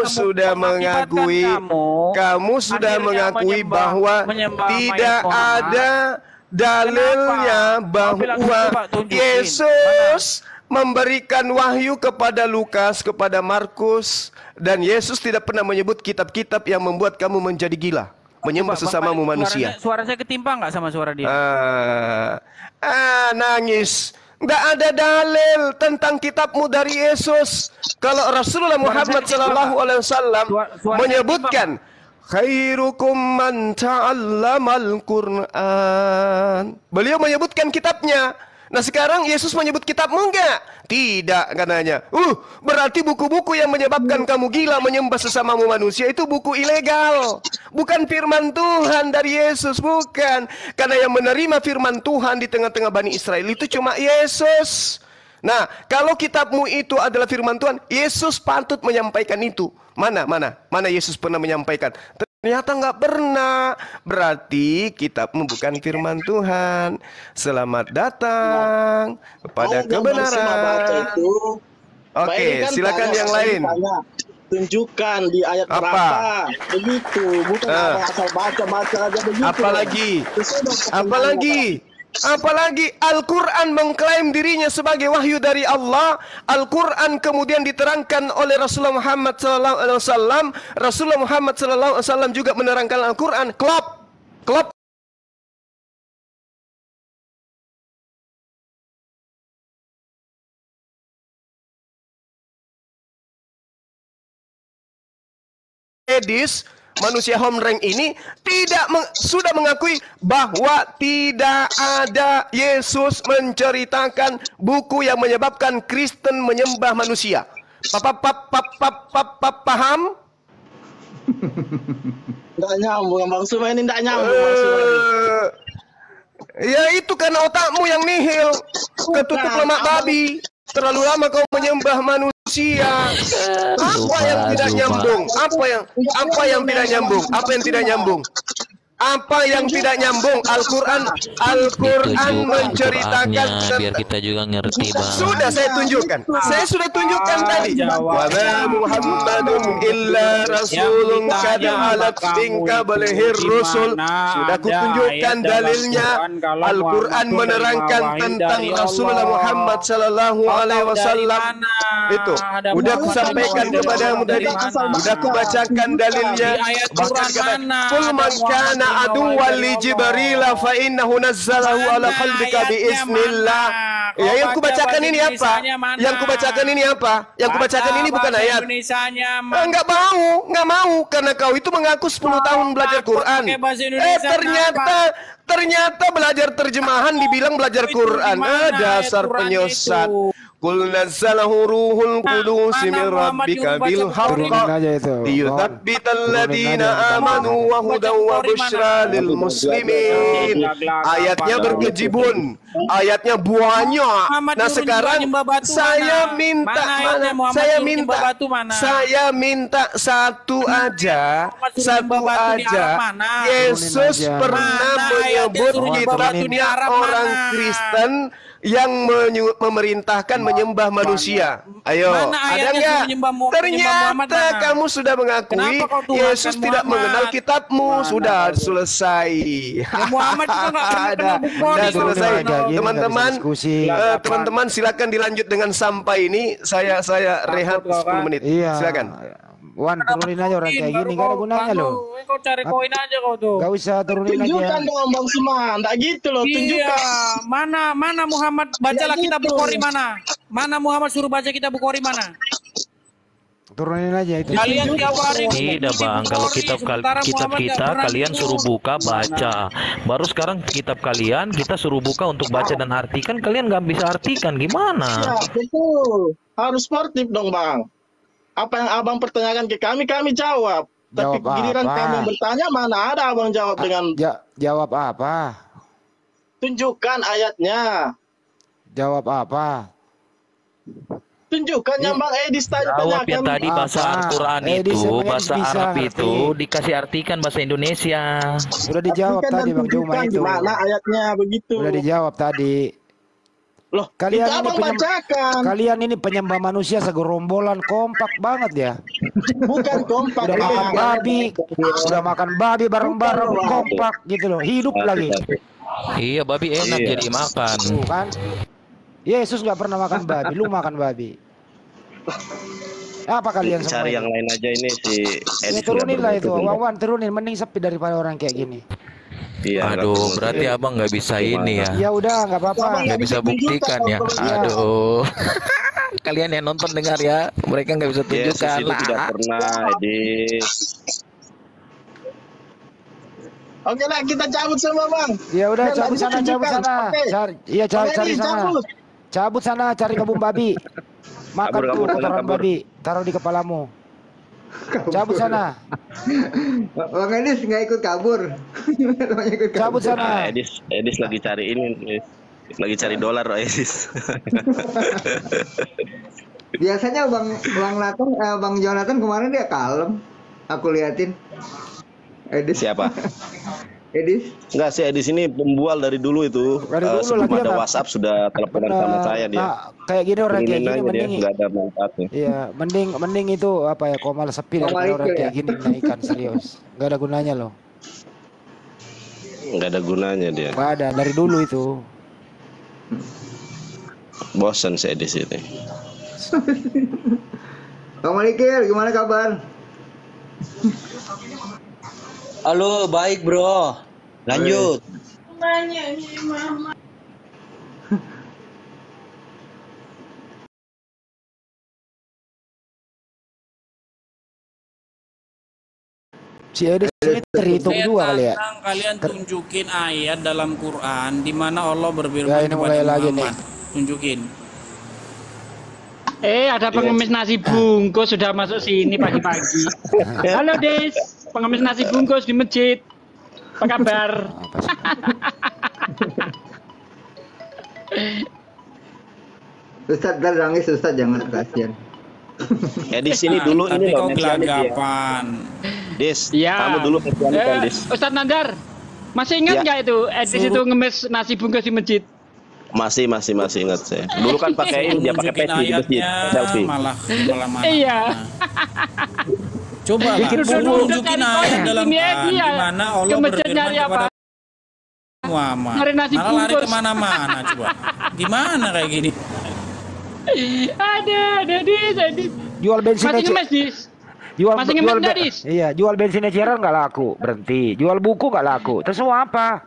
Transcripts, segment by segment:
sudah mengakui, kamu sudah mengakui bahwa tidak ada dalilnya bahwa Yesus memberikan wahyu kepada Lukas, kepada Markus, dan Yesus tidak pernah menyebut kitab-kitab yang membuat kamu menjadi gila, menyembah sesamamu manusia. Suara saya ketimpa nggak sama suara dia? Nangis. Nggak ada dalil tentang kitabmu dari Yesus. Kalau Rasulullah Muhammad SAW menyebutkan khairukum man ta'allamal Qur'an, beliau menyebutkan kitabnya. Nah sekarang Yesus menyebut kitabmu enggak? Tidak katanya. Berarti buku-buku yang menyebabkan kamu gila menyembah sesamamu manusia itu buku ilegal. Bukan firman Tuhan dari Yesus, bukan. Karena yang menerima firman Tuhan di tengah-tengah Bani Israel itu cuma Yesus. Nah, kalau kitabmu itu adalah firman Tuhan, Yesus patut menyampaikan itu. Mana Yesus pernah menyampaikan? Ternyata nggak pernah. Berarti kitabmu bukan firman Tuhan. Selamat datang kepada kebenaran. Oke, silakan yang lain. Tunjukkan di ayat berapa. Begitu, bukan asal baca aja begitu. Apalagi Al-Quran mengklaim dirinya sebagai wahyu dari Allah. Al-Quran kemudian diterangkan oleh Rasulullah Muhammad SAW. Rasulullah Muhammad SAW juga menerangkan Al-Quran. Klop. Edis, manusia Homreng ini sudah mengakui bahwa tidak ada Yesus menceritakan buku yang menyebabkan Kristen menyembah manusia. Paham? Tidak nyambung, Bang Suma ini tidak nyambung. Ya itu karena otakmu yang nihil, ketutup lemak babi. Terlalu lama kau menyembah manusia. Apa yang tidak nyambung? Apa yang tidak nyambung? Apa yang tidak nyambung? Al-Quran menceritakan biar kita juga ngerti, Bang. Sudah saya tunjukkan. Saya sudah tunjukkan tadi. Wa ma Muhammadun illa rasulun qad khalat min qablihi rusul. Sudah kutunjukkan dalilnya. Al-Quran menerangkan tentang Rasulullah Muhammad sallallahu alaihi wasallam. Itu udah kusampaikan kepadamu tadi. Udah kubacakan dalilnya. Bahkan kata kul makana aduwwan li Jibril fa innahu nazzalahu ala qalbika bi iznillah. Ya, yang kubacakan ini apa? Yang kubacakan ini bukan ayat. Enggak mau karena kau itu mengaku 10 tahun belajar Quran. Ternyata belajar terjemahan dibilang belajar Quran. Dasar penyesat. Qul nazzalahu ruhul qudus min rabbika bil haqq liyuthabbital ladina amanu wa hudaw wa busyra lil muslimin. Ayatnya berkejibun, ayatnya banyak. Nah sekarang saya minta satu aja. Yesus pernah menyebut kitabnya orang Kristen yang memerintahkan menyembah manusia. Ayo, ada nggak? Ternyata kamu sudah mengakui Yesus tidak mengenal kitabmu. Sudah selesai. Sudah selesai. Teman-teman silakan dilanjut dengan sampai ini. Saya rehat 10 menit. Silakan. Wan, turunin aja orang kayak gini, gak ada gunanya loh. Kau cari koin aja kau tuh. Gak usah turunin aja. Tunjukkan dong Bang Suman, tak gitu loh, tunjukkan. Mana Muhammad, bacalah kitab Bukhari mana? Mana Muhammad suruh baca kitab Bukhari mana? Turunin aja itu. Kalian tiap hari. Tidak Bang, kalau kitab kita kalian suruh buka baca. Baru sekarang kitab kalian kita suruh buka untuk baca dan artikan, kalian nggak bisa artikan gimana? Ya, betul. Harus sportif dong Bang. Apa yang abang pertanyakan ke kami jawab. Tapi giliran kami bertanya, mana ada abang jawab dengan... Jawab apa? Tunjukkan ayatnya. Jawab apa? Tunjukkan yang Bang Edis tadi jawab yang tadi bahasa Al-Quran itu, bahasa Arab itu dikasih artikan bahasa Indonesia. Sudah dijawab tadi Bang Juma itu. Gimana ayatnya begitu? Sudah dijawab tadi. Loh, Kalian itu ini abang bacakan. kalian ini penyembah manusia segerombolan kompak banget ya. Bukan kompak. Udah makan babi, udah makan babi bareng-bareng kompak gitu loh. Hidup lagi. Iya, babi enak Iya. jadi makan. Tuh kan. Yesus nggak pernah makan babi, lu makan babi. Apa kalian semua? Cari ini? yang lain aja ini si Ya Edis. turunin lah itu, Wawan turunin, mending sepi daripada orang kayak gini. Iya. Aduh, berarti abang nggak bisa ini ya. Ya udah nggak apa-apa. Nggak bisa buktikan ya. Aduh. Kalian yang nonton dengar ya, mereka nggak bisa Yesus tunjukkan. itu tidak pernah, Edis. Oke lah, kita cabut semua bang. Ya udah Nggak cabut bisa sana, cabut tunjukkan. sana. Oke. Iya cari Oke, sana. cabut. Cabut sana cari kebun babi. Makan Kabur, tuh kabur, kotoran kabur. babi, taruh di kepalamu. Cabut sana. Bang Edis nggak ikut kabur. Namanya ikut Cabut kabur. Nah, sana. Edis lagi cari ini, lagi cari dolar Edis. Biasanya Bang Jonathan kemarin dia kalem. Aku liatin. Edis. Siapa? Edis. Enggak sih, Edis ini pembual dari dulu itu. Dari dulu Sebelum lah dia ada nggak- WhatsApp sudah teleponan sama saya dia. Nah, kayak gini orang kayak Turunin gini aja dia, mending nggak ada manfaatnya. iya, mending itu apa ya, komal sepi Komal daripada orang itu ya. kayak gini naikkan serius. Gak ada gunanya loh. Nggak ada gunanya dia. Gak ada dari dulu itu. Bosan si Edis ini. Bang Malikir, gimana kabar? Halo, baik bro. Lanjut. Si Edis ini terhitung Saya juga kali ya. tantang kalian tunjukin ayat dalam Quran di mana Allah berfirman Ya, ini mulai lagi nih. Tunjukin. Ada pengemis nasi bungkus sudah masuk sini pagi-pagi. Halo Des, pengemis nasi bungkus di masjid. Apa kabar? Apa sih? Ustadz dan nangis, Ustadz jangan kasihan. Edis ini dulu Tapi ini loh kau mesianik dia. gelagapan. Des, Iya. kamu dulu mesianik kan, Des? Ustadz Nandar, masih ingat Ya. nggak itu Edis itu ngemis nasi bungkus di masjid? Masih ingat saya. Dulu kan pakai ini, dia pakai Tunjukin peci di masjid, ayatnya, selfie. malah mana. Iya. Coba lah, Duduk-duduk tunjukin cari ayat koin dalam di Quran media. di mana Allah Ke masjid berfirman nyari apa? kepada Muhammad. Nyari nasi Malah lari bungkus. kemana-mana coba. Gimana kayak gini? Ada Edis. Jual bensin Masih aja. ngemis Dis. Jual Masih jual ngemis, Gadis? Iya, jual bensin eceran nggak laku, berhenti. Jual buku nggak laku. Terus mau apa?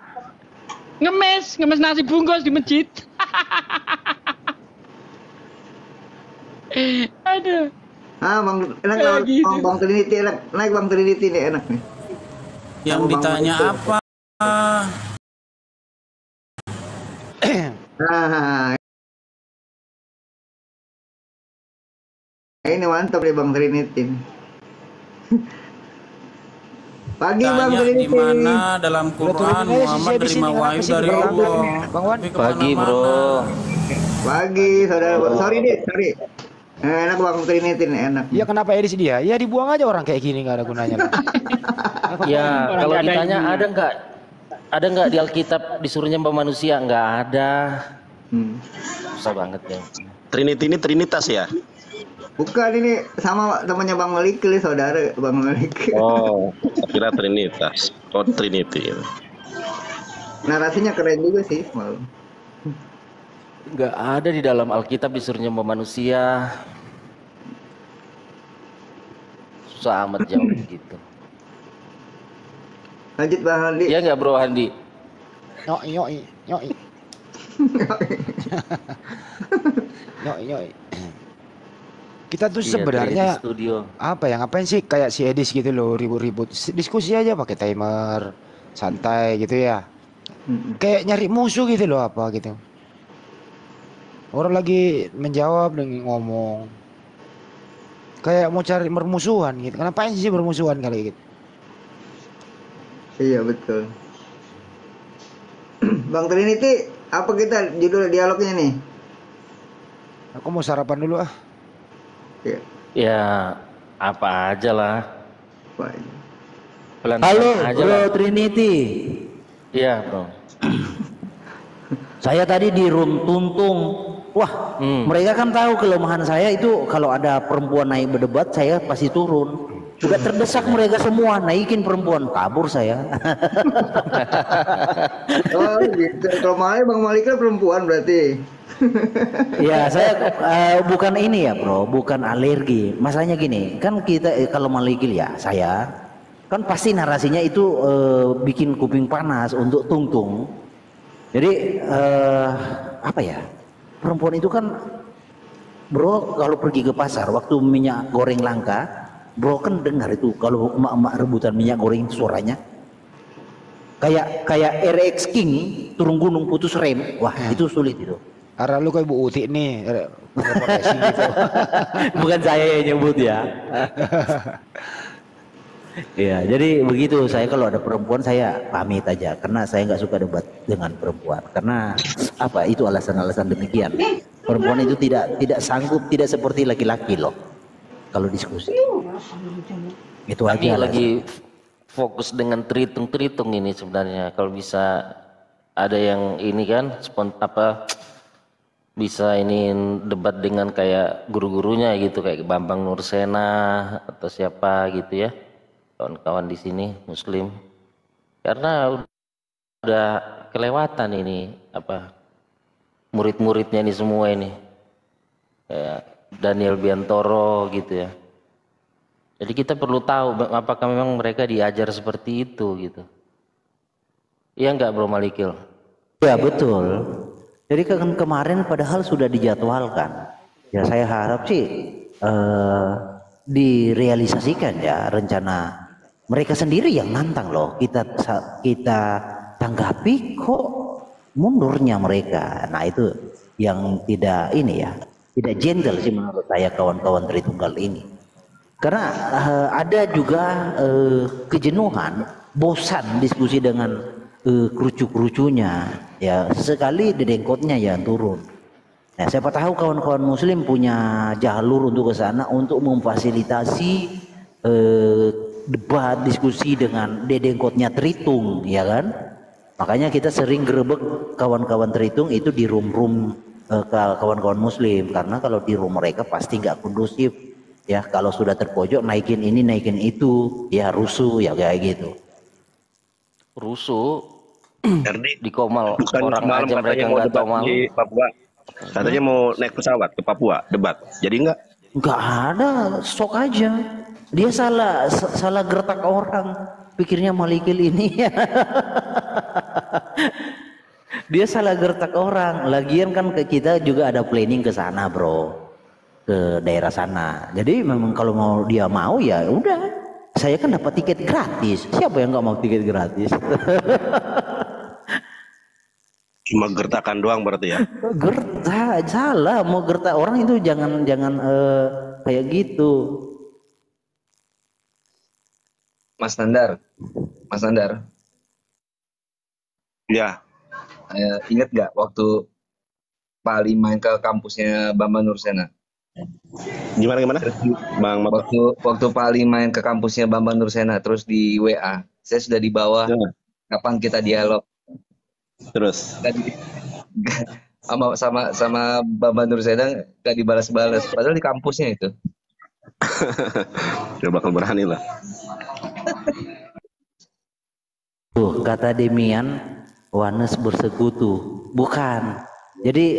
Ngemis nasi bungkus di masjid. Aduh. Bang, enak Kayak lah, gitu. Bang Trinity enak. Naik Bang Trinity nih enak nih. Yang Bang ditanya Malikir. apa? Nah, ini mantap nih Bang Trinity. Pagi Bang Tanya di Trinity. mana dalam Quran turunin aja si Muhammad Edis terima ini, wahyu kenapa sih dari berlambang Allah. nih, Bang Wan? Tapi Pagi kemana-mana. bro. Pagi saudara. Sorry nih, sorry. Enak Bang Trinity nih, enak. Iya kenapa Edis dia? Ya dibuang aja orang kayak gini nggak ada gunanya. Lah. Ya, Orang kalau nggak ada ditanya ininya. ada nggak di Alkitab disuruh nyembah manusia? Nggak ada. Susah banget ya. Trinity ini Trinitas ya? Bukan, ini sama temannya Bang Malikir, saudara Bang Malikir. Oh, saya kira Trinitas. Oh, Trinity. Narasinya keren juga sih, malu. Nggak ada di dalam Alkitab disuruh nyembah manusia. Susah amat jawab gitu. Lanjut Bang Andi. Iya nggak bro Handi? Nyoi. Nyoi. Kita tuh Iya, sebenarnya dari studio. apa ya, ngapain sih kayak si Edis gitu loh, ribut-ribut. Diskusi aja pakai timer, santai gitu ya. Kayak nyari musuh gitu loh apa gitu. Orang lagi menjawab dengan ngomong. Kayak mau cari bermusuhan gitu. Ngapain sih bermusuhan kali gitu? Iya betul. Bang Trinity, apa kita judul dialognya nih? Aku mau sarapan dulu ah. Ya, Ya apa aja lah. Pak. Pelan-pelan aja lah. Trinity. Iya bro. Saya tadi di room tuntung. Wah, mereka kan tahu kelemahan saya itu kalau ada perempuan naik berdebat saya pasti turun. Sudah terdesak mereka semua, naikin perempuan, kabur saya. Oh gitu, kelemahannya Bang Malik kan perempuan berarti. Ya saya bukan ini ya bro, bukan alergi. Masalahnya gini, kan kita kalau Malikil ya saya kan pasti narasinya itu bikin kuping panas untuk tungtung. Jadi apa ya, perempuan itu kan bro kalau pergi ke pasar waktu minyak goreng langka, bro kan dengar itu kalau emak-emak rebutan minyak goreng suaranya kayak RX King turun gunung putus rem. Wah itu sulit itu. Arah lu kayak Bu Uti nih, gitu. Bukan saya yang nyebut ya. Ya, jadi begitu. Saya kalau ada perempuan saya pamit aja, karena saya nggak suka debat dengan perempuan. Karena apa? Itu alasan-alasan demikian. Perempuan itu tidak sanggup, tidak seperti laki-laki loh. Kalau diskusi. Itu aja. Ini lagi fokus dengan teritung ini sebenarnya. Kalau bisa ada yang ini kan bisa ini debat dengan kayak guru-gurunya gitu, kayak Bambang Nursena atau siapa gitu ya, kawan-kawan di sini Muslim, karena udah kelewatan ini murid-muridnya ini semua ini kayak Daniel Biantoro gitu ya. Jadi kita perlu tahu apakah memang mereka diajar seperti itu gitu. Iya enggak Bro Malikil? Ya betul. Jadi kemarin padahal sudah dijadwalkan. Ya saya harap sih direalisasikan ya rencana mereka sendiri yang nantang loh. Kita tanggapi kok mundurnya mereka. Nah itu yang tidak ini ya, tidak gentle sih menurut saya kawan-kawan Tritunggal ini. Karena ada juga kejenuhan, bosan diskusi dengan kerucu-kerucunya, ya sekali dedengkotnya ya turun. Nah, siapa tahu kawan-kawan Muslim punya jalur untuk ke sana untuk memfasilitasi debat diskusi dengan dedengkotnya Tritung, ya kan? Makanya kita sering gerebek kawan-kawan Tritung itu di room-room kawan-kawan Muslim, karena kalau di room mereka pasti nggak kondusif. Ya kalau sudah terpojok naikin ini naikin itu, ya rusuh ya kayak gitu. Rusuh. Di Komal orang aja mereka nggak tahu mau di Papua. Katanya mau naik pesawat ke Papua debat, jadi nggak ada, sok aja. Dia salah gertak orang, pikirnya Malikil ini. Dia salah gertak orang. Lagian kan kita juga ada planning ke sana bro, ke daerah sana. Jadi memang kalau dia mau ya udah. Saya kan dapat tiket gratis. Siapa yang nggak mau tiket gratis? Cuma gertakan doang berarti ya? Gertak, salah. Mau gertak orang itu jangan kayak gitu. Mas Nandar. Ya. Ingat nggak waktu Pak Ali main ke kampusnya Bambang Nursena? Gimana? Bang, waktu Pak Ali main ke kampusnya Bambang Nursena, terus di WA, saya sudah di bawah. Ya. Kapan kita dialog? Terus sama Bambang Nursena gak dibalas-balas, padahal di kampusnya itu. Dia bakal berani lah. Tuh kata Demian, Wanes bersekutu, bukan. Jadi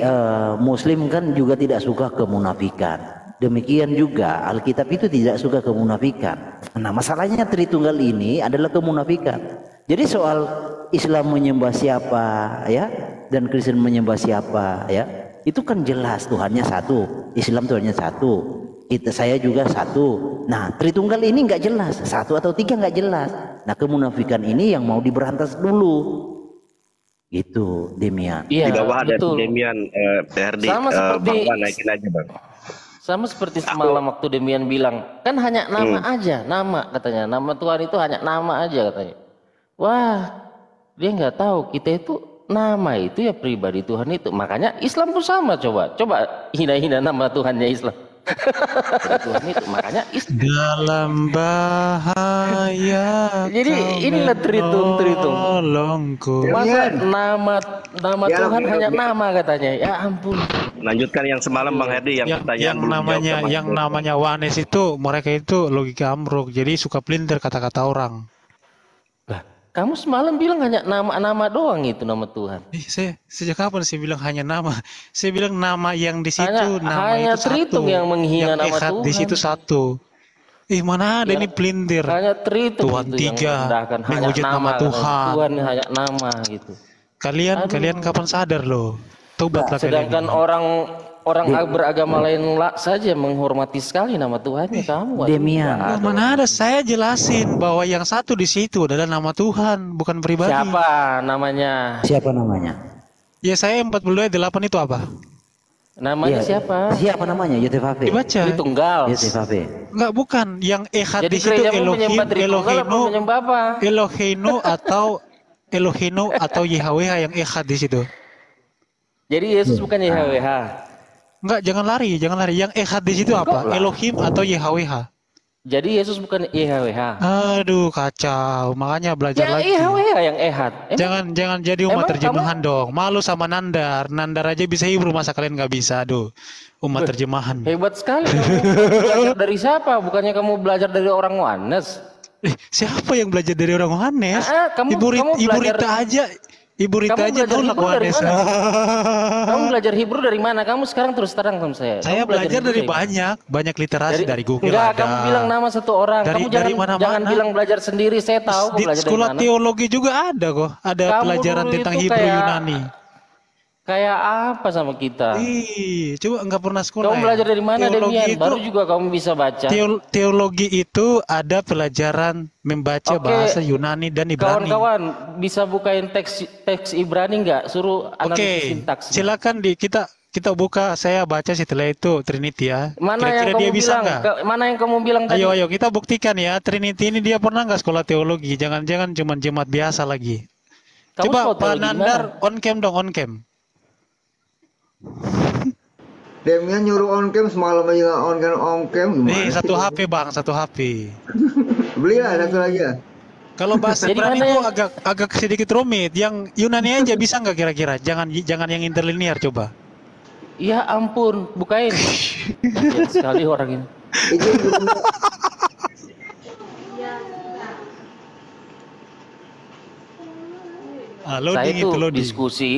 Muslim kan juga tidak suka kemunafikan. Demikian juga Alkitab itu tidak suka kemunafikan. Nah masalahnya Tritunggal ini adalah kemunafikan. Jadi soal Islam menyembah siapa ya dan Kristen menyembah siapa ya, itu kan jelas Tuhannya satu, Islam Tuhannya satu, saya juga satu. Nah Tritunggal ini nggak jelas, satu atau tiga nggak jelas. Nah kemunafikan ini yang mau diberantas dulu. Gitu Demian. Iya, di bawah ada betul. Demian PRD naikin aja bang. Sama seperti semalam waktu Demian bilang, kan hanya nama aja, nama katanya, nama Tuhan itu hanya nama aja katanya. Wah, dia nggak tahu kita itu nama itu ya pribadi Tuhan itu. Makanya Islam pun sama, coba hina-hina nama Tuhannya Islam. Tuhan itu makanya dalam bahaya. Jadi inilah Tritung. Masa nama Ya, Tuhan oke, hanya oke. nama katanya. Ya ampun. Lanjutkan yang semalam Bang Herdi yang pertanyaan belum dijawab yang sama namanya Wanes itu mereka itu logika amruk. Jadi suka pelintir kata-kata orang. Lah, kamu semalam bilang hanya nama-nama doang itu nama Tuhan. Saya sejak kapan saya bilang hanya nama? Saya bilang nama yang di situ Hanya itu Tritung satu. yang menghina nama Echad Tuhan. di situ satu. Mana ada ini pelintir? Hanya Tritung Tuhan itu yang tiga, merendahkan. Hanya mewujud nama katanya. Tuhan. Tuhan hanya nama gitu. Kalian kapan sadar loh? Tobatlah Sedangkan kalian. orang beragama lain saja menghormati sekali nama Tuhannya. Kamu Demian. Mana ada, saya jelasin bahwa yang satu di situ adalah nama Tuhan, bukan pribadi. Siapa namanya? Siapa namanya? Ya saya 42 8 itu apa? Namanya Iya. siapa? Siapa namanya? Yosef Hafe. Dibaca. Itu tunggal. Yosef Hafe. Enggak, bukan. Yang Echad Jadi di situ gerejamu menyembah Tritunggal apa menyembah apa? Elohenu atau YHWH yang Echad di situ. Jadi Yesus bukan YHWH. Enggak, jangan lari. Yang Echad di situ apa? Elohim atau YHWH. Jadi Yesus bukan YHWH. Aduh, kacau. Makanya belajar Ya lagi. YHWH yang Ehad. Jangan jadi umat emang terjemahan dong. Malu sama Nandar. Nandar aja bisa Hebrew, masa kalian nggak bisa? Aduh, umat terjemahan. Hebat sekali kamu. Belajar dari siapa? Bukannya kamu belajar dari orang Wanes? Siapa yang belajar dari orang Wanes? Kamu Ibu Rita aja. Ibu Rita aja tolak Wanes. Kamu belajar Hebrew dari mana? Kamu sekarang terus terang sama saya. Saya belajar dari banyak literasi dari Google. Enggak, ada. kamu bilang nama satu orang. Kamu jangan bilang belajar sendiri. Saya tahu Di belajar dari sekolah mana. teologi juga ada kok. Ada Kamu pelajaran dulu tentang itu Hebrew kayak- Yunani. Kayak apa sama kita? Coba nggak pernah sekolah. Kamu belajar dari mana, Demian? Baru juga kamu bisa baca. Teologi itu ada pelajaran membaca bahasa Yunani dan Ibrani. Kawan-kawan bisa bukain teks Ibrani nggak? Suruh analisis sintaks. Silakan kita buka. Saya baca setelah itu Trinity ya. Mana Kira-kira yang dia kamu bisa bilang? nggak? Mana yang kamu bilang tadi? Ayo kita buktikan ya. Trinity ini dia pernah nggak sekolah teologi? Jangan cuma jemaat biasa lagi. Kamu Coba sekolah Pak teologi Nandar on cam dong, on cam. Demian nyuruh on cam semalam aja on cam gimana? Satu HP bang, satu HP. Belilah satu lagi ya. Kalau bahasa Jadi Ibrani mana itu agak sedikit rumit. Yang Yunani aja bisa nggak kira-kira? Jangan yang interlinear coba. Ya ampun, bukain. Ya, sekali orang ini. Saya tuh diskusi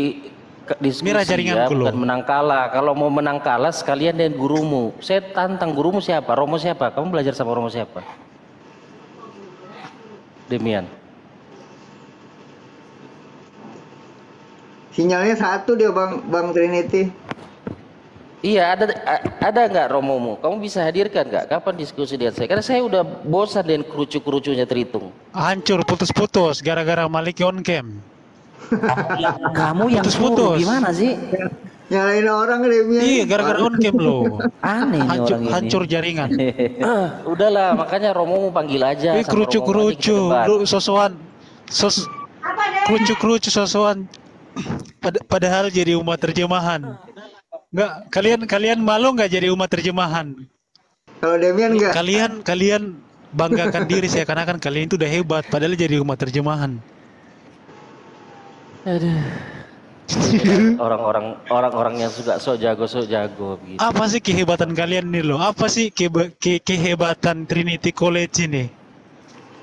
Mira jaringan ya, kulo. bukan menang kalah. Kalau mau menang kalah sekalian dengan gurumu. Saya tantang gurumu siapa? Romo siapa? Kamu belajar sama Romo siapa? Demian. Sinyalnya satu dia Bang Trinity. Iya, ada nggak Romomu? Kamu bisa hadirkan nggak? Kapan diskusi dengan saya? Karena saya udah bosan dengan kerucu-kerucunya Tritung. Hancur, putus-putus gara-gara Maliki on cam. Kamu yang suruh gimana sih? Nyalain orang Demian. Iya, gara-gara on cam loh. Aneh nih orang ini. Hancur jaringan. Udahlah, makanya Romomu panggil aja. Ini kerucu-kerucu, sosokan, kerucu-kerucu sosokan. Padahal jadi umat terjemahan. Enggak, kalian malu nggak jadi umat terjemahan? Kalau Demian enggak. Kalian banggakan diri saya karena kan kalian itu udah hebat padahal jadi umat terjemahan. Orang-orang yang suka sok jago gitu. Apa sih kehebatan kalian nih loh? Apa sih kehebatan Trinity College ini?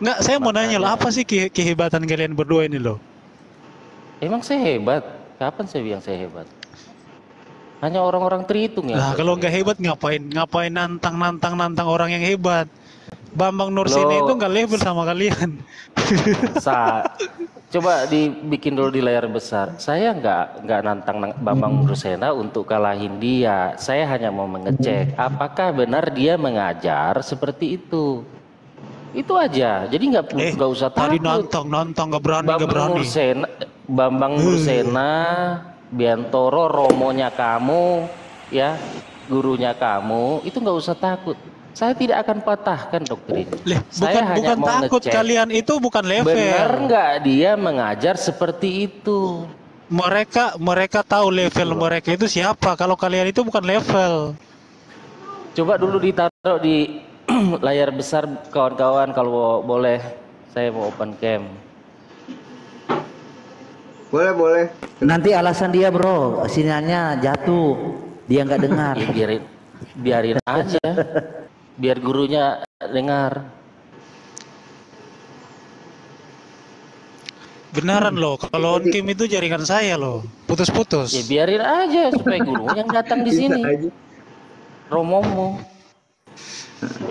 Enggak, saya mau nanya loh, apa sih kehebatan kalian berdua ini loh? Emang saya hebat? Kapan saya bilang saya hebat? Hanya orang-orang Tritung ya. Nah, kalau nggak hebat ngapain nantang orang yang hebat? Bambang Nursena itu nggak level sama kalian. Coba dibikin dulu di layar besar. Saya nggak nantang Bambang Nursena untuk kalahin dia. Saya hanya mau mengecek apakah benar dia mengajar seperti itu. Itu aja. Jadi nggak usah takut. Tadi nonton nggak berani. Bambang Nursena, Biantoro, romonya kamu, ya gurunya kamu, itu nggak usah takut. Saya tidak akan patahkan doktrin. Saya hanya bukan mau takut, ngecek. Kalian itu bukan level. Benar nggak dia mengajar seperti itu? Mereka tahu level mereka itu siapa. Kalau kalian itu bukan level. Coba dulu ditaruh di layar besar kawan-kawan kalau boleh. Saya mau open cam. Boleh. Nanti alasan dia bro, sinyalnya jatuh, dia nggak dengar. Ya, biarin aja, biar gurunya dengar. Beneran loh, kalau on cam itu jaringan saya loh, putus-putus. Ya biarin aja supaya gurunya yang datang di sini. Romomu.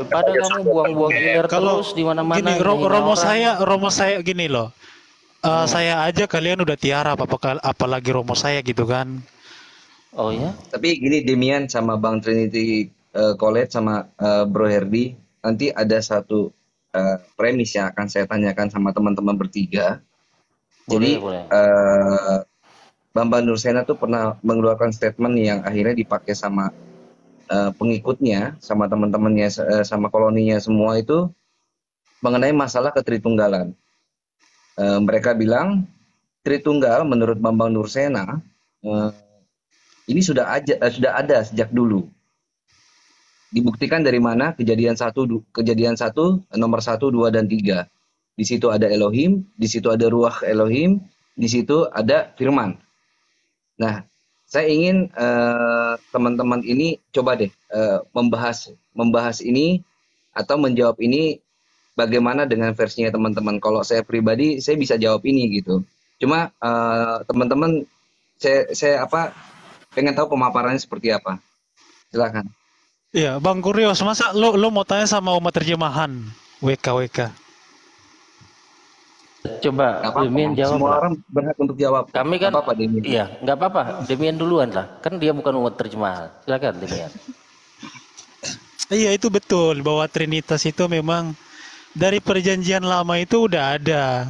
Pada kamu buang-buang gilir terus di mana-mana. Gini, romo saya gini loh. Saya aja kalian udah tiara, apalagi romo saya gitu kan. Oh ya. Tapi gini, Demian sama Bang Trinity College sama Bro Herdi, nanti ada satu premis yang akan saya tanyakan sama teman-teman bertiga. Jadi Bambang Nursena tuh pernah mengeluarkan statement yang akhirnya dipakai sama pengikutnya, sama teman-temannya, sama koloninya semua itu mengenai masalah ketritunggalan. Mereka bilang Tritunggal menurut Bambang Nursena ini sudah ada sejak dulu. Dibuktikan dari mana? Kejadian 1 nomor 1, 2 dan 3. Di situ ada Elohim, di situ ada Ruach Elohim, di situ ada firman. Nah, saya ingin teman-teman ini coba deh membahas ini atau menjawab ini bagaimana dengan versinya teman-teman. Kalau saya pribadi saya bisa jawab ini gitu. Cuma teman-teman saya pengen tahu pemaparannya seperti apa. Silakan. Iya, Bang Kurios, masa lo mau tanya sama umat terjemahan WKWK? Coba Demian jawab. Semua orang berhak untuk jawab. Kami kan apa-apa, Demian. Iya, nggak apa-apa. Demian duluan lah. Kan dia bukan umat terjemahan. Silakan Demian. Iya, itu betul bahwa Trinitas itu memang dari perjanjian lama itu udah ada.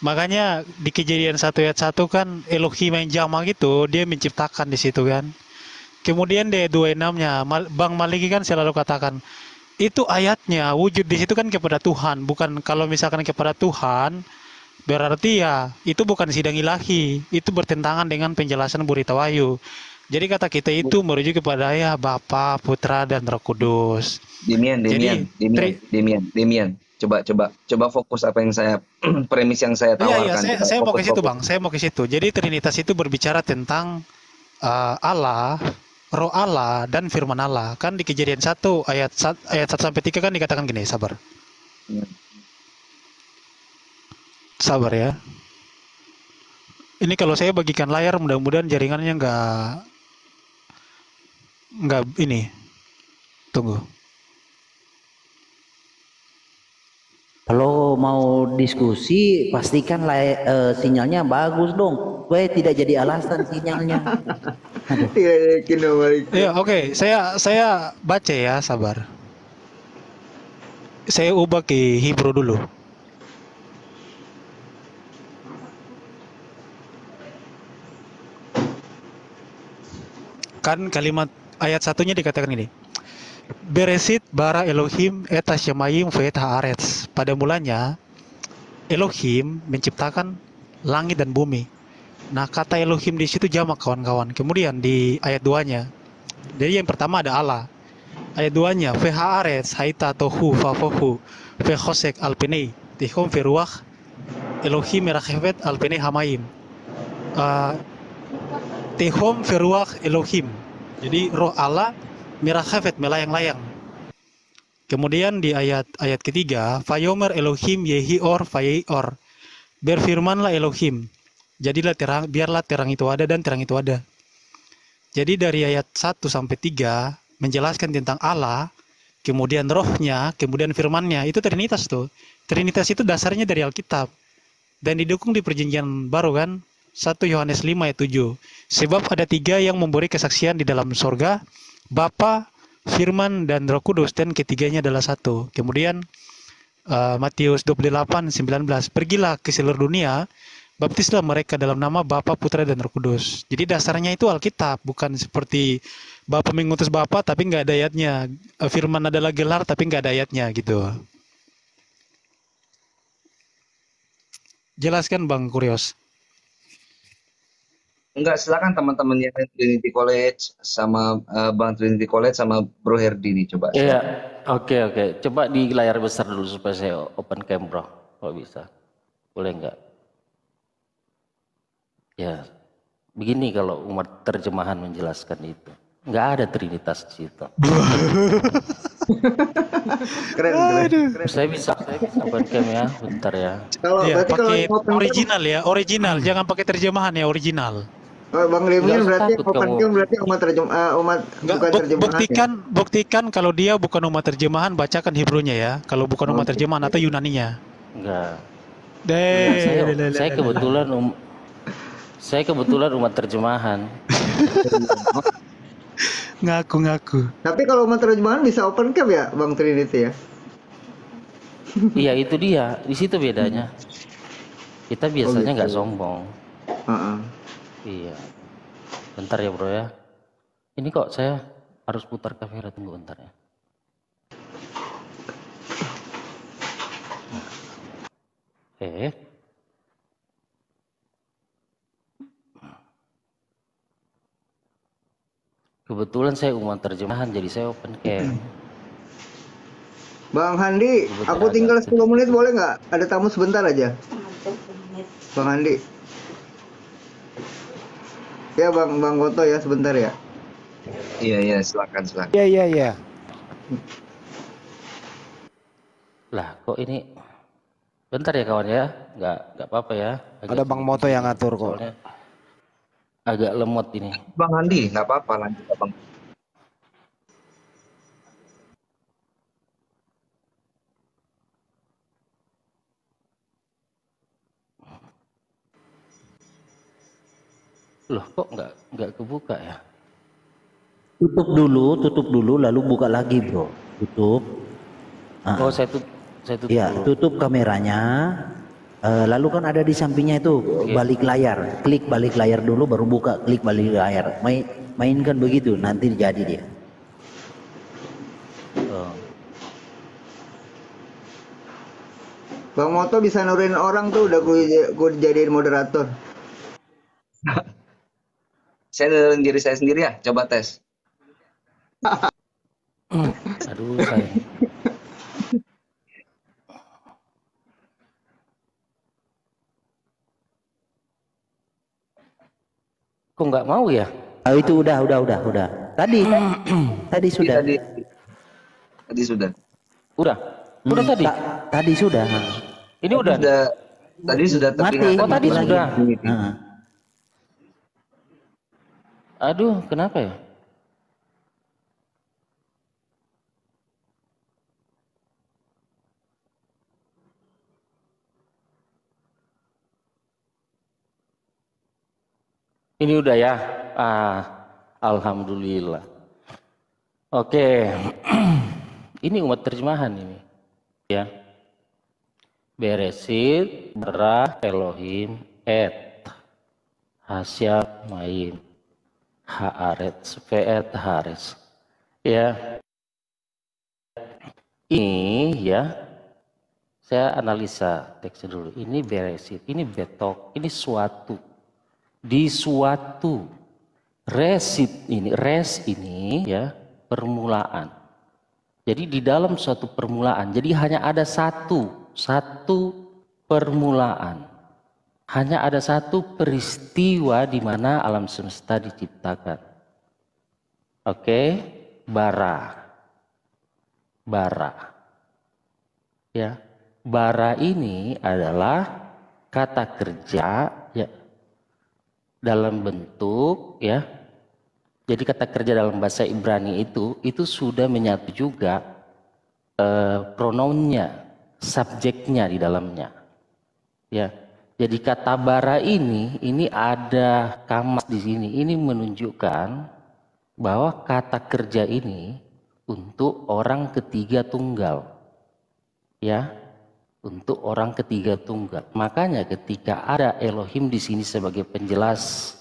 Makanya di Kejadian 1 ayat 1 kan Elohim yang jamak itu dia menciptakan di situ kan. Kemudian di 26-nya Bang Maliki kan selalu katakan itu ayatnya wujud di situ kan kepada Tuhan, bukan kalau misalkan kepada Tuhan berarti ya itu bukan sidang ilahi, itu bertentangan dengan penjelasan Burita Wahyu. Jadi kata kita itu merujuk kepada ya Bapa, Putra dan Roh Kudus. Demian. Coba fokus apa yang saya premis yang saya tawarkan. Iya, saya mau ke situ Bang, saya mau ke situ. Jadi Trinitas itu berbicara tentang Allah, Roh Allah dan Firman Allah. Kan di Kejadian 1 ayat 1 sampai 3 kan dikatakan gini, sabar. Sabar ya. Ini kalau saya bagikan layar mudah-mudahan jaringannya nggak ini. Tunggu. Kalau mau diskusi pastikan sinyalnya bagus dong, supaya tidak jadi alasan sinyalnya. Ya oke. Saya baca ya, sabar. Saya ubah ke Hebrew dulu. Kan kalimat ayat 1-nya dikatakan ini. Beresit bara Elohim et hashamayim ve'et haaretz. Pada mulanya Elohim menciptakan langit dan bumi. Nah, kata Elohim di situ jamak kawan-kawan. Kemudian di ayat 2-nya. Jadi yang pertama ada Allah. Ayat 2-nya ve haaretz haita tohu fafohu ve chosek alpenei tihom ve ruach Elohim merachefet alpenei hamayim. Tihom ve ruach Elohim. Jadi roh Allah mirachafet melayang-layang. Kemudian di ayat ketiga, Vayomer Elohim yehi or vayehi or. Berfirmanlah Elohim, jadilah terang, biarlah terang itu ada dan terang itu ada. Jadi dari ayat 1 sampai 3 menjelaskan tentang Allah, kemudian rohnya, kemudian firmannya, itu Trinitas tuh. Trinitas itu dasarnya dari Alkitab dan didukung di perjanjian baru kan. 1 Yohanes 5 ayat 7. Sebab ada 3 yang memberi kesaksian di dalam sorga, Bapa, Firman, dan Roh Kudus, dan ketiganya adalah satu. Kemudian Matius 28:19, pergilah ke seluruh dunia, baptislah mereka dalam nama Bapa, Putra, dan Roh Kudus. Jadi dasarnya itu Alkitab, bukan seperti Bapa mengutus Bapa tapi nggak ada ayatnya. Firman adalah gelar tapi nggak ada ayatnya gitu. Jelaskan Bang Kurios. Enggak, silakan teman-temannya Trinity College sama Bang Trinity College sama Bro Herdi nih coba. Iya, oke. Coba di layar besar dulu supaya saya open cam, Bro. Kalau bisa. Boleh nggak? Ya, begini kalau umat terjemahan menjelaskan itu. Nggak ada Trinitas di situ. Keren. Saya bisa open cam ya, bentar ya. Kalau berarti pakai original ya, original. Jangan pakai terjemahan ya, original. Bang Lemin berarti open cam berarti umat bukan terjemahan. Buktikan kalau dia bukan umat terjemahan, bacakan Hebrew-nya ya. Kalau bukan umat terjemahan atau Yunani-nya. Enggak. Saya kebetulan umat terjemahan. Ngaku. Tapi kalau umat terjemahan bisa open cam ya, Bang Trinity ya? Iya, itu dia. Di situ bedanya. Kita biasanya nggak sombong. Iya. Bentar ya, Bro ya. Ini kok saya harus putar kamera, tunggu bentar ya. Kebetulan saya umat terjemahan, jadi saya open cam. Bang Handi, aku tinggal 10 menit boleh nggak? Ada tamu sebentar aja. Bang Handi. Ya Bang Goto ya sebentar ya. Iya, silakan. Iya. Lah, kok ini bentar ya kawan ya, nggak apa-apa ya. Ada Bang Moto yang ngatur kok. Soalnya agak lemot ini. Bang Andi, nggak apa-apa, lanjut Bang. Loh, kok nggak kebuka ya? Tutup dulu, lalu buka lagi, Bro. Tutup. Oh, saya tutup. Ya, tutup kameranya. Lalu kan ada di sampingnya itu balik layar. Klik balik layar dulu, baru buka. Klik balik layar. Mainkan begitu, nanti jadi dia. Bang Moto bisa nurin orang tuh, udah gue jadiin moderator. Saya nurin diri saya sendiri ya, coba tes. Aduh, saya. Kok nggak mau ya? Oh, itu udah. Tadi sudah. Tadi sudah. Udah tadi. Tadi sudah. Ini udah. Tadi sudah terlihat. Oh, tadi sudah. Aduh, kenapa ya? Ini udah ya. Alhamdulillah. Oke. Ini umat terjemahan ini. Ya. Beresit, Bara, Elohim, Et, Hasyab, Maim, Haaret, Ve'et, Hares. Ya. Ini ya. Saya analisa teksnya dulu. Ini beresit, ini betok, ini suatu. Di suatu res ini ya permulaan. Jadi di dalam suatu permulaan, jadi hanya ada satu permulaan, hanya ada satu peristiwa di mana alam semesta diciptakan. Oke, bara ya, bara ini adalah kata kerja ya dalam bentuk ya. Jadi kata kerja dalam bahasa Ibrani itu sudah menyatu juga pronounnya, subjeknya di dalamnya. Ya. Jadi kata bara ini ada kamas di sini. Ini menunjukkan bahwa kata kerja ini untuk orang ketiga tunggal. Ya. Untuk orang ketiga tunggal. Makanya ketika ada Elohim di sini sebagai penjelas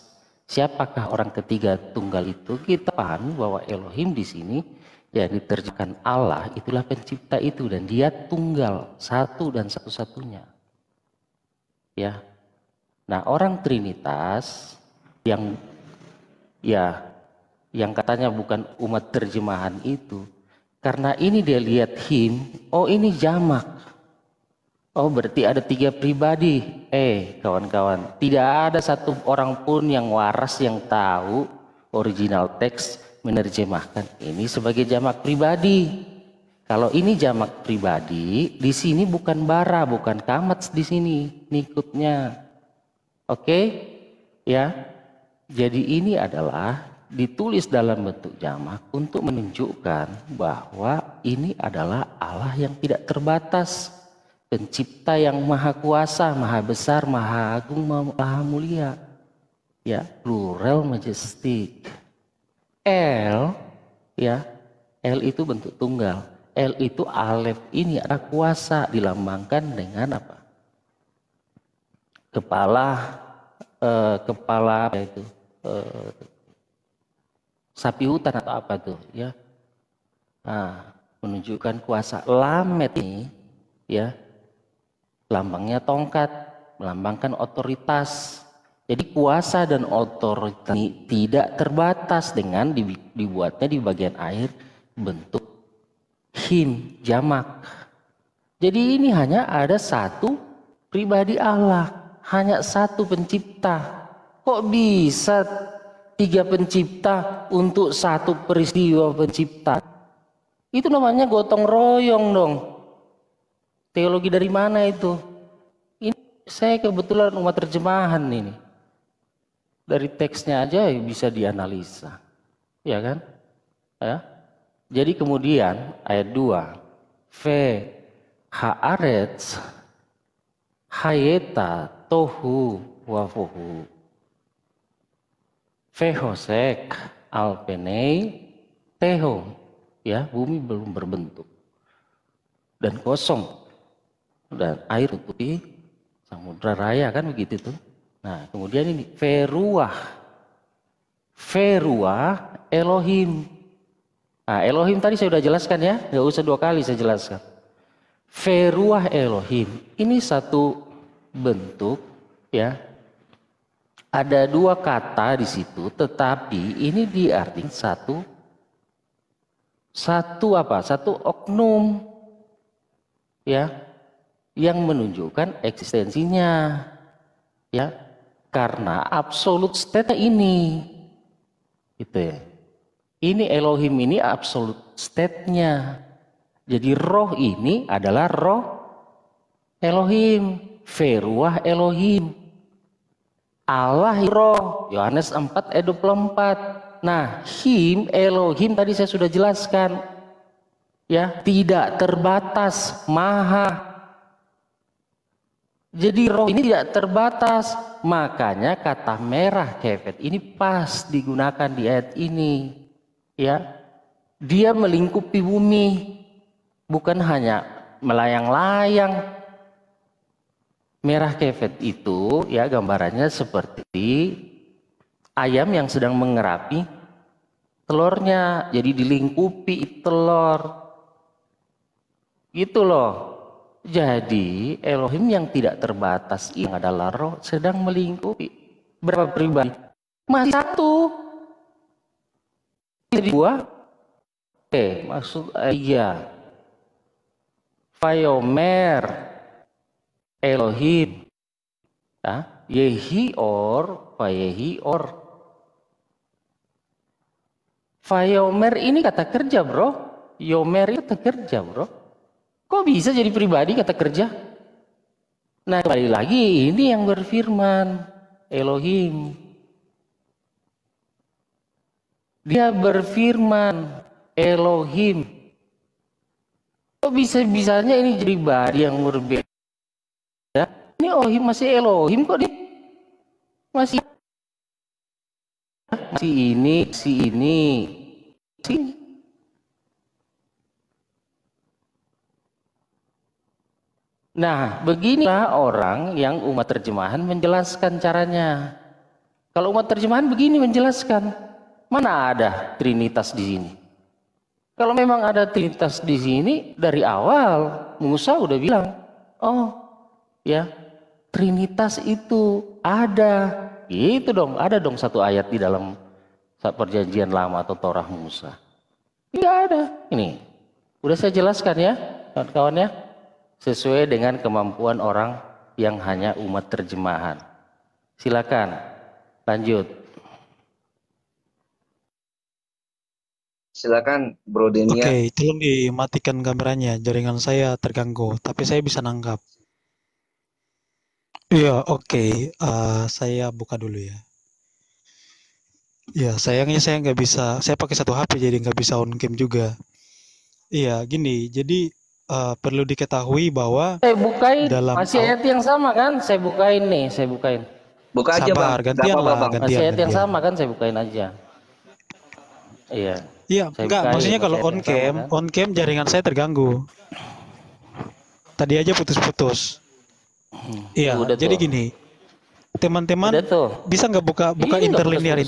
siapakah orang ketiga tunggal itu, kita pahami bahwa Elohim di sini yang diterjemahkan Allah itulah pencipta itu dan dia tunggal, satu dan satu-satunya. Ya. Nah, orang Trinitas yang ya yang katanya bukan umat terjemahan itu, karena ini dia lihat him, oh ini jamak, oh berarti ada 3 pribadi. Kawan-kawan, tidak ada satu orang pun yang waras yang tahu original teks menerjemahkan ini sebagai jamak pribadi. Kalau ini jamak pribadi, di sini bukan bara, bukan kamats di sini nikutnya. Oke? Ya. Jadi ini adalah ditulis dalam bentuk jamak untuk menunjukkan bahwa ini adalah Allah yang tidak terbatas, pencipta yang maha kuasa, maha besar, maha agung, maha mulia. Ya, plural majestic. L, ya, L itu bentuk tunggal. L itu alef, ini ada kuasa, dilambangkan dengan apa? Kepala apa itu? Sapi hutan atau apa tuh, ya? Nah, menunjukkan kuasa. Lamet ini, ya, lambangnya tongkat, melambangkan otoritas. Jadi kuasa dan otoritas ini tidak terbatas dengan dibuatnya di bagian akhir bentuk him, jamak. Jadi ini hanya ada satu pribadi Allah, hanya satu pencipta. Kok bisa 3 pencipta untuk satu peristiwa pencipta? Itu namanya gotong royong dong. Teologi dari mana itu? Ini saya kebetulan umat terjemahan ini. Dari teksnya aja bisa dianalisa. Ya kan? Ya. Jadi kemudian ayat 2. Ve haaretz hayeta tohu wafuhu. Ve hosek alpenei teho. Ya, bumi belum berbentuk. Dan kosong. Dan air tutupi samudra raya, kan begitu tuh. Nah, kemudian ini Feruah Elohim. Nah, Elohim tadi saya sudah jelaskan ya, nggak usah 2 kali saya jelaskan. Feruah Elohim ini satu bentuk, ya. Ada 2 kata di situ, tetapi ini diartikan satu oknum, ya, yang menunjukkan eksistensinya, ya, karena absolute state ini, gitu ya. Ini Elohim ini absolute state-nya. Jadi roh ini adalah roh Elohim, Feruah Elohim. Allah roh, Yohanes 4 ayat 24. Nah, him Elohim tadi saya sudah jelaskan, ya, tidak terbatas, maha. Jadi roh ini tidak terbatas, makanya kata merah kefet ini pas digunakan di ayat ini, ya. Dia melingkupi bumi, bukan hanya melayang-layang. Merah kefet itu, ya, gambarannya seperti ayam yang sedang mengerapi telurnya, jadi dilingkupi telur, gitu loh. Jadi Elohim yang tidak terbatas yang adalah roh sedang melingkupi berapa pribadi? Masih satu. Jadi 2. Maksud iya. Vayomer Elohim. Ya, Yehior, Vayehior. Vayomer ini kata kerja, bro. Yomer itu kata kerja, bro. Kok bisa jadi pribadi kata kerja? Nah, kembali lagi ini yang berfirman Elohim. Dia berfirman Elohim. Kok bisa-bisanya ini jadi pribadi yang berbeda? Ini Elohim masih Elohim kok dia masih ini. Nah, beginilah orang yang umat terjemahan menjelaskan caranya. Kalau umat terjemahan begini menjelaskan, mana ada Trinitas di sini? Kalau memang ada Trinitas di sini, dari awal Musa udah bilang, oh ya, Trinitas itu ada Gitu dong, ada dong satu ayat di dalam perjanjian lama atau Torah Musa. Tidak ada. Ini, udah saya jelaskan ya, kawan-kawan ya. Sesuai dengan kemampuan orang yang hanya umat terjemahan. Silakan, lanjut. Silakan Bro Denia. Oke, tolong dimatikan kameranya, jaringan saya terganggu, tapi saya bisa nangkap. Iya, oke. Saya buka dulu ya. Ya, sayangnya saya nggak bisa, saya pakai satu HP jadi nggak bisa on cam juga. Iya, gini, jadi perlu diketahui bahwa Saya bukain, dalam masih ayat yang sama kan? Saya bukain nih, saya bukain. Buka aja sabar, Bang. gantian Gak apa-apa, lah, Bang. gantian, Masih ayat yang gantian. sama kan? Saya bukain aja. Iya. Iya, Saya enggak, bukain, maksudnya masih kalau ayat on yang sama cam, kan? on cam jaringan saya terganggu. Tadi aja putus-putus. Iya, Udah jadi tuh. gini, teman-teman Udah tuh. bisa nggak buka Ini nggak interlinear,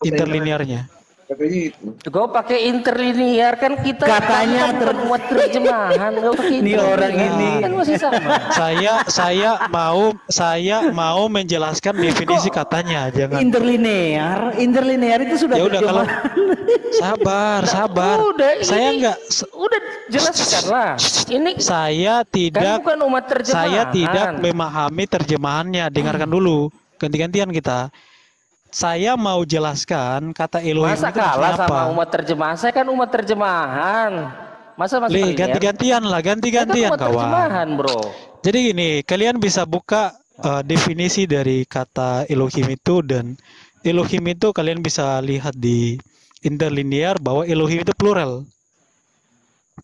interlinearnya. Katanya itu. Gue pakai interlinear kan kita Katanya kan buat terjemahan, nggak pakai Ini orang interlinear. ini. Kan masih sama. Saya mau menjelaskan definisi katanya, jangan. Interlinear itu sudah Ya udah kalau terjemahan. sabar. Udah, Saya ini nggak, udah jelaskan lah. Ini saya kan tidak, bukan umat terjemahan. saya tidak memahami terjemahannya. Dengarkan dulu, ganti-gantian kita. Saya mau jelaskan kata Elohim Masa itu kalah maksudnya apa. sama umat terjemahan? Saya kan umat terjemahan. Masa masuk linear? Ganti-gantian lah, Saya ganti-gantian kan umat kawan. terjemahan, bro. Jadi gini, kalian bisa buka definisi dari kata Elohim itu, dan Elohim itu kalian bisa lihat di interlinear bahwa Elohim itu plural.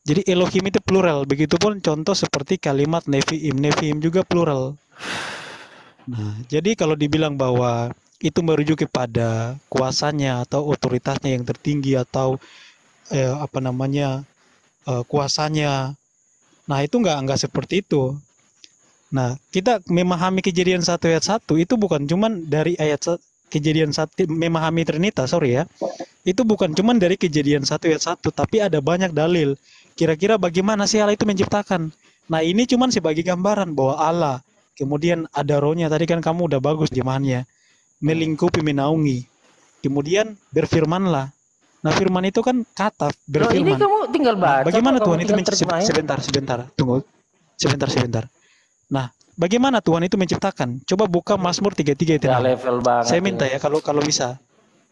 Jadi Elohim itu plural. Begitupun contoh seperti kalimat Nevi'im. Nevi'im juga plural. Nah, jadi kalau dibilang bahwa itu merujuk kepada kuasanya atau otoritasnya yang tertinggi atau kuasanya. Nah, itu nggak seperti itu. Nah, kita memahami Kejadian 1 ayat 1 itu bukan cuman dari Kejadian 1, memahami Trinitas, sorry ya. Itu bukan cuman dari Kejadian 1 ayat 1, tapi ada banyak dalil. Kira-kira bagaimana sih Allah itu menciptakan? Nah, ini cuman sebagai gambaran bahwa Allah, kemudian ada rohnya, tadi kan kamu udah bagus jemahannya, melingkupi, menaungi. Kemudian berfirmanlah. Nah, firman itu kan kata Loh, ini berfirman. kamu tinggal baca. Nah, bagaimana kok Tuhan kamu itu tinggal terjemahin? sebentar, tunggu. Sebentar. Nah, bagaimana Tuhan itu menciptakan? Coba buka Mazmur 33 ayat 6. Ya, level banget. Saya minta ya kalau bisa.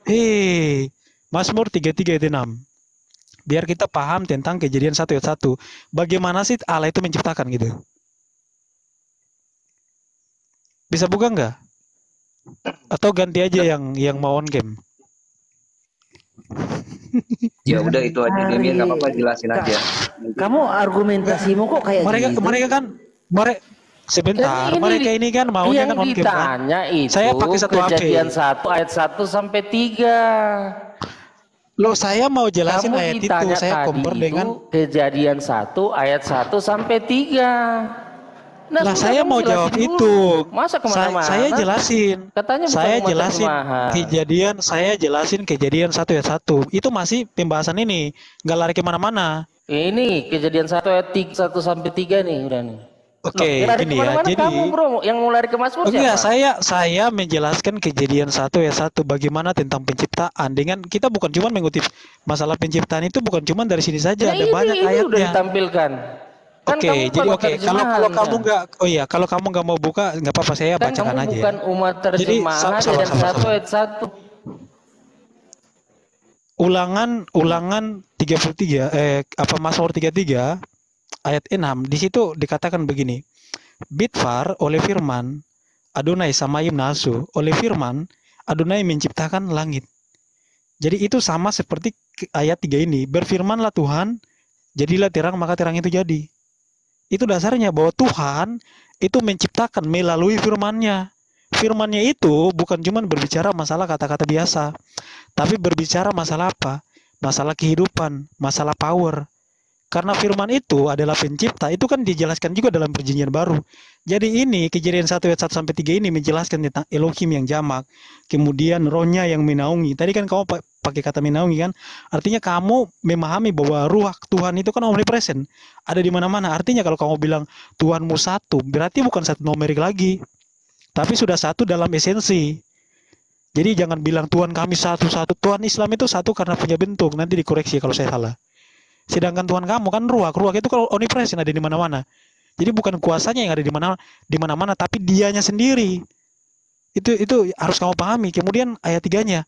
Hei, Mazmur 33 ayat 6. Biar kita paham tentang Kejadian 1 ayat 1. Bagaimana sih Allah itu menciptakan gitu? Bisa buka nggak? Atau ganti aja yang mau on game? Ya udah itu aja Demian, nggak apa-apa, jelasin aja. Kamu argumentasimu kok kayak Mereka kan sebentar, Ini mereka ini kan maunya kan on game kan? ditanya itu Saya pakai satu HP. Kejadian 1 ayat 1 sampai 3. Loh, saya mau jelasin Kamu ayat itu, ditanya saya tadi compare itu dengan Kejadian 1 ayat 1 sampai 3. Nah, Lah, sudah, saya kamu mau jelasin jawab dulu. itu. Masa kemana-mana? Saya jelasin. Katanya bukan Saya umat jelasin terjemahan. saya jelasin Kejadian 1 ayat 1. Itu masih pembahasan ini, nggak lari kemana-mana. Ini Kejadian 1 ayat 1 sampai 3 nih udah nih. Oke, gini ya. Jadi kamu bro yang mau lari ke Mazmur enggak, siapa? saya menjelaskan Kejadian 1 ayat 1 bagaimana tentang penciptaan. Dengan kita bukan cuma mengutip masalah penciptaan, itu bukan cuma dari sini saja, Nah, ada banyak ini ayatnya. udah ditampilkan. Kan Oke, kamu jadi bukan oke. Kalau terjemahan, kamu kan? nggak, kalau kamu nggak mau buka, nggak apa-apa, saya Kan bacakan kamu aja. bukan umat terjemahan dan 1 ayat 1. Ulangan 33 Mazmur 33 ayat 6 di situ dikatakan begini. Bitfar oleh firman Adonai Samayim Nasu, oleh firman Adonai menciptakan langit. Jadi itu sama seperti ayat 3 ini. Berfirmanlah Tuhan, jadilah terang, maka terang itu jadi. Itu dasarnya bahwa Tuhan itu menciptakan melalui firman-Nya. Firman-Nya itu bukan cuma berbicara masalah kata-kata biasa, tapi berbicara masalah apa? Masalah kehidupan, masalah power. Karena firman itu adalah pencipta, itu kan dijelaskan juga dalam perjanjian baru. Jadi ini Kejadian 1 ayat 1 sampai 3 ini menjelaskan tentang Elohim yang jamak, kemudian rohnya yang menaungi. Tadi kan kamu pakai kata menaungi kan? Artinya kamu memahami bahwa ruh Tuhan itu kan omnipresent, ada di mana-mana. Artinya kalau kamu bilang Tuhanmu satu, berarti bukan satu numerik lagi. tapi sudah satu dalam esensi. Jadi jangan bilang Tuhan kami satu-satu. Tuhan Islam itu satu karena punya bentuk. Nanti dikoreksi kalau saya salah. Sedangkan Tuhan kamu kan ruach. Ruach itu kalau omnipresent ada di mana-mana. Jadi bukan kuasanya yang ada di mana-mana, tapi dianya sendiri. Itu harus kamu pahami. Kemudian ayat 3-nya,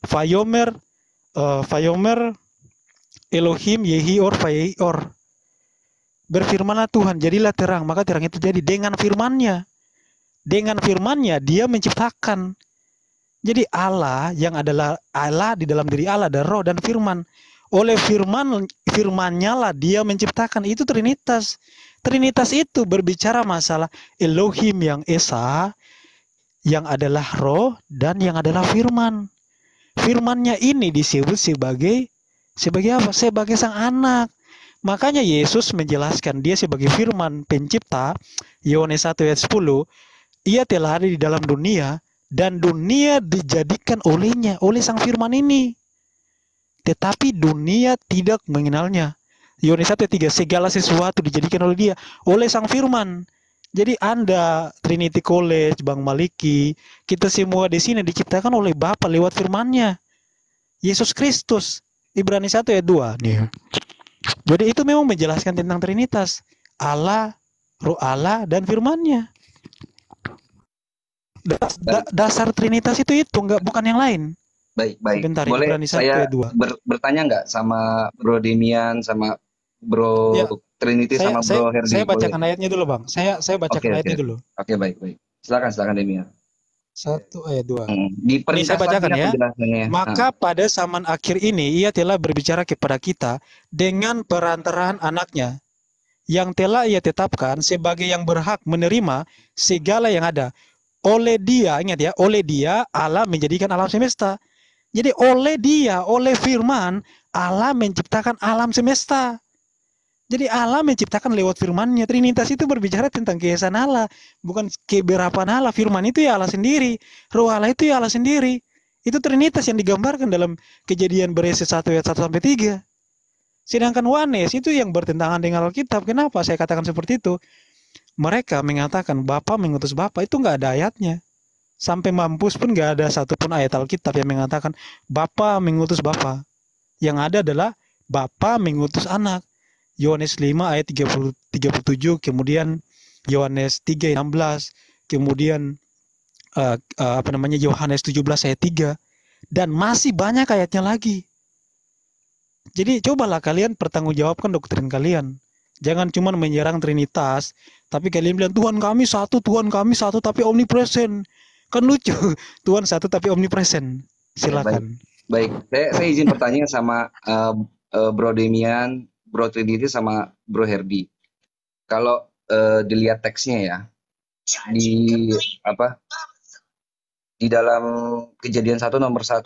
Vayomer Elohim Yehior Vayeor. Berfirmanlah Tuhan, jadilah terang, maka terang itu jadi dengan firman-Nya. Dengan firman-Nya dia menciptakan. Jadi Allah yang adalah Allah, di dalam diri Allah ada roh dan firman. Oleh firman-Nya lah dia menciptakan. Itu Trinitas. Trinitas itu berbicara masalah Elohim yang Esa, yang adalah roh dan yang adalah firman. Firman-Nya ini disebut sebagai apa? Sebagai sang anak. Makanya Yesus menjelaskan dia sebagai firman pencipta. Yohanes 1 ayat 10, ia telah ada di dalam dunia dan dunia dijadikan olehnya, oleh sang firman ini. Tetapi dunia tidak mengenalnya. Yohanes 1 ayat 3, segala sesuatu dijadikan oleh dia, oleh sang firman. Jadi Anda, Trinity College, Bang Maliki, kita semua di sini diciptakan oleh Bapa lewat firman-Nya. Yesus Kristus. Ibrani 1 ayat 2 nih. Jadi itu memang menjelaskan tentang Trinitas. Allah, Roh Allah dan firman-Nya. Dasar Trinitas itu enggak, bukan yang lain. Baik. Sebentar, Boleh Ibrani 1 saya ayat 2. bertanya nggak sama Bro Demian, sama Bro Ya, Trinity, sama Bro Herdi? Saya bacakan ayatnya dulu, Bang. Saya bacakan ayatnya dulu. Oke, baik. Silakan Demian. 1 ayat 2. Ini saya bacakan ya. penjelasannya. Maka pada zaman akhir ini ia telah berbicara kepada kita dengan perantaraan anaknya, yang telah ia tetapkan sebagai yang berhak menerima segala yang ada. Oleh dia, ingat ya, oleh dia Allah menjadikan alam semesta. Jadi oleh dia, oleh firman, Allah menciptakan alam semesta. Jadi Allah menciptakan lewat firman-Nya. Trinitas itu berbicara tentang keesaan Allah, bukan keberapaan Allah. Firman itu ya Allah sendiri, Roh Allah itu ya Allah sendiri. Itu Trinitas yang digambarkan dalam Kejadian Beresit 1 ayat 1-3. Sedangkan Wanes itu yang bertentangan dengan Alkitab. Kenapa saya katakan seperti itu? Mereka mengatakan Bapa mengutus Bapa, itu nggak ada ayatnya. Sampai mampus pun nggak ada satupun ayat Alkitab yang mengatakan Bapa mengutus Bapa. Yang ada adalah Bapa mengutus Anak. Yohanes 5 ayat 37, kemudian Yohanes 3 ayat 16, kemudian Yohanes 17 ayat 3, dan masih banyak ayatnya lagi. Jadi cobalah kalian pertanggungjawabkan doktrin kalian. Jangan cuma menyerang Trinitas, tapi kalian bilang Tuhan kami satu tapi omnipresent. Kan lucu, Tuhan satu tapi omnipresent. Silakan. Baik. Saya izin bertanya sama Bro Demian, Bro Trinity, sama Bro Herdi. Kalau dilihat teksnya ya, di dalam Kejadian 1 nomor 1,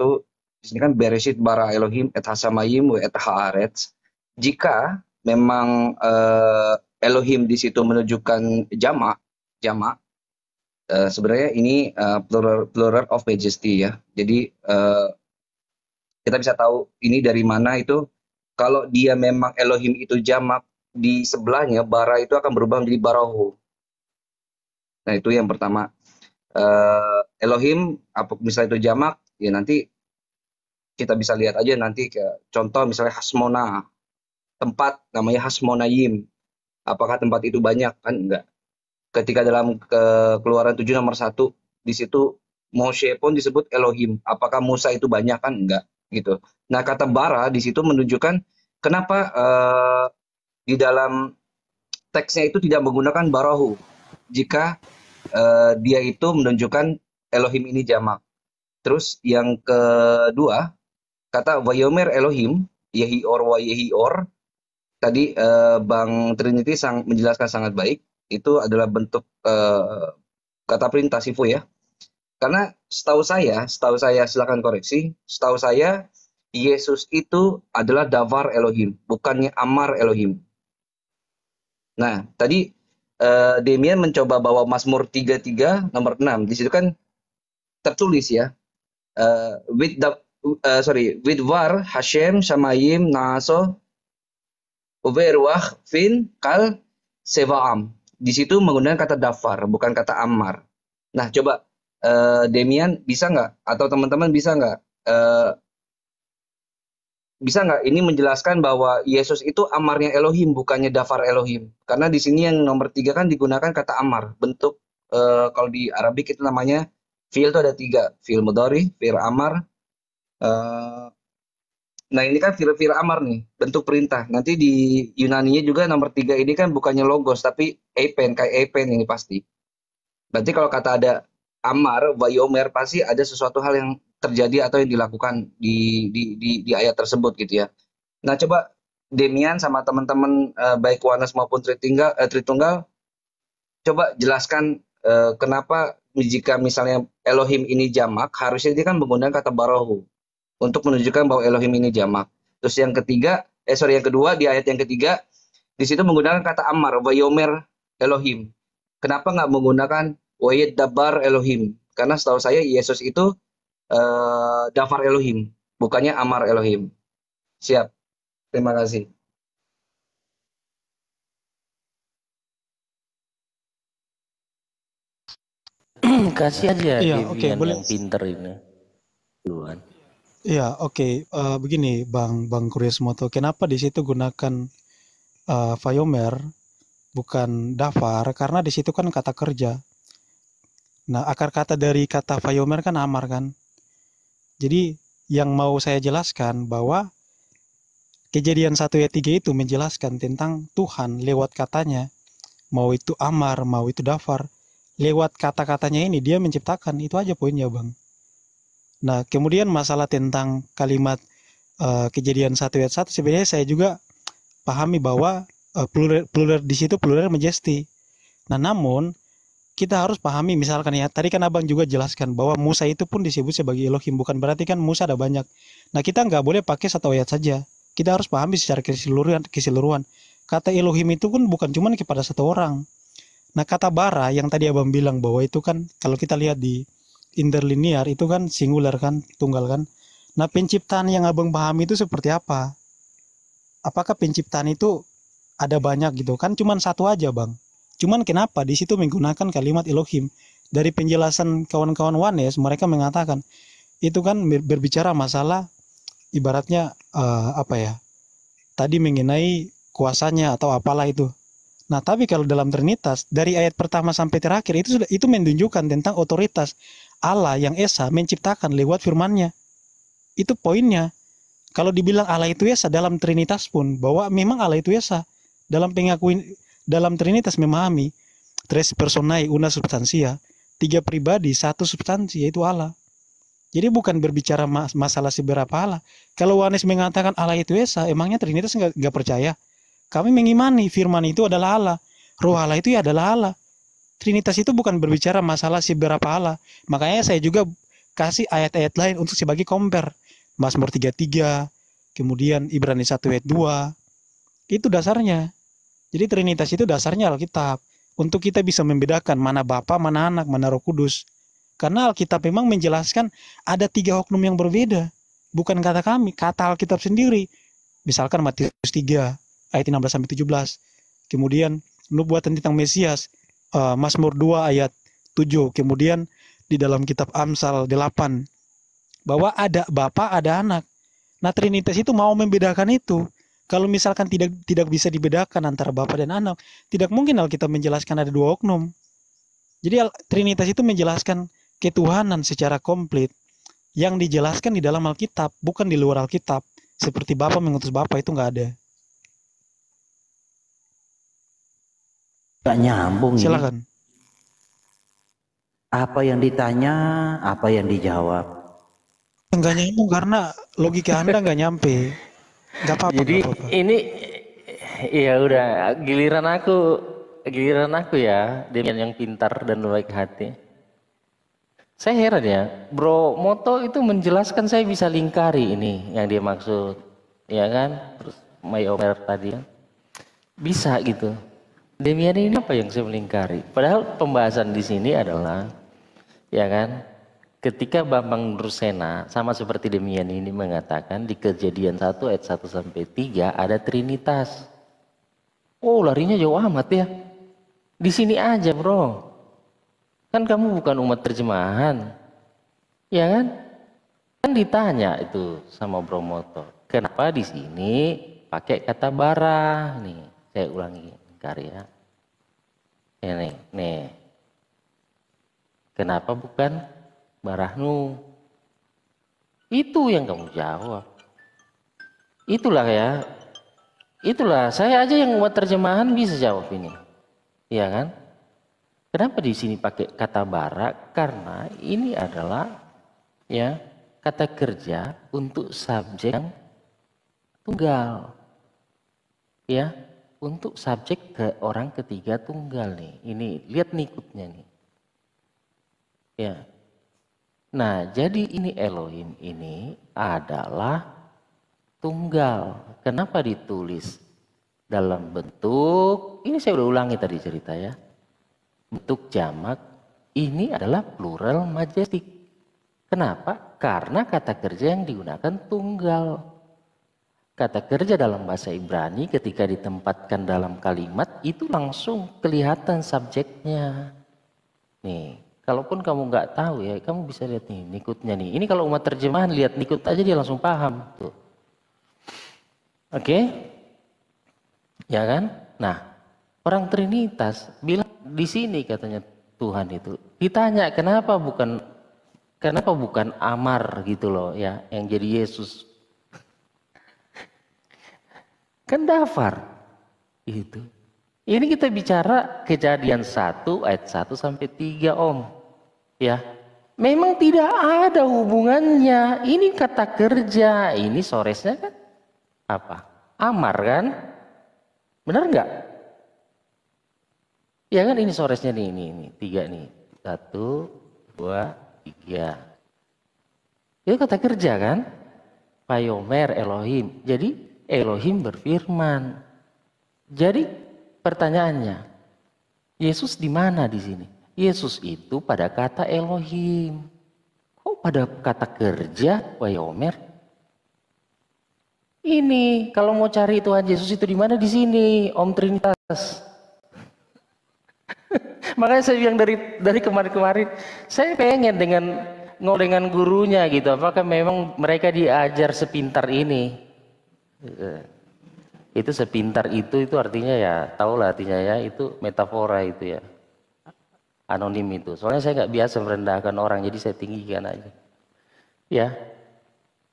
di sini kan Bereshit bara Elohim et hasamayim et haaretz. Jika memang Elohim di situ menunjukkan jamak, sebenarnya ini plural of majesty ya. Jadi kita bisa tahu ini dari mana itu. Kalau dia memang Elohim itu jamak, di sebelahnya bara itu akan berubah menjadi barahu. Nah itu yang pertama. Elohim, apa misalnya itu jamak, ya nanti kita bisa lihat aja nanti ke contoh misalnya Hasmona, tempat namanya Hasmonayim. Apakah tempat itu banyak? Kan enggak. Ketika dalam Keluaran 7 nomor 1, di situ Moshe pun disebut Elohim. Apakah Musa itu banyak? Kan enggak gitu. Nah kata bara di situ menunjukkan kenapa di dalam teksnya itu tidak menggunakan barahu jika dia itu menunjukkan Elohim ini jamak. Terus yang kedua, kata Vayomer Elohim Yehior wa Yehior, tadi Bang Trinity menjelaskan sangat baik. Itu adalah bentuk kata perintah sifu ya. Karena setahu saya silakan koreksi, setahu saya Yesus itu adalah Davar Elohim, bukannya Amar Elohim. Nah, tadi Demian mencoba bawa Mazmur 33 nomor 6. Di situ kan tertulis ya, with var Hashem Shamayim Naaso Uverwah Fin Kal Sevaam. Di situ menggunakan kata Davar, bukan kata Amar. Nah, coba Demian bisa nggak atau teman-teman bisa nggak ini menjelaskan bahwa Yesus itu amarnya Elohim bukannya dafar Elohim? Karena di sini yang nomor 3 kan digunakan kata amar, bentuk kalau di Arabik itu namanya fi'il itu ada 3, fi'il mudhari, fi'il amar. Nah ini kan fi'il amar nih, bentuk perintah. Nanti di Yunaninya juga nomor 3 ini kan bukannya logos tapi epen, kayak epen ini pasti. Berarti kalau kata ada amar, vayomer pasti ada sesuatu hal yang terjadi atau yang dilakukan di ayat tersebut gitu ya. Nah coba Demian sama teman-teman baik Wanes maupun Tritunggal coba jelaskan kenapa jika misalnya Elohim ini jamak harusnya dia kan menggunakan kata barohu untuk menunjukkan bahwa Elohim ini jamak. Terus yang kedua di ayat yang ketiga di situ menggunakan kata amar, vayomer Elohim. Kenapa nggak menggunakan wayed dabar Elohim? Karena setahu saya Yesus itu dafar Elohim, bukannya amar Elohim. Siap. Terima kasih. Kasih aja Iya, Devian boleh. yang pinter ini duluan. Iya, begini Bang Kuriasmoto, kenapa di situ gunakan vayomer bukan dafar? Karena di situ kan kata kerja. Nah, akar kata dari kata vayomer kan amar kan. Jadi yang mau saya jelaskan bahwa Kejadian 1 ayat 3 itu menjelaskan tentang Tuhan lewat katanya. Mau itu amar, mau itu dafar. Lewat kata-katanya ini dia menciptakan. Itu aja poinnya Bang. Nah kemudian masalah tentang kalimat Kejadian 1 ayat 1 sebenarnya saya juga pahami bahwa plural di situ plural majesti. Nah namun kita harus pahami misalkan ya, tadi kan Abang juga jelaskan bahwa Musa itu pun disebut sebagai Elohim, bukan berarti kan Musa ada banyak. Nah kita nggak boleh pakai satu ayat saja. Kita harus pahami secara keseluruhan. Kata Elohim itu pun bukan cuma kepada satu orang. Nah kata bara yang tadi Abang bilang bahwa itu kan kalau kita lihat di interlinear itu kan singular kan, tunggal kan. Nah penciptaan yang Abang pahami itu seperti apa? Apakah penciptaan itu ada banyak gitu? Kan cuma satu aja Bang. Cuman kenapa di situ menggunakan kalimat Elohim? Dari penjelasan kawan-kawan Wanes mereka mengatakan itu kan berbicara masalah ibaratnya tadi mengenai kuasanya atau apalah itu. Nah, tapi kalau dalam Trinitas dari ayat pertama sampai terakhir itu menunjukkan tentang otoritas Allah yang Esa menciptakan lewat firman-Nya. Itu poinnya. Kalau dibilang Allah itu Esa dalam Trinitas pun bahwa memang Allah itu Esa dalam pengakuan dalam Trinitas memahami tres personae una substantia, 3 pribadi satu substansi yaitu Allah. Jadi bukan berbicara masalah seberapa Allah. Kalau Wanes mengatakan Allah itu Esa, emangnya Trinitas nggak percaya? Kami mengimani firman itu adalah Allah. Roh Allah itu ya adalah Allah. Trinitas itu bukan berbicara masalah seberapa Allah. Makanya saya juga kasih ayat-ayat lain untuk sebagai compare. Mazmur 33, kemudian Ibrani 1 ayat 2. Itu dasarnya. Jadi Trinitas itu dasarnya Alkitab. Untuk kita bisa membedakan mana Bapa, mana Anak, mana Roh Kudus. Karena Alkitab memang menjelaskan ada 3 oknum yang berbeda. Bukan kata kami, kata Alkitab sendiri. Misalkan Matius 3 ayat 16-17. Kemudian nubuatan tentang Mesias, Mazmur 2 ayat 7. Kemudian di dalam kitab Amsal 8 bahwa ada Bapa, ada Anak. Nah Trinitas itu mau membedakan itu. Kalau misalkan tidak bisa dibedakan antara Bapa dan Anak, tidak mungkin Alkitab menjelaskan ada 2 oknum. Jadi Trinitas itu menjelaskan ketuhanan secara komplit yang dijelaskan di dalam Alkitab, bukan di luar Alkitab. Seperti Bapa mengutus Bapa itu nggak ada. Gak nyambung. Silakan. Ini. Apa yang ditanya, apa yang dijawab. Nggak nyambung karena logika Anda nggak nyampe. Nggak apa-apa. Jadi ini ya udah giliran aku ya, Demian yang pintar dan baik hati. Saya heran ya, Bro Moto itu menjelaskan saya bisa lingkari ini yang dia maksud, ya kan? Terus Mai Omer tadi kan bisa gitu. Demian ini apa yang saya melingkari? Padahal pembahasan di sini adalah, ya kan? Ketika Bambang Nursena sama seperti Demian ini mengatakan di Kejadian 1 ayat 1 sampai 3 ada Trinitas. Oh, larinya jauh amat ya. Di sini aja, Bro. Kan kamu bukan umat terjemahan. Ya kan? Kan ditanya itu sama promotor. Kenapa di sini pakai kata bara? Nih, saya ulangi karya. Nih. Kenapa bukan barahnu? Itu yang kamu jawab. Itulah saya aja yang buat terjemahan bisa jawab ini. Iya kan? Kenapa di sini pakai kata bara? Karena ini adalah ya kata kerja untuk subjek yang tunggal. Ya, untuk subjek ke orang ketiga tunggal nih. Ini lihat nikutnya nih. Ya. Nah, jadi ini Elohim ini adalah tunggal. Kenapa ditulis dalam bentuk, ini saya udah ulangi tadi cerita ya. Bentuk jamak, ini adalah plural majestik. Kenapa? Karena kata kerja yang digunakan tunggal. Kata kerja dalam bahasa Ibrani ketika ditempatkan dalam kalimat itu langsung kelihatan subjeknya. Nih, kalaupun kamu nggak tahu ya, kamu bisa lihat nih nikutnya nih. Ini kalau umat terjemahan lihat nikut aja dia langsung paham tuh. Oke? Ya kan? Nah, orang Trinitas bilang di sini katanya Tuhan itu. Ditanya kenapa bukan Amar gitu loh ya yang jadi Yesus. Kan Dafar. Itu. Ini kita bicara Kejadian 1 ayat 1 sampai 3 Om. Ya. Memang tidak ada hubungannya. Ini kata kerja, ini soresnya kan apa? Amar kan? Benar nggak? Ya kan ini soresnya nih, ini 3 nih. 1, 2, 3. Itu kata kerja kan? Vayomer Elohim. Jadi Elohim berfirman. Jadi pertanyaannya, Yesus di mana di sini? Yesus itu pada kata Elohim. Kok pada kata kerja Vayomer? Ini kalau mau cari Tuhan Yesus itu di mana di sini, Om Trinitas. Makanya saya bilang dari kemarin-kemarin, saya pengen ngobrol dengan gurunya gitu. Apakah memang mereka diajar sepintar ini? Itu sepintar itu artinya ya, tahulah artinya ya, itu metafora itu ya. Anonim itu. Soalnya saya nggak biasa merendahkan orang, jadi saya tinggikan aja. Ya,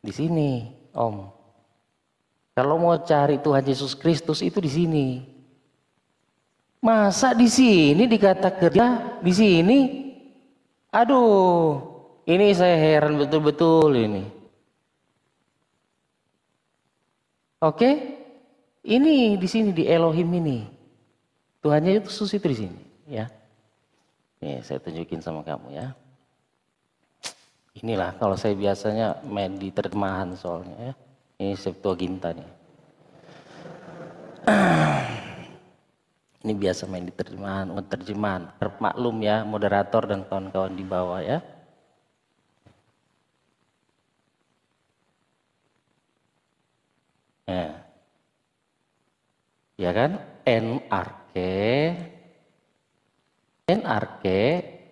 di sini, Om. Kalau mau cari Tuhan Yesus Kristus itu di sini. Masa di sini dikata kerja di sini? Aduh, ini saya heran betul-betul ini. Oke, ini di sini di Elohim ini. Tuhan Yesus itu di sini, ya. Nih, saya tunjukin sama kamu ya. Inilah kalau saya biasanya main di terjemahan soalnya ya. Ini Septuaginta nih. Ini biasa main di terjemahan. Maklum ya, moderator dan kawan-kawan di bawah ya. Ya kan? NRK,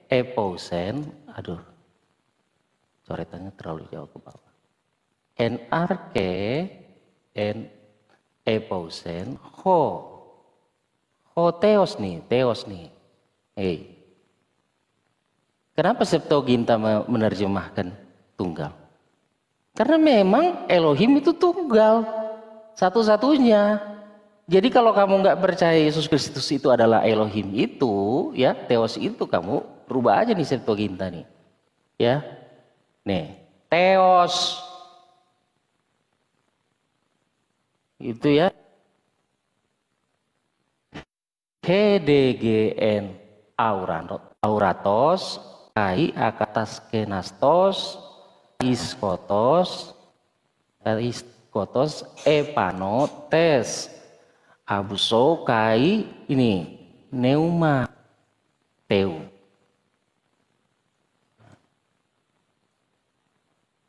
epousen, aduh, coretannya terlalu jauh ke bawah. NRK, epousen, teos nih. Kenapa Septuaginta menerjemahkan tunggal? Karena memang Elohim itu tunggal, satu-satunya. Jadi kalau kamu nggak percaya Yesus Kristus itu adalah Elohim itu, ya Theos itu kamu rubah aja nih Septuaginta nih, ya, nih Theos, itu ya, KDGN auratos, kai akatas kenastos, iskotos, epanotes. Abuso kai ini neuma teu.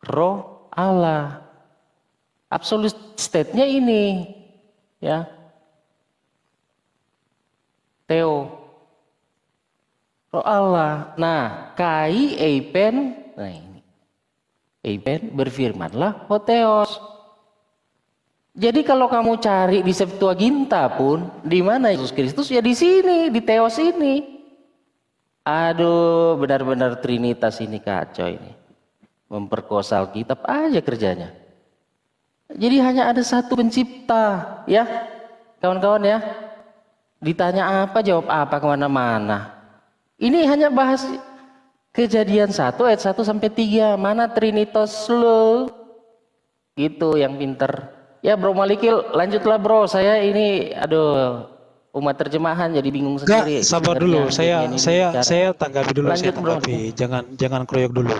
Roh Allah. Absolute state-nya ini ya. Teo. Roh Allah. Nah, kai eipen, nah ini. Eipen berfirmanlah hotheos. Jadi kalau kamu cari di Septuaginta pun, di mana Yesus Kristus? Ya di sini, di Theos ini. Aduh, benar-benar Trinitas ini kacau ini. Memperkosa Alkitab aja kerjanya. Jadi hanya ada satu pencipta, ya kawan-kawan ya. Ditanya apa, jawab apa, kemana-mana. Ini hanya bahas Kejadian 1 ayat 1 sampai 3. Mana Trinitas lo? Gitu yang pinter. Ya Bro Malikil, lanjutlah Bro. Saya ini aduh umat terjemahan jadi bingung sendiri. Enggak, sabar dulu. Saya tanggapi dulu. Lanjut, Bro. Jangan kroyok dulu.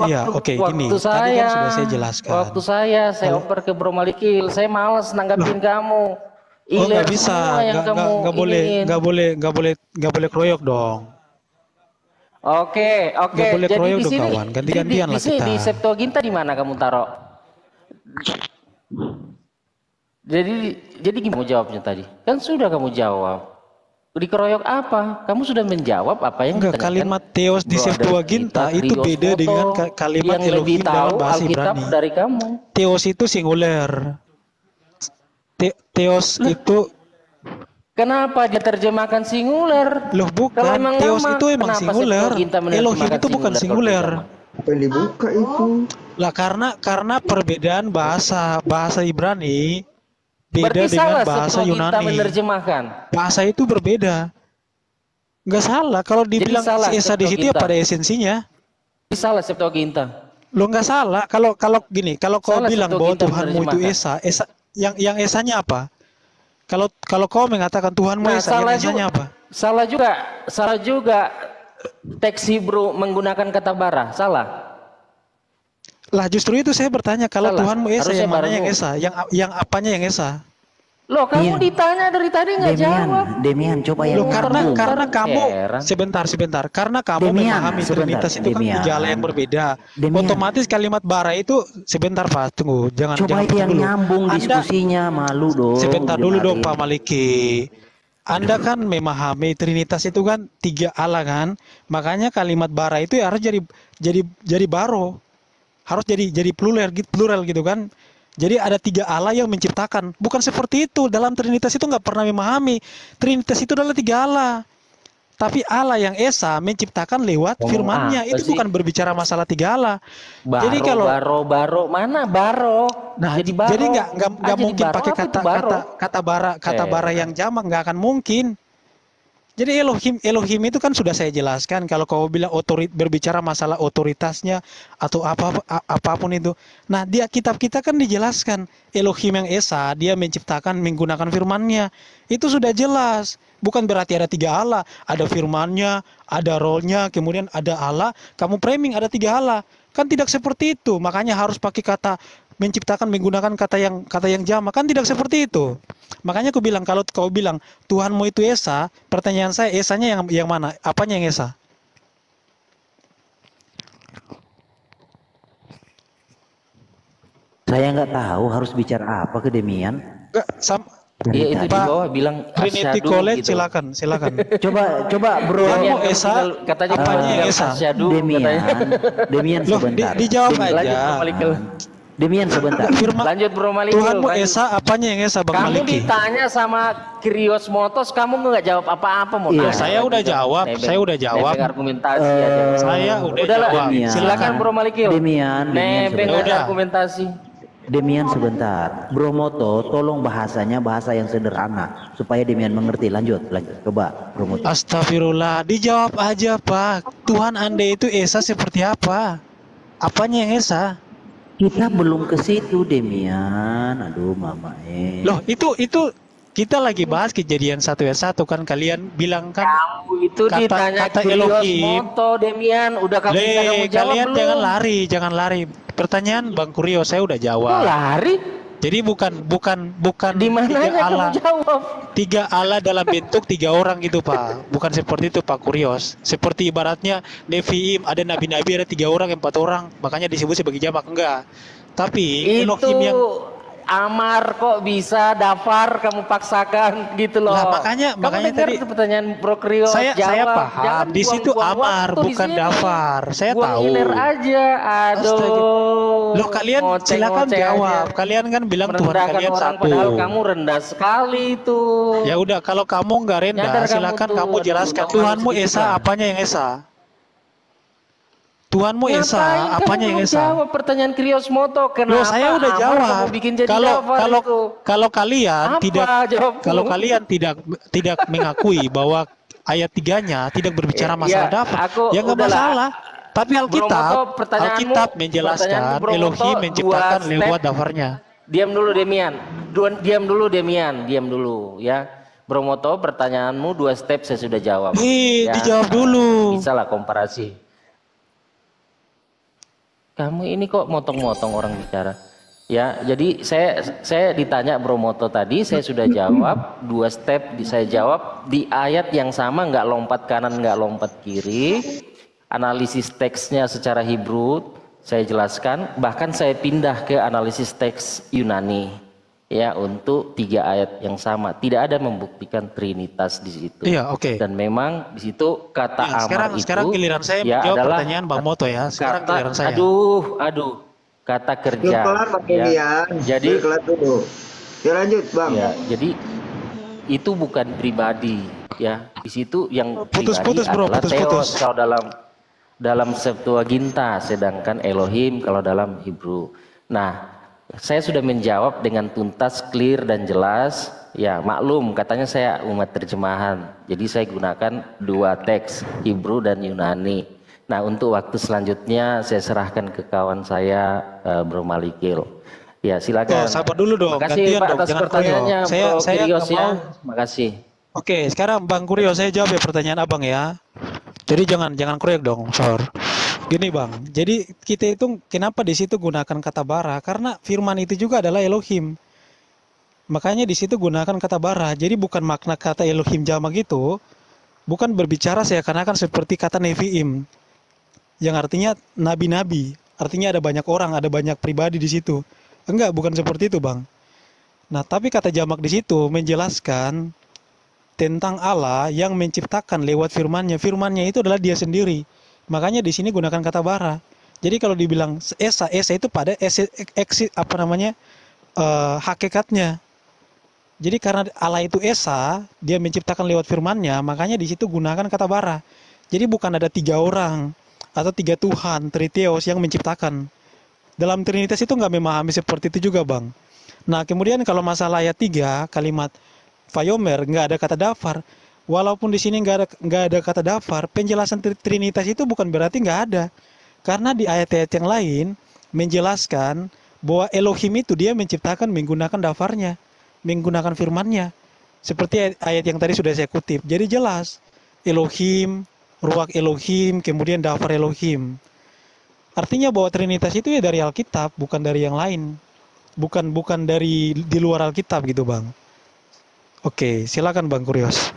Iya, oke, gini. Tadi kan sudah saya jelaskan. Waktu saya oper ke Bro Malikil. Saya malas nanggapin kamu. Nggak bisa, nggak boleh kroyok dong. Oke. Boleh Jadi kroyok di dong sini, kawan, ganti-gantian lah kita. Di Septuaginta di mana kamu taruh? Jadi gimana kamu jawabnya tadi? Kan sudah kamu jawab. Dikeroyok apa? Kamu sudah menjawab apa yang enggak, kalimat Theos di Septuaginta itu beda dengan kalimat Elohim dalam bahasa Ibrani. Dari kamu. Theos itu singular. Theos itu kenapa dia terjemahkan singular? Loh bukan, Theos itu emang singular. Elohim itu bukan singular. Apa yang dibuka itu? Lah karena perbedaan bahasa Ibrani beda berarti dengan salah bahasa Yunani. Menerjemahkan. Bahasa itu berbeda. Enggak salah kalau dibilang Esa di situ ya pada esensinya. Salah Septuaginta. Lo nggak salah kalau gini, kalau kau bilang bahwa Tuhanmu itu Esa yang esanya apa? Kalau kau mengatakan Tuhanmu Esa, yang esanya apa? Salah juga teks Hebrew menggunakan kata bara, salah. Lah justru itu saya bertanya, kalau Tuhanmu Esa yang mana yang Esa? Yang apanya yang Esa? Loh kamu ditanya dari tadi nggak jawab. Demian coba yang loh, karena kamu sebentar karena kamu memahami Trinitas itu kan gejala yang berbeda. Otomatis kalimat bara itu sebentar Pak, tunggu, jangan yang dulu. nyambung diskusinya, malu dong. Sebentar dulu dong Pak Maliki. Anda kan memahami Trinitas itu kan 3 Allah kan, makanya kalimat bara itu harus jadi baro, harus jadi plural gitu kan. Jadi ada 3 Allah yang menciptakan. Bukan seperti itu. Dalam Trinitas itu nggak pernah memahami. Trinitas itu adalah 3 Allah. Tapi Allah yang Esa menciptakan lewat firman-Nya. Itu bukan berbicara masalah 3 Allah. Jadi kalau baro mana baro? Nah, jadi nggak mungkin pakai kata bara yang jamak, nggak akan mungkin. Jadi Elohim itu kan sudah saya jelaskan. Kalau kau bilang berbicara masalah otoritasnya atau apapun itu. Nah, di kitab kita kan dijelaskan Elohim yang Esa, dia menciptakan menggunakan firman-Nya. Itu sudah jelas. Bukan berarti ada 3 Allah, ada firman-Nya, ada roh-Nya, kemudian ada Allah. Kamu framing ada 3 Allah. Kan tidak seperti itu. Makanya harus pakai kata menciptakan menggunakan kata yang jamak, kan tidak seperti itu. Makanya aku bilang, kalau kau bilang Tuhanmu itu Esa, pertanyaan saya Esanya yang mana? Apanya yang Esa? Saya nggak tahu harus bicara apa ke Demian. Enggak, iya itu di bawah bilang Trinity College gitu. silakan. Coba Bro. Kamu Esa, katanya apanya yang Esa? Demian sebentar. Dijawab aja. Demian sebentar. Lanjut Bro Maliki. Tuhanmu Esa, apanya yang Esa Bang Maliki? Kamu ditanya sama Krios Motos, kamu nggak jawab apa-apa mau tanya. Saya udah jawab. Argumentasi aja. Saya udah jawab. Silakan Bro Maliki. Demian argumentasi. Demian sebentar. Bro Moto, tolong bahasanya bahasa yang sederhana supaya Demian mengerti. Lanjut. Coba Bro Moto. Astagfirullah, dijawab aja Pak. Tuhan Anda itu Esa seperti apa? Apanya yang Esa? Kita belum ke situ Demian. Aduh mama Loh, itu kita lagi bahas Kejadian 1 ayat 1 kan, kalian bilang kan kamu itu ditanya kata Elohim. Moto Demian, udah kamu jawab kalian belum? jangan lari. Pertanyaan Bang Kurio saya udah jawab. Lari? Jadi bukan di mananya kamu jawab? 3 Allah dalam bentuk 3 orang gitu Pak. Bukan seperti itu Pak Kurios. Seperti ibaratnya Neviim, ada nabi-nabi ada 3 orang, 4 orang, makanya disebut sebagai jamak, enggak. Tapi itu Amar kok bisa, Dafar kamu paksakan gitu loh. Nah, makanya tadi pertanyaan Bro Krio, saya jawab. paham. Jangan Di situ Amar bukan Dafar. Saya tahu. Ngiler aja. Aduh. Loh kalian silakan jawab. Aja. Kalian kan bilang Tuhan kalian orang, satu. Padahal kamu rendah sekali itu. Ya udah, kalau kamu nggak rendah, silakan kamu jelaskan. Tuhanmu Esa, apanya yang Esa? Tuhanmu Esa, apanya yang Esa? Jawab pertanyaan Kriosmoto, kenapa? Loh, saya udah jawab. Kalau kalian tidak mengakui bahwa ayat 3-nya tidak berbicara masalah Dafar, ya nggak masalah. Tapi Alkitab menjelaskan Elohim menciptakan lewat Dafarnya. Diam dulu Demian ya. Bromoto, pertanyaanmu 2 step saya sudah jawab. Ya. Dijawab dulu. Bisa lah komparasi. Kamu ini kok motong-motong orang bicara. Ya, jadi saya ditanya Bromoto tadi, saya sudah jawab 2 step, saya jawab di ayat yang sama, nggak lompat kanan, nggak lompat kiri. Analisis teksnya secara Hebrew saya jelaskan, bahkan saya pindah ke analisis teks Yunani. Ya, untuk 3 ayat yang sama, tidak ada membuktikan Trinitas di situ. Iya, oke. Dan memang di situ kata Amar itu. Sekarang giliran saya ya menjawab adalah pertanyaan Bang Moto ya. Sekarang giliran saya. Aduh, kata kerja. Ya. Jadi kelar dulu. Ya lanjut, Bang. Ya, jadi itu bukan pribadi, ya. Di situ yang putus-putus bro, adalah putus-putus. Theos kalau dalam Septuaginta, sedangkan Elohim kalau dalam Hebrew. Nah, saya sudah menjawab dengan tuntas, clear dan jelas. Ya, maklum katanya saya umat terjemahan. Jadi saya gunakan 2 teks, Hebrew dan Yunani. Nah, untuk waktu selanjutnya saya serahkan ke kawan saya Bro Malikil. Ya, silakan. Sabar dulu dong. Makasih Pak atas pertanyaannya, Bro Kirios ya. Makasih. Oke, sekarang Bang Kurio saya jawab ya pertanyaan Abang ya. Jadi jangan kroyek dong, Sor. Gini Bang, jadi kita itu kenapa di situ gunakan kata bara? Karena firman itu juga adalah Elohim. Makanya di situ gunakan kata bara. Jadi bukan makna kata Elohim jamak itu, bukan berbicara seakan-akan seperti kata Neviim, yang artinya nabi-nabi. Artinya ada banyak orang, ada banyak pribadi di situ. Enggak, bukan seperti itu Bang. Nah, tapi kata jamak di situ menjelaskan tentang Allah yang menciptakan lewat firman-Nya. Firman-Nya itu adalah Dia sendiri. Makanya di sini gunakan kata bara. Jadi kalau dibilang esa itu pada hakikatnya. Jadi karena Allah itu esa, Dia menciptakan lewat firman-Nya, makanya di situ gunakan kata bara. Jadi bukan ada 3 orang atau 3 Tuhan, Triteos yang menciptakan. Dalam Trinitas itu nggak memahami seperti itu juga Bang. Nah kemudian kalau masalah ayat 3 kalimat Vayomer nggak ada kata Dafar. Walaupun di sini nggak ada kata Dafar, penjelasan Trinitas itu bukan berarti nggak ada. Karena di ayat-ayat yang lain menjelaskan bahwa Elohim itu Dia menciptakan menggunakan Dafarnya, menggunakan firman-Nya. Seperti ayat yang tadi sudah saya kutip. Jadi jelas Elohim, Ruach Elohim, kemudian Dafar Elohim. Artinya bahwa Trinitas itu ya dari Alkitab, bukan dari yang lain. Bukan dari di luar Alkitab gitu Bang. Oke, silakan Bang Kurios.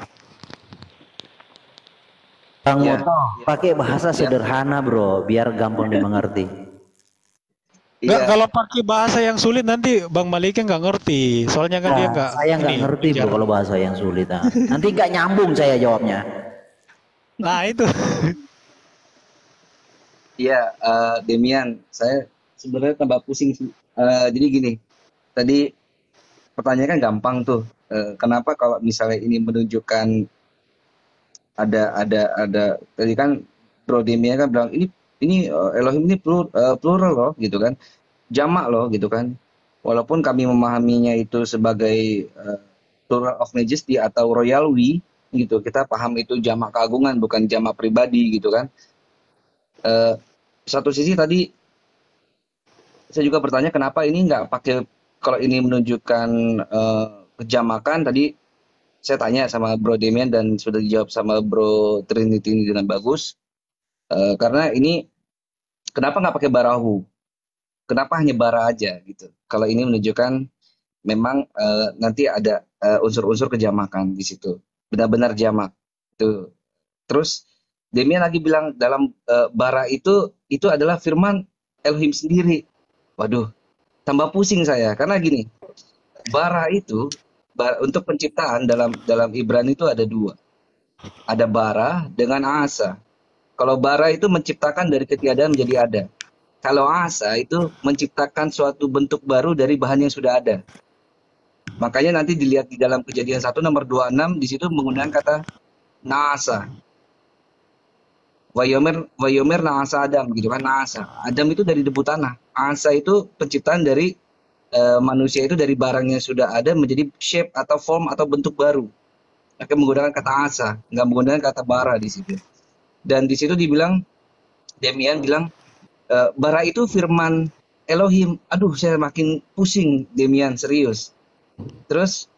Bang Moto, pakai bahasa sederhana bro, biar gampang dimengerti. Nggak, kalau pakai bahasa yang sulit nanti Bang Maliknya nggak ngerti. Soalnya kan dia nggak. Saya nggak ngerti bro kalau bahasa yang sulit. Nanti nggak nyambung saya jawabnya. Nah itu. Iya, Demian, saya sebenarnya tambah pusing. Jadi gini, tadi pertanyaannya kan gampang tuh. Kenapa kalau misalnya ini menunjukkan ada tadi kan Bro Demian kan bilang ini Elohim ini plural loh gitu kan, jamak loh gitu kan. Walaupun kami memahaminya itu sebagai plural of majesty atau royal we gitu, kita paham itu jamak keagungan bukan jamak pribadi gitu kan. Satu sisi tadi saya juga bertanya kenapa ini nggak pakai, kalau ini menunjukkan kejamakan tadi saya tanya sama Bro Demian dan sudah dijawab sama Bro Trinity ini dengan bagus. Karena ini kenapa nggak pakai barahu? Kenapa hanya bara aja gitu? Kalau ini menunjukkan memang nanti ada unsur-unsur kejamakan di situ, benar-benar jamak. Tuh. Terus Demian lagi bilang dalam bara itu adalah firman Elohim sendiri. Waduh, tambah pusing saya karena gini, bara itu untuk penciptaan dalam Ibrani itu ada dua. Ada bara dengan asa. Kalau bara itu menciptakan dari ketiadaan menjadi ada. Kalau asa itu menciptakan suatu bentuk baru dari bahan yang sudah ada. Makanya nanti dilihat di dalam Kejadian 1 nomor 26 di situ menggunakan kata naasa. Wayomer naasa Adam gitu kan, naasa. Adam itu dari debu tanah. Asa itu penciptaan dari manusia itu dari barang yang sudah ada menjadi shape atau form atau bentuk baru. Maka menggunakan kata asa, nggak menggunakan kata bara di situ. Dan di situ dibilang, Demian bilang bara itu firman Elohim. Aduh, saya makin pusing Demian, serius. Terus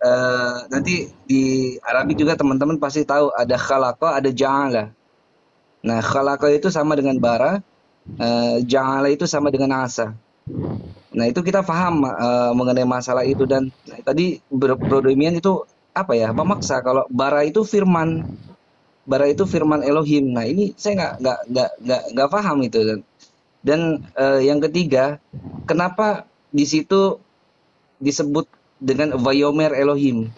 nanti di Arabik juga teman-teman pasti tahu ada khalaqa, ada ja'ala. Nah, khalaqa itu sama dengan bara, ja'ala itu sama dengan asa. Nah, itu kita paham mengenai masalah itu. Dan tadi Bro Demian itu apa ya, memaksa kalau bara itu firman Elohim. Nah, ini saya nggak paham itu. Dan yang ketiga, kenapa di situ disebut dengan Vayomer Elohim?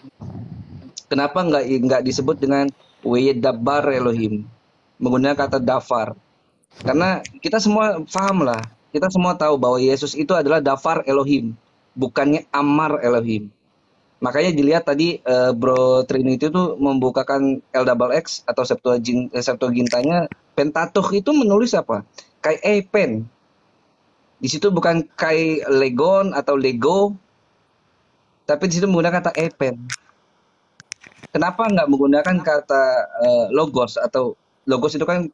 Kenapa nggak disebut dengan Weyedabar Elohim, menggunakan kata dafar? Karena kita semua paham lah, kita semua tahu bahwa Yesus itu adalah dafar Elohim, bukannya Amar Elohim. Makanya dilihat tadi Bro Trinity itu membukakan LXX atau Septuagintanya, Pentateuch itu menulis apa? Kai Epen. Di situ bukan Kai Legon atau Lego, tapi di situ menggunakan kata Epen. Kenapa nggak menggunakan kata logos, atau logos itu kan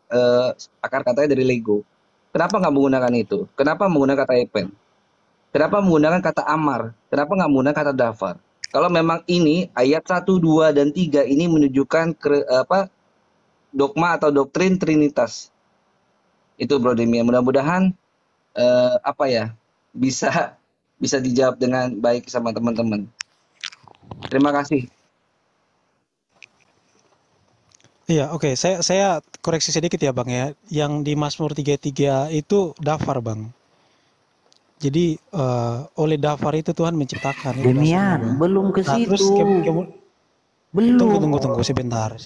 akar katanya dari Lego. Kenapa nggak menggunakan itu? Kenapa menggunakan kata Epen? Kenapa menggunakan kata Amar? Kenapa nggak menggunakan kata Dafar? Kalau memang ini ayat 1, 2, dan 3 ini menunjukkan dogma atau doktrin Trinitas. Itu Bro Demian. Mudah-mudahan bisa dijawab dengan baik sama teman-teman. Terima kasih. Iya, oke. Saya koreksi sedikit ya, Bang ya. Yang di Mazmur 33 itu dafar, Bang. Jadi oleh dafar itu Tuhan menciptakan. Demian, belum ke situ. Belum. Tunggu sebentar.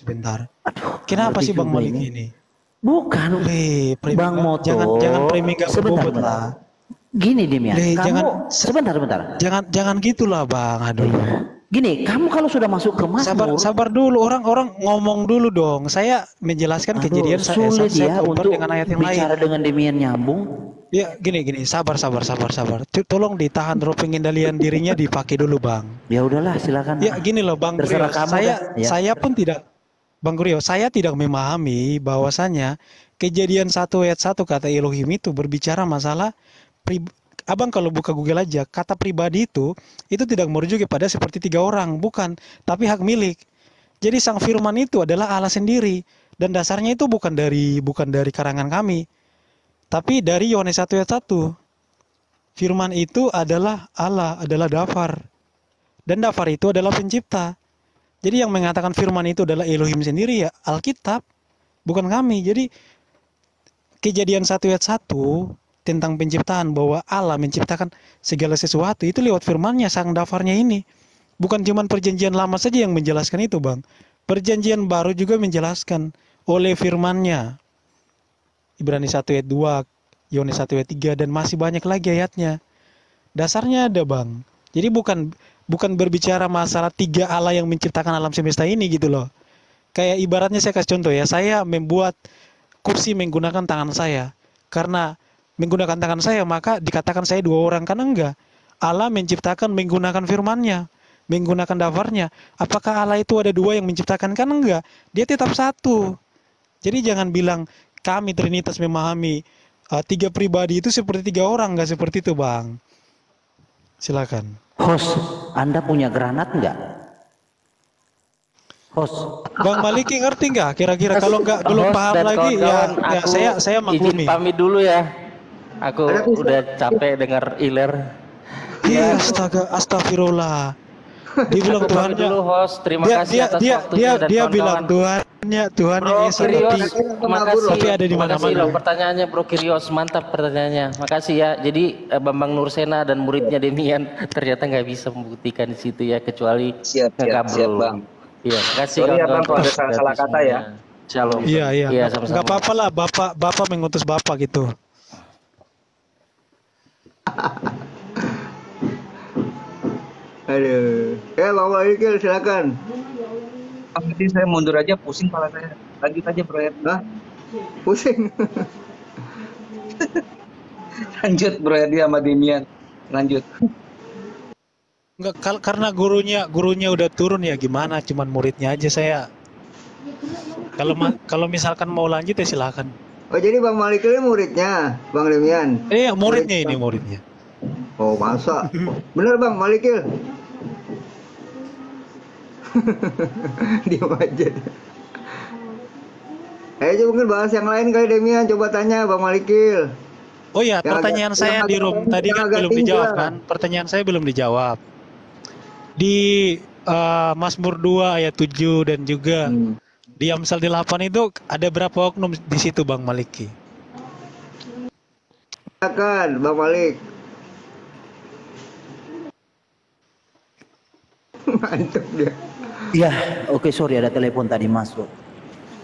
Aduh, kenapa sih Bang Malik ini? Bukan. Bang Moto. Jangan framing gak berbobot lah. Gini Demian, kamu sebentar. Jangan gitulah Bang. Aduh. Gini, kamu kalau sudah masuk ke Mazmur, sabar dulu, orang ngomong dulu dong. Saya menjelaskan kejadian sulit ya untuk dengan ayat yang bicara lain. dengan Demian nyambung. Ya, gini, sabar. Tolong ditahan dulu, pengendalian dirinya dipakai dulu, Bang. Ya udahlah, silakan. Ya, gini loh, Bang Gurio. Saya pun tidak, Bang Gurio, saya tidak memahami bahwasanya kejadian 1 ayat 1 kata Elohim itu berbicara masalah Abang kalau buka Google aja, kata pribadi itu tidak merujuk kepada seperti 3 orang, bukan, tapi hak milik. Jadi sang firman itu adalah Allah sendiri, dan dasarnya itu bukan dari karangan kami, tapi dari Yohanes 1 ayat 1. Firman itu adalah Allah, adalah dafar, dan dafar itu adalah pencipta. Jadi yang mengatakan firman itu adalah Elohim sendiri ya Alkitab, bukan kami. Jadi kejadian 1 ayat 1 tentang penciptaan, bahwa Allah menciptakan segala sesuatu itu lewat firman-Nya, sang dafarnya ini. Bukan cuma perjanjian lama saja yang menjelaskan itu, Bang. Perjanjian baru juga menjelaskan oleh firman-Nya. Ibrani 1 ayat 2, Yohanes 1 ayat 3, dan masih banyak lagi ayatnya. Dasarnya ada, Bang. Jadi bukan berbicara masalah 3 Allah yang menciptakan alam semesta ini gitu loh. Kayak ibaratnya saya kasih contoh ya, saya membuat kursi menggunakan tangan saya. Karena menggunakan tangan saya maka dikatakan saya 2 orang, kan enggak. Allah menciptakan menggunakan firman-Nya, menggunakan dafarnya. Apakah Allah itu ada 2 yang menciptakan? Kan enggak. Dia tetap 1. Jadi jangan bilang kami Trinitas memahami 3 pribadi itu seperti 3 orang, enggak seperti itu, Bang. Silakan. Host, Anda punya granat enggak? Host. Bang Maliki ngerti enggak? Kira-kira kalau enggak belum paham lagi ya saya maklumi. Izin pamit dulu ya. Aku udah capek dengar Iler. Iya, astagfirullah. Dia bilang Tuhan dulu host, terima kasih atas waktunya dan dia bilang Tuhan Tuhannya Esa tapi ada di Makasih mana-mana. loh pertanyaannya Bro Kirios, mantap pertanyaannya. Makasih ya. Jadi Bambang Nursena dan muridnya Demian ternyata nggak bisa membuktikan di situ ya kecuali siap Bang. Iya, makasih. Sorry ya Bang kalau ada salah kata ya. Shalom. Iya. Sama-sama. Nggak apa-apa lah, bapak mengutus bapak gitu. Aduh. Bang Malikil silakan. Nanti saya mundur aja, pusing kepala saya. Lanjut aja Bro Herdi. Hah? Pusing. Lanjut Bro Herdi sama Demian. Lanjut. Enggak, karena gurunya udah turun ya gimana, cuman muridnya aja saya. Kalau misalkan mau lanjut ya silakan. Oh jadi Bang Malikil ini muridnya Bang Demian? Iya muridnya ini muridnya. Oh masa? Bener Bang Malikil? Diam aja. Ayo mungkin bahas yang lain kali Demian, coba tanya Bang Malikil. Oh iya, pertanyaan saya di room tadi kan belum dijawab kan? Pertanyaan saya belum dijawab. Di Mazmur 2 ayat 7 dan juga di Amsal 8 itu ada berapa oknum di situ Bang Maliki? Silakan Bang Malik. Mantap dia. Ya, oke, sorry ada telepon tadi masuk.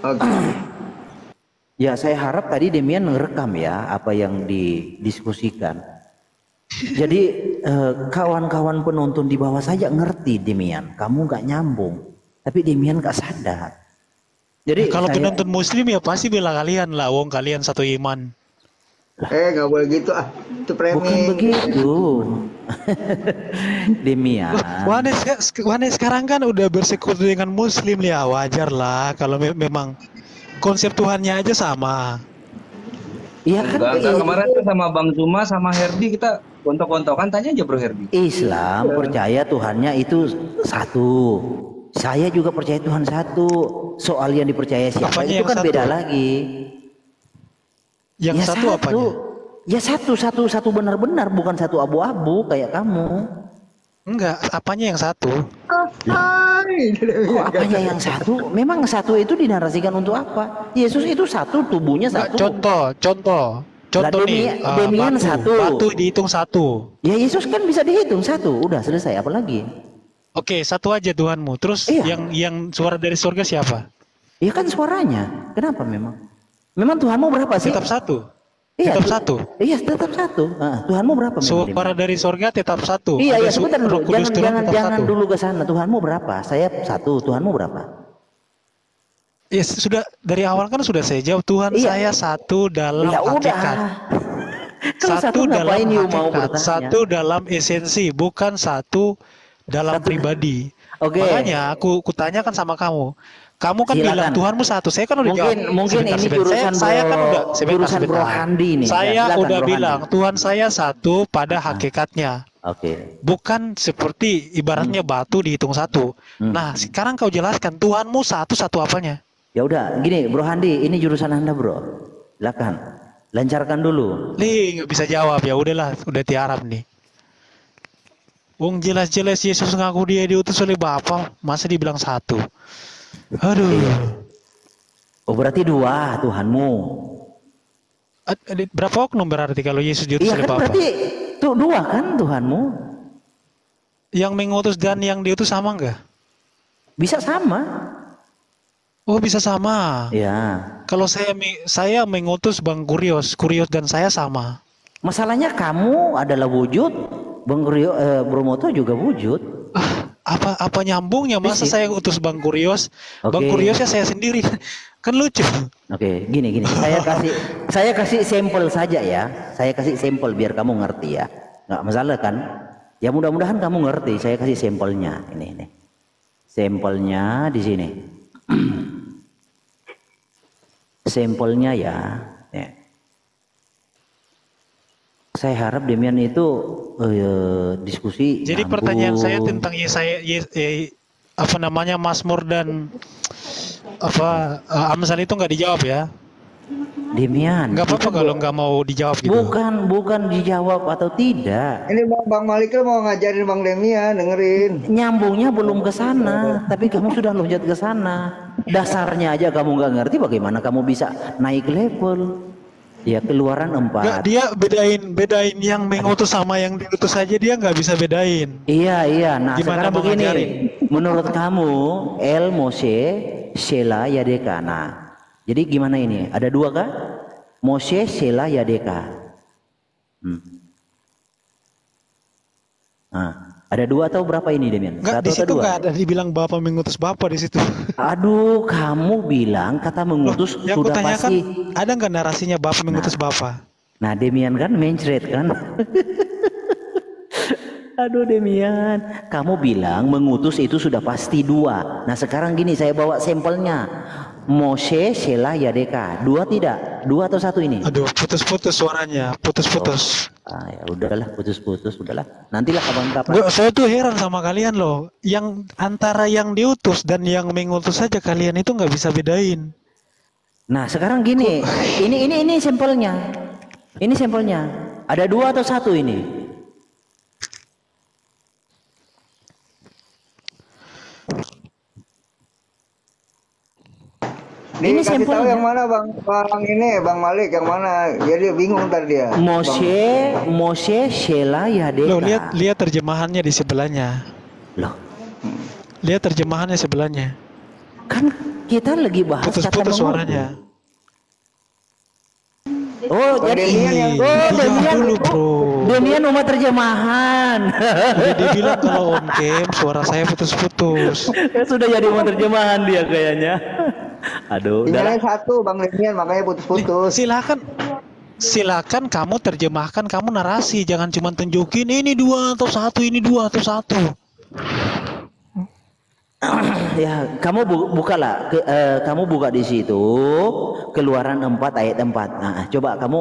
Oke. Ya, saya harap tadi Demian ngerekam ya apa yang didiskusikan. Jadi kawan-kawan penonton di bawah saja ngerti Demian, kamu nggak nyambung, tapi Demian nggak sadar. Jadi kalau penonton Muslim ya pasti bela kalian lah, wong kalian satu iman. Nggak boleh gitu itu framing. Bukan begitu. Demian. Wane sekarang kan udah bersekutu dengan Muslim ya, wajar lah kalau memang konsep Tuhannya aja sama. Iya kan? Kemarin kan sama Bang Zuma sama Herdi kita kontok-kontokan, tanya aja Bro Herdi. Islam percaya Tuhannya itu satu. Saya juga percaya Tuhan satu. Soal yang dipercaya siapa apanya itu kan satu? beda lagi. Yang ya satu apanya? Ya satu benar-benar, bukan satu abu-abu kayak kamu. Enggak, apanya yang satu? Oh, apanya yang satu? Memang satu itu dinarasikan untuk apa? Yesus itu satu, tubuhnya satu. Contoh nih, Demian satu. Batu dihitung satu. Ya Yesus kan bisa dihitung satu, udah selesai, apa lagi? Oke, satu aja Tuhanmu. Terus yang suara dari surga siapa? Iya kan suaranya. Kenapa memang? Memang Tuhanmu berapa sih? Tetap satu. Iya, tetap satu. Iya, tetap satu. Nah, Tuhanmu berapa? Suara dari surga tetap satu. Iya, Ada sebentar dulu. Jangan satu. dulu ke sana. Tuhanmu berapa? Saya satu. Tuhanmu berapa? Ya sudah dari awal kan sudah saya jawab, Tuhan saya satu dalam hakikat. Satu dalam hakikat, satu dalam esensi, bukan satu dalam pribadi. Makanya aku tanyakan sama kamu. Kamu kan bilang Tuhanmu satu, saya kan udah jawab. Mungkin ini jurusan saya kan udah Bro Handi nih. Saya udah bilang Tuhan saya satu pada hakikatnya. Oke. Bukan seperti ibaratnya batu dihitung satu. Nah, sekarang kau jelaskan Tuhanmu satu apanya? Ya udah, gini Bro Handi, ini jurusan Anda Bro. Silakan. Lancarkan dulu. Nggak bisa jawab, ya udahlah, udah tiarap nih. Wong jelas-jelas Yesus ngaku dia diutus oleh Bapa, masa dibilang satu? Aduh. Oh berarti dua Tuhanmu. Berapa oknum berarti kalau Yesus diutus oleh kan Bapa? Berarti tuh dua kan Tuhanmu. Yang mengutus dan yang diutus sama enggak? Bisa sama. Oh bisa sama. Ya. Kalau saya mengutus Bang Kurios dan saya sama. Masalahnya kamu adalah wujud, Bang Bromoto juga wujud. Apa nyambungnya? Masa saya utus Bang Kurios, Bang Kuriosnya saya sendiri, kan lucu. Oke, gini. Saya kasih sampel saja ya. Saya kasih sampel biar kamu ngerti ya. Nggak masalah kan? Ya mudah-mudahan kamu ngerti. Saya kasih sampelnya. Ini. Sampelnya di sini. Sampelnya ya. Saya harap Demian itu diskusi. Jadi nyambung. pertanyaan saya tentang Mazmur dan Amsal itu nggak dijawab ya? Demian. Nggak apa-apa kalau nggak mau dijawab gitu. Bukan dijawab atau tidak. Ini Bang Malik mau ngajarin Bang Demian, dengerin. Nyambungnya belum ke sana, tapi kamu sudah loncat ke sana. Dasarnya aja kamu nggak ngerti, bagaimana kamu bisa naik level? Ya Keluaran 4. Nggak, dia bedain yang mengutus sama yang diutus aja dia nggak bisa bedain. Iya. Nah Gimana sekarang begini, ngajarin? menurut kamu El Moshe Shela Yadeka. Nah, jadi gimana ini? Ada 2 kah? Moshe Shela Yadeka. Nah, ada 2 atau berapa ini Demian? Nggak, di situ nggak ada dibilang Bapak mengutus Bapak di situ. Aduh, kamu bilang kata mengutus Yang sudah kutanyakan, pasti. ada nggak narasinya Bapak mengutus Bapak? Nah Demian kan mencret kan. Aduh Demian, kamu bilang mengutus itu sudah pasti 2. Nah sekarang gini, saya bawa sampelnya. Moshe Shela Yadeka. 2 tidak? 2 atau 1 ini? Aduh, putus-putus suaranya, putus-putus. Ya udahlah, putus-putus, udahlah. Nantilah kapan-kapan. Saya tuh heran sama kalian loh. Yang antara yang diutus dan yang mengutus saja kalian itu nggak bisa bedain. Nah sekarang gini, ini sampelnya. Ini sampelnya. Ada 2 atau 1 ini? Ini kasih tahu yang mana Bang Malik yang mana? Jadi bingung tadi dia. Moshe Shela Yadeka. Loh, lihat terjemahannya di sebelahnya. Loh. Lihat terjemahannya sebelahnya. Kan kita lagi bahas putus-putus suaranya. Oh, jadi Demian umat terjemahan. Udah dibilang kalau Om Kem suara saya putus-putus. Ya sudah jadi umat terjemahan dia kayaknya. Aduh, udah 1 Bang Demian makanya putus-putus. Silakan kamu terjemahkan, kamu narasi, jangan cuma tunjukin ini 2 atau 1, ini 2 atau 1. Ya, kamu bukalah, kamu buka di situ Keluaran 4 ayat 4. Nah, coba kamu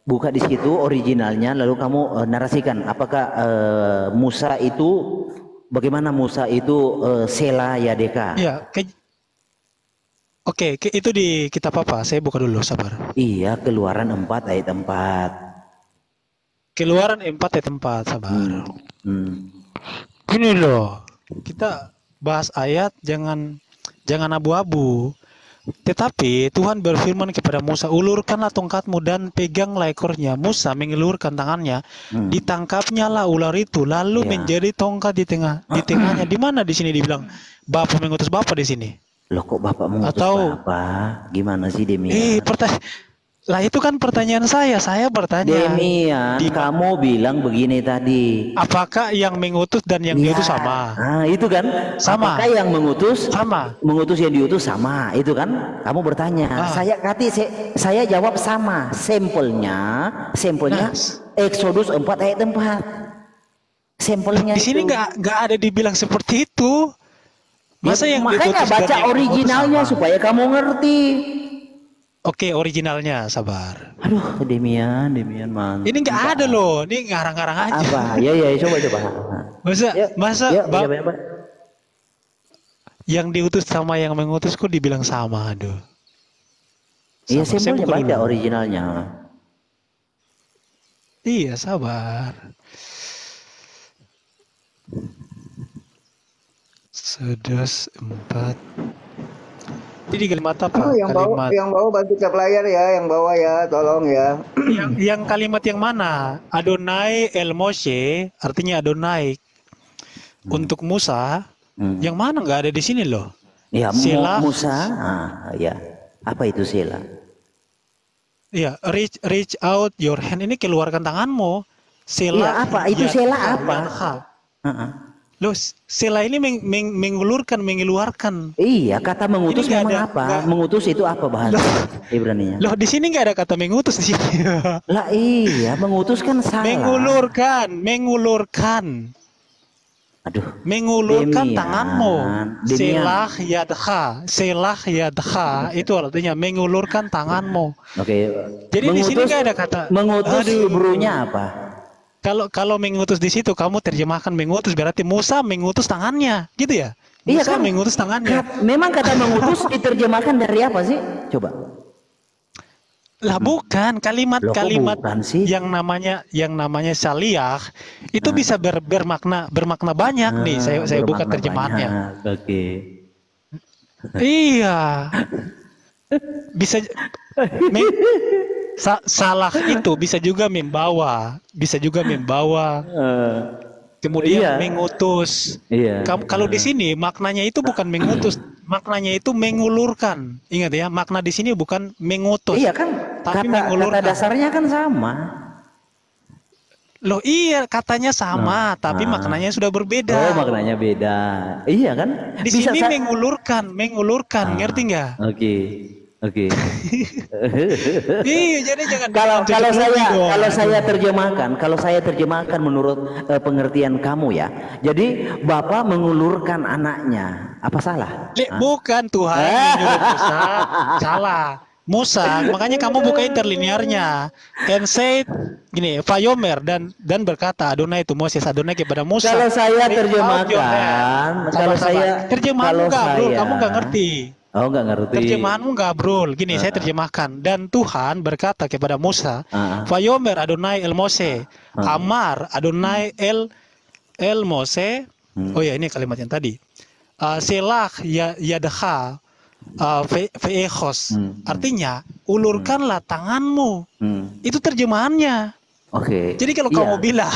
buka di situ originalnya, lalu kamu narasikan apakah Musa itu, bagaimana Musa itu Shela Yadeka. Ya, Oke, itu di kitab apa? Saya buka dulu, sabar. Iya, Keluaran 4 ayat 4. Keluaran 4 ayat 4, sabar. Ini loh, kita bahas ayat jangan abu-abu. Tetapi Tuhan berfirman kepada Musa, ulurkanlah tongkatmu dan peganglah ekornya. Musa mengulurkan tangannya, ditangkapnya lah ular itu, lalu menjadi tongkat di tengahnya. Di mana di sini dibilang Bapak mengutus Bapak di sini? Loh kok Bapak mengutus Bapak? Gimana sih Demian? Lah itu kan pertanyaan saya bertanya. Demian, kamu bilang begini tadi. Apakah yang mengutus dan yang diutus sama? Nah itu kan. Sama. Apakah yang mengutus sama? Mengutus yang diutus sama, itu kan? Kamu bertanya. Saya jawab sama. Sampelnya Exodus 4 ayat 4. Sampelnya. Di sini nggak ada dibilang seperti itu. Masa yang makanya baca originalnya supaya kamu ngerti. Oke, originalnya, sabar. Aduh, Demian mantap. Ini nggak ada loh, ini ngarang-ngarang aja. Apa? Ya, coba. Masa yang diutus sama yang mengutus kok dibilang sama, aduh. Iya, sampelnya baca originalnya. Iya, sabar. Exodus 4. Ini kalimat apa? Yang bawa bantu cap layar ya, yang bawa ya, tolong ya. Yang kalimat yang mana? Adonai El Moshe, artinya Adonai untuk Musa. Yang mana nggak ada di sini loh? Ya, Musa. Ya. Apa itu Shela? Ya, reach out your hand, ini keluarkan tanganmu. Shela. Ya, apa? Itu Shela apa? Loh, Shela ini mengeluarkan. Iya, kata mengutus ini memang apa? Mengutus itu apa bahasa Ibraninya? Loh, di sini nggak ada kata mengutus di sini. Lah iya, mengutus kan salah. Mengulurkan. Aduh. Mengulurkan tanganmu. Selah yadha itu artinya mengulurkan tanganmu. Oke. Jadi di sini nggak ada kata mengutus. Hebrunya apa? Kalau mengutus di situ kamu terjemahkan mengutus berarti Musa mengutus tangannya, gitu ya? Musa iya kan? Mengutus tangannya. Memang kata mengutus diterjemahkan dari apa sih? Coba. Lah bukan Loh, kok kalimat bukan sih? yang namanya saliyah itu bisa bermakna banyak nih. Saya buka Bermakna terjemahannya. banyak. Oke. Iya. Bisa salah itu bisa juga membawa, kemudian Iya. mengutus. Iya. Kalau di sini maknanya itu bukan mengutus, maknanya itu mengulurkan. Ingat ya, makna di sini bukan mengutus. Iya kan, tapi kata mengulurkan. dasarnya kan sama. Loh iya, katanya sama, tapi maknanya sudah berbeda. Oh, maknanya beda. Iya kan? Di Bisa sini mengulurkan, ngerti nggak? Oke. Iya, jadi jangan kalau saya terjemahkan menurut pengertian kamu ya. Jadi Bapak mengulurkan anaknya. Apa salah? Bukan, Tuhan yang nyuruh Musa. Salah. Musa, makanya kamu buka interlinearnya. And said gini, Vayomer dan berkata Adonai itu Moses, Adonai kepada Musa. Kalau saya terjemahkan, terjemahanmu gabrol, kamu nggak ngerti. Oh, nggak ngerti. Terjemahanmu gabrol. Gini, saya terjemahkan. Dan Tuhan berkata kepada Musa, Vayomer Adonai el Mose, Amar Adonai el Mose. Oh ya, ini kalimat yang tadi. Selah yadha ve'echos. Artinya, ulurkanlah tanganmu. Itu terjemahannya. Oke. Jadi kalau kamu bilang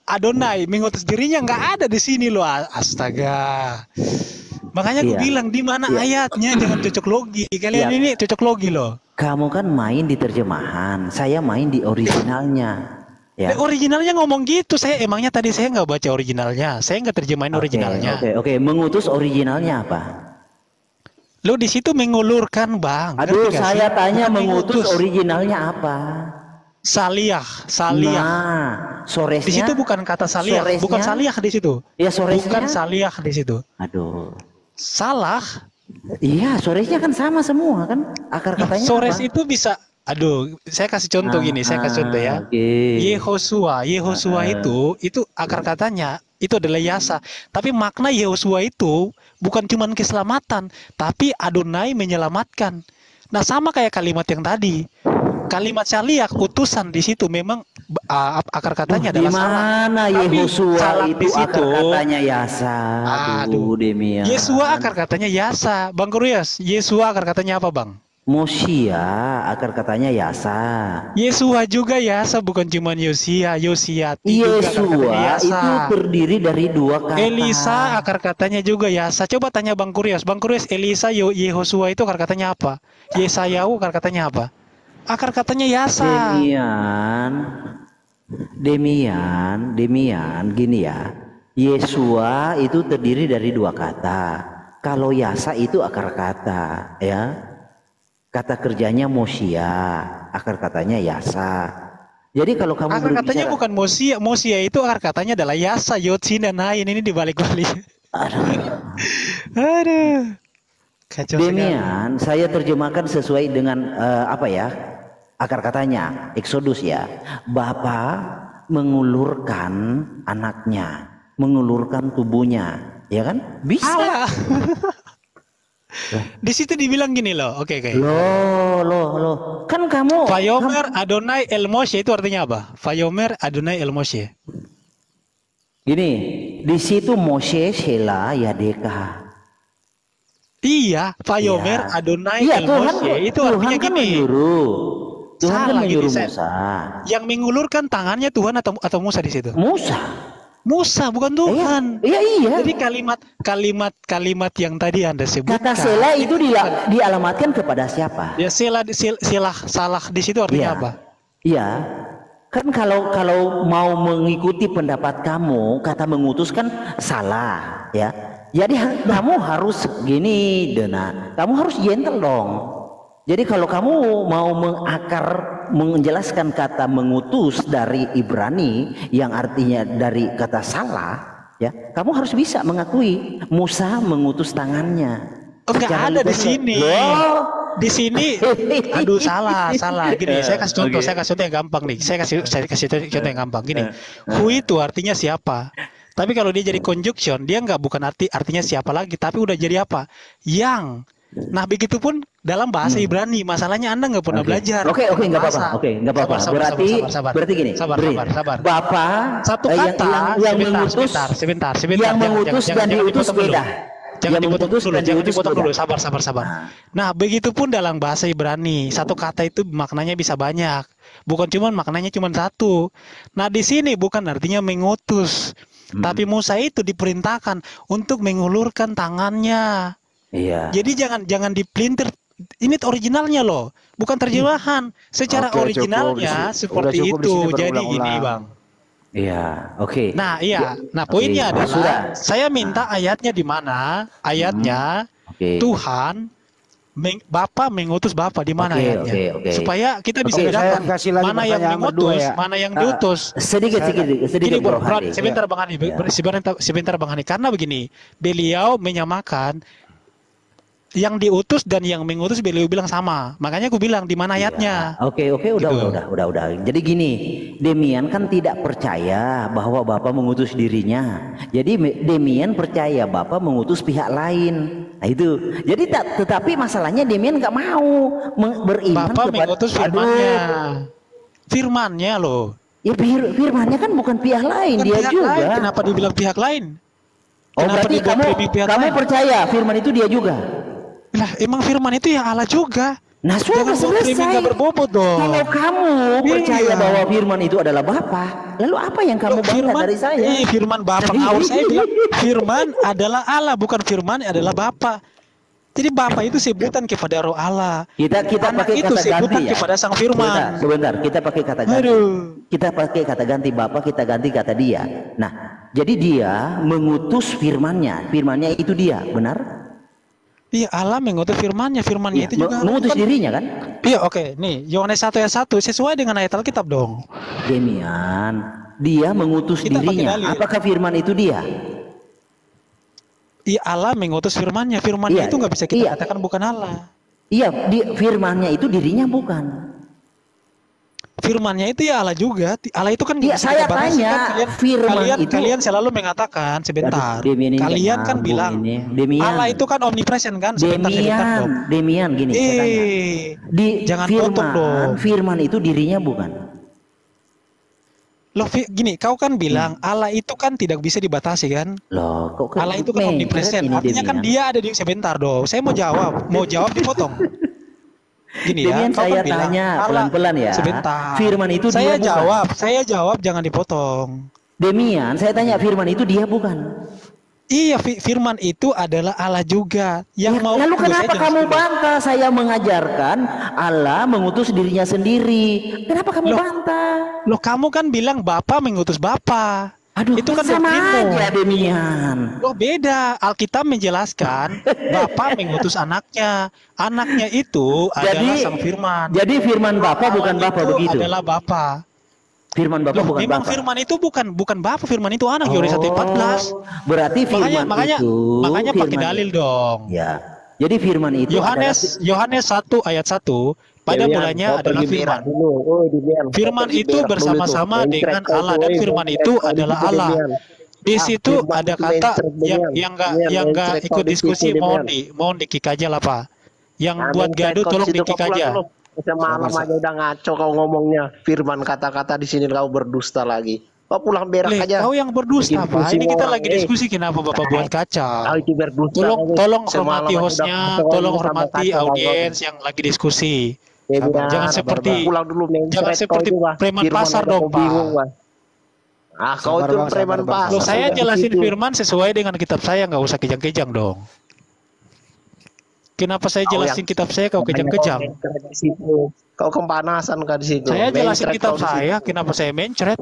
Adonai mengutus dirinya, nggak ada di sini loh. Astaga. Makanya aku bilang di mana ayatnya, jangan cocok logi. Kalian ini cocok logi loh. Kamu kan main di terjemahan, saya main di originalnya. Ya. Originalnya ngomong gitu. Saya nggak baca originalnya. Saya nggak terjemahin originalnya. Oke. Mengutus originalnya apa? Lo di situ mengulurkan, Bang. Aduh, saya tanya mengutus originalnya apa? Saliyah. Nah, soresnya. Di situ bukan kata saliyah, bukan saliyah di situ. Ya, soresnya. Bukan saliyah di situ. Aduh. Salah. Iya, soresnya kan sama semua kan? Akar katanya sores apa? itu bisa. Aduh, saya kasih contoh gini, saya kasih contoh ya. Yehosua itu akar katanya itu adalah yasa. Tapi makna Yehosua itu bukan cuma keselamatan, tapi Adonai menyelamatkan. Nah, sama kayak kalimat yang tadi. Kalimat saliyah, utusan di situ memang akar katanya adalah salah. Dimana Yehosua itu akar katanya yasa? Aduh, Demian. Yesua akar katanya yasa. Bang Kurias, Yesua akar katanya apa, Bang? Mosia akar katanya yasa. Yesua juga yasa, bukan cuma Yosia. Yesua itu terdiri dari dua kata. Elisa akar katanya juga yasa. Coba tanya Bang Kurias. Bang Kurias, Elisa, Yehosua itu akar katanya apa? Yesayahu akar katanya apa? Akar katanya yasa. Demian, gini ya. Yesua itu terdiri dari dua kata. Kalau yasa itu akar kata, ya. Kata kerjanya Mosia, akar katanya yasa. Jadi kalau kamu akar katanya bukan Mosia, Mosia itu akar katanya adalah yasa, Yotsin dan Ain, ini dibalik-balik. Aduh. Demian, saya terjemahkan sesuai dengan apa ya? Akar katanya, Exodus ya. Bapa mengulurkan anaknya, mengulurkan tubuhnya, ya kan? Bisa. Di situ dibilang gini loh. Oke. Loh. Kan kamu Vayomer Adonai El Moshe itu artinya apa? Vayomer Adonai El Moshe. Gini, di situ Moshe Shela Yadeka. Iya, Vayomer Adonai El Moshe itu artinya kan gini. Tuhan kan menyuruh Musa. Yang mengulurkan tangannya Tuhan atau Musa di situ? Musa, bukan Tuhan. Iya. Jadi kalimat yang tadi Anda sebutkan. Kata Sela itu dialamatkan kepada siapa? Ya salah di situ artinya apa? Iya. Kan kalau mau mengikuti pendapat kamu, kata mengutus kan salah, ya. Jadi kamu harus gini, Dena. Kamu harus gentle dong. Jadi kalau kamu mau menjelaskan kata mengutus dari Ibrani yang artinya dari kata salah, ya, kamu harus bisa mengakui Musa mengutus tangannya. Enggak ada di sini. Di sini, aduh salah. Gini, saya kasih contoh yang gampang nih. Saya kasih contoh yang gampang. Gini, who itu artinya siapa? Tapi kalau dia jadi conjunction, dia bukan artinya siapa lagi, tapi udah jadi apa? Yang Nah, begitupun dalam bahasa Ibrani. Masalahnya Anda nggak pernah belajar. Oke, nggak apa-apa. Nggak apa-apa. Berarti gini. Sabar. Bapak satu kata yang mengutus, sebentar. Yang mengutus dan diutus beda. Jangan dipotong dulu. Sabar. Nah, begitupun dalam bahasa Ibrani, satu kata itu maknanya bisa banyak. Bukan cuma maknanya cuma satu. Nah, di sini bukan artinya mengutus. Tapi Musa itu diperintahkan untuk mengulurkan tangannya. Iya. Jadi jangan dipelintir. Ini originalnya loh, bukan terjemahan. Secara originalnya seperti itu. Jadi gini, Bang. Iya, oke. Nah, iya. Nah, poinnya adalah saya minta ayatnya di mana? Ayatnya Tuhan Bapa mengutus Bapa di mana ayatnya? Supaya kita bisa bedakan mana yang mengutus, mana yang diutus. Sedikit. Gini, Bro, sebentar Bang Hani. Karena begini, beliau menyamakan yang diutus dan yang mengutus, beliau bilang sama. Makanya aku bilang di mana ayatnya. Oke, udah. Jadi gini, Demian kan tidak percaya bahwa Bapa mengutus dirinya. Jadi Demian percaya Bapa mengutus pihak lain. Nah itu. Jadi tetapi masalahnya Demian nggak mau beriman Bapa mengutus firman-Nya. Firman-Nya loh. Ya firman-Nya kan bukan pihak lain, bukan dia pihak juga. Lain. Kenapa dibilang pihak lain? Oh, berarti kamu percaya firman itu dia juga? Lah, emang firman itu ya Allah juga. Nah, sudah selesai. Nggak berbobot dong. Kalau kamu percaya bahwa firman itu adalah Bapa, lalu apa yang kamu bangga dari saya? Firman Bapa ngawur saya bilang firman adalah Allah, bukan firman adalah Bapa. Jadi Bapa itu sebutan kepada Roh Allah. Kita pakai itu kata sebutan ganti ya. kepada Sang Firman. Sebentar, kita pakai kata ganti. Kita pakai kata ganti Bapa, kita ganti kata dia. Nah, jadi dia mengutus firman-Nya. Firman-Nya itu dia, benar? Iya, Allah mengutus firman-Nya itu juga mengutus dirinya kan? Iya, oke. Nih, Yohanes 1 ayat 1 sesuai dengan ayat Alkitab dong. Demian, dia mengutus dirinya. Apakah firman itu dia? Iya, Allah mengutus firman-Nya. Firman-Nya itu nggak bisa kita katakan bukan Allah. Iya, firman-Nya itu dirinya bukan. Firman-Nya itu ya Allah juga. Allah itu kan saya tanya, kalian selalu mengatakan sebentar. Kalian kan bilang Allah itu kan omnipresent kan? Demian gini. Jangan potong dong. Firman itu dirinya bukan. Loh, gini, kau kan bilang Allah itu kan tidak bisa dibatasi kan? Loh, kok Allah itu kan omnipresent. Artinya kan dia ada di sebentar dong. Saya mau jawab dipotong. Gini ya, saya tanya pelan-pelan ya. Sebentar. Firman itu saya dia jawab, bukan. Saya jawab jangan dipotong. Demian, saya tanya firman itu dia bukan. Iya, firman itu adalah Allah juga. Lalu kenapa kamu bantah? Saya mengajarkan Allah mengutus dirinya sendiri. Kenapa kamu bantah? Loh, kamu kan bilang Bapa mengutus Bapa. Aduh, itu kan sama aja Demian. Loh, beda. Alkitab menjelaskan Bapa mengutus anaknya. Anaknya itu adalah Sang Firman. Jadi firman Bapa bukan Bapa begitu. Adalah Bapa. Firman Bapa bukan memang Bapa. Firman itu bukan Bapa, firman itu anak. Yohanes 1:14. Berarti firman makanya pakai dalil dong. Ya. Jadi firman itu Yohanes 1 ayat 1 pada mulanya adalah firman. Firman itu bersama-sama dengan Allah dan firman itu adalah Allah. Di situ ada kata yang enggak ikut diskusi, mohon di-kick aja lah Pak. Yang buat gaduh tolong di-kick aja. Semalam aja udah ngaco kau ngomongnya. Firman kata-kata di sini kau berdusta lagi. Kau pulang berak aja. Kau yang berdusta Pak. Ini kita lagi diskusi kenapa Bapak buat kacau. Tolong hormati hostnya, tolong hormati audiens yang lagi diskusi. Jangan seperti preman pasar dong Pak. Kau itu preman pasar. Saya jelasin firman sesuai dengan kitab saya, nggak usah kejang-kejang dong. Kenapa saya jelasin kitab saya kau kejang-kejang? Kau kepanasan kan di situ. Saya jelasin kitab saya, kenapa saya mencret?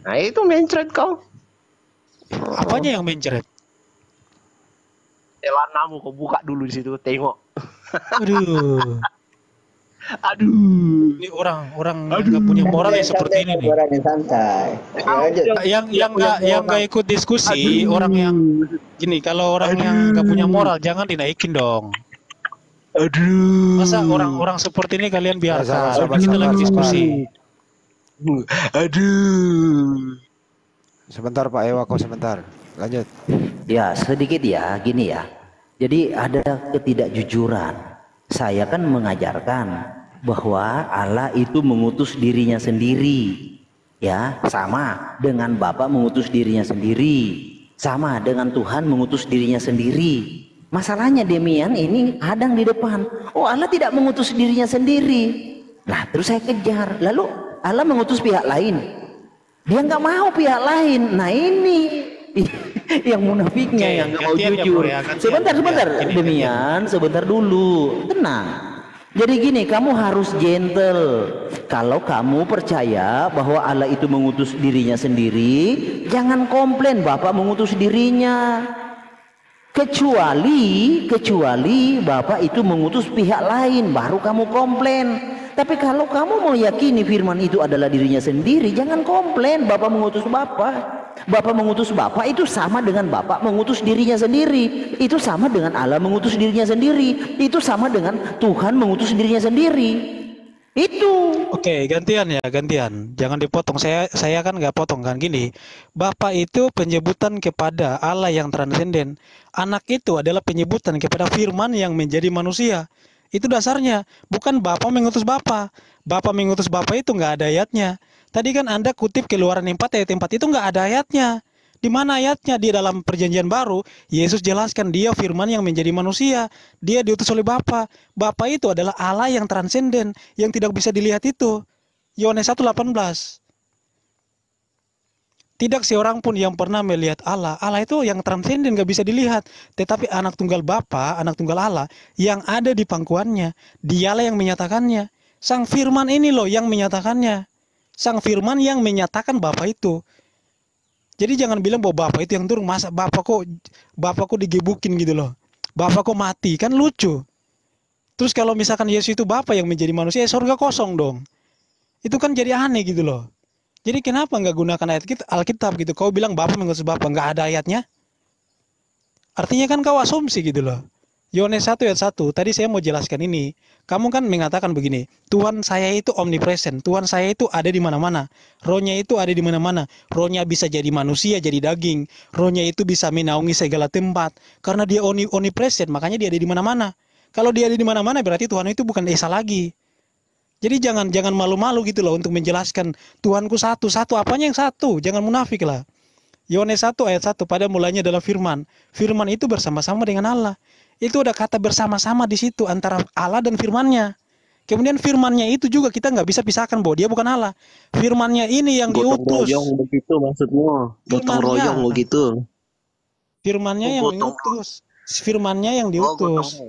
Nah itu mencret kau. Apanya yang mencret? Celanamu kau buka dulu di situ, tengok. Aduh, ini orang nggak punya moral ya seperti ini nih. Yang nggak ikut diskusi, orang yang gini, kalau orang yang nggak punya moral jangan dinaikin dong. Masa orang-orang seperti ini kalian biarkan? Kita lagi diskusi. Sebentar Pak Ewako, sebentar. Lanjut. Ya, sedikit ya, gini ya. Jadi ada ketidakjujuran. Saya kan mengajarkan bahwa Allah itu mengutus dirinya sendiri. Ya, sama dengan Bapa mengutus dirinya sendiri. Sama dengan Tuhan mengutus dirinya sendiri. Masalahnya Demian ini hadang di depan. Oh, Allah tidak mengutus dirinya sendiri. Nah, terus saya kejar. Lalu Allah mengutus pihak lain. Dia nggak mau pihak lain. Nah, ini yang munafiknya yang nggak mau jujur. Sebentar, Demian, sebentar dulu. Tenang. Jadi gini, kamu harus gentle. Kalau kamu percaya bahwa Allah itu mengutus dirinya sendiri, jangan komplain Bapak mengutus dirinya. Kecuali Bapak itu mengutus pihak lain, baru kamu komplain. Tapi kalau kamu mau yakini firman itu adalah dirinya sendiri, jangan komplain Bapak mengutus Bapak. Bapak mengutus Bapak itu sama dengan Bapak mengutus dirinya sendiri. Itu sama dengan Allah mengutus dirinya sendiri. Itu sama dengan Tuhan mengutus dirinya sendiri. Itu. Oke, gantian. Jangan dipotong. Saya kan nggak potong kan gini. Bapak itu penyebutan kepada Allah yang transenden. Anak itu adalah penyebutan kepada firman yang menjadi manusia. Itu dasarnya. Bukan Bapak mengutus Bapak. Bapak mengutus Bapak itu nggak ada ayatnya. Tadi kan Anda kutip Keluaran 4 ayat 4 itu nggak ada ayatnya. Di mana ayatnya? Di dalam perjanjian baru, Yesus jelaskan dia firman yang menjadi manusia. Dia diutus oleh Bapa. Bapa itu adalah Allah yang transenden, yang tidak bisa dilihat itu. Yohanes 1:18. Tidak seorang pun yang pernah melihat Allah. Allah itu yang transenden, nggak bisa dilihat. Tetapi anak tunggal Bapa, anak tunggal Allah, yang ada di pangkuannya, dialah yang menyatakannya. Sang firman ini loh yang menyatakannya. Sang firman yang menyatakan Bapa itu. Jadi jangan bilang bahwa Bapak itu yang turun. Masa Bapak kok digebukin gitu loh. Bapak kok mati, kan lucu. Terus kalau misalkan Yesus itu Bapak yang menjadi manusia, surga kosong dong. Itu kan jadi aneh gitu loh. Jadi kenapa nggak gunakan ayat Alkitab gitu? Kau bilang Bapak mengutus Bapak, nggak ada ayatnya. Artinya kan kau asumsi gitu loh. Yohanes 1 ayat 1, tadi saya mau jelaskan ini. Kamu kan mengatakan begini, Tuhan saya itu omnipresent, Tuhan saya itu ada di mana-mana. Rohnya itu ada di mana-mana. Rohnya bisa jadi manusia, jadi daging. Rohnya itu bisa menaungi segala tempat. Karena dia omnipresent, makanya dia ada di mana-mana. Kalau dia ada di mana-mana berarti Tuhan itu bukan Esa lagi. Jadi jangan malu-malu gitu loh untuk menjelaskan Tuhanku satu apanya yang satu, jangan munafik lah. Yohanes 1 ayat 1, pada mulanya adalah firman. Firman itu bersama-sama dengan Allah. Itu ada kata bersama-sama di situ antara Allah dan firman-Nya. Kemudian firman-Nya itu juga kita nggak bisa pisahkan bahwa dia bukan Allah. Firman-Nya ini yang diutus. Gotong royong begitu maksudmu? Gotong royong begitu. Firman-Nya yang diutus. Firman-Nya yang diutus.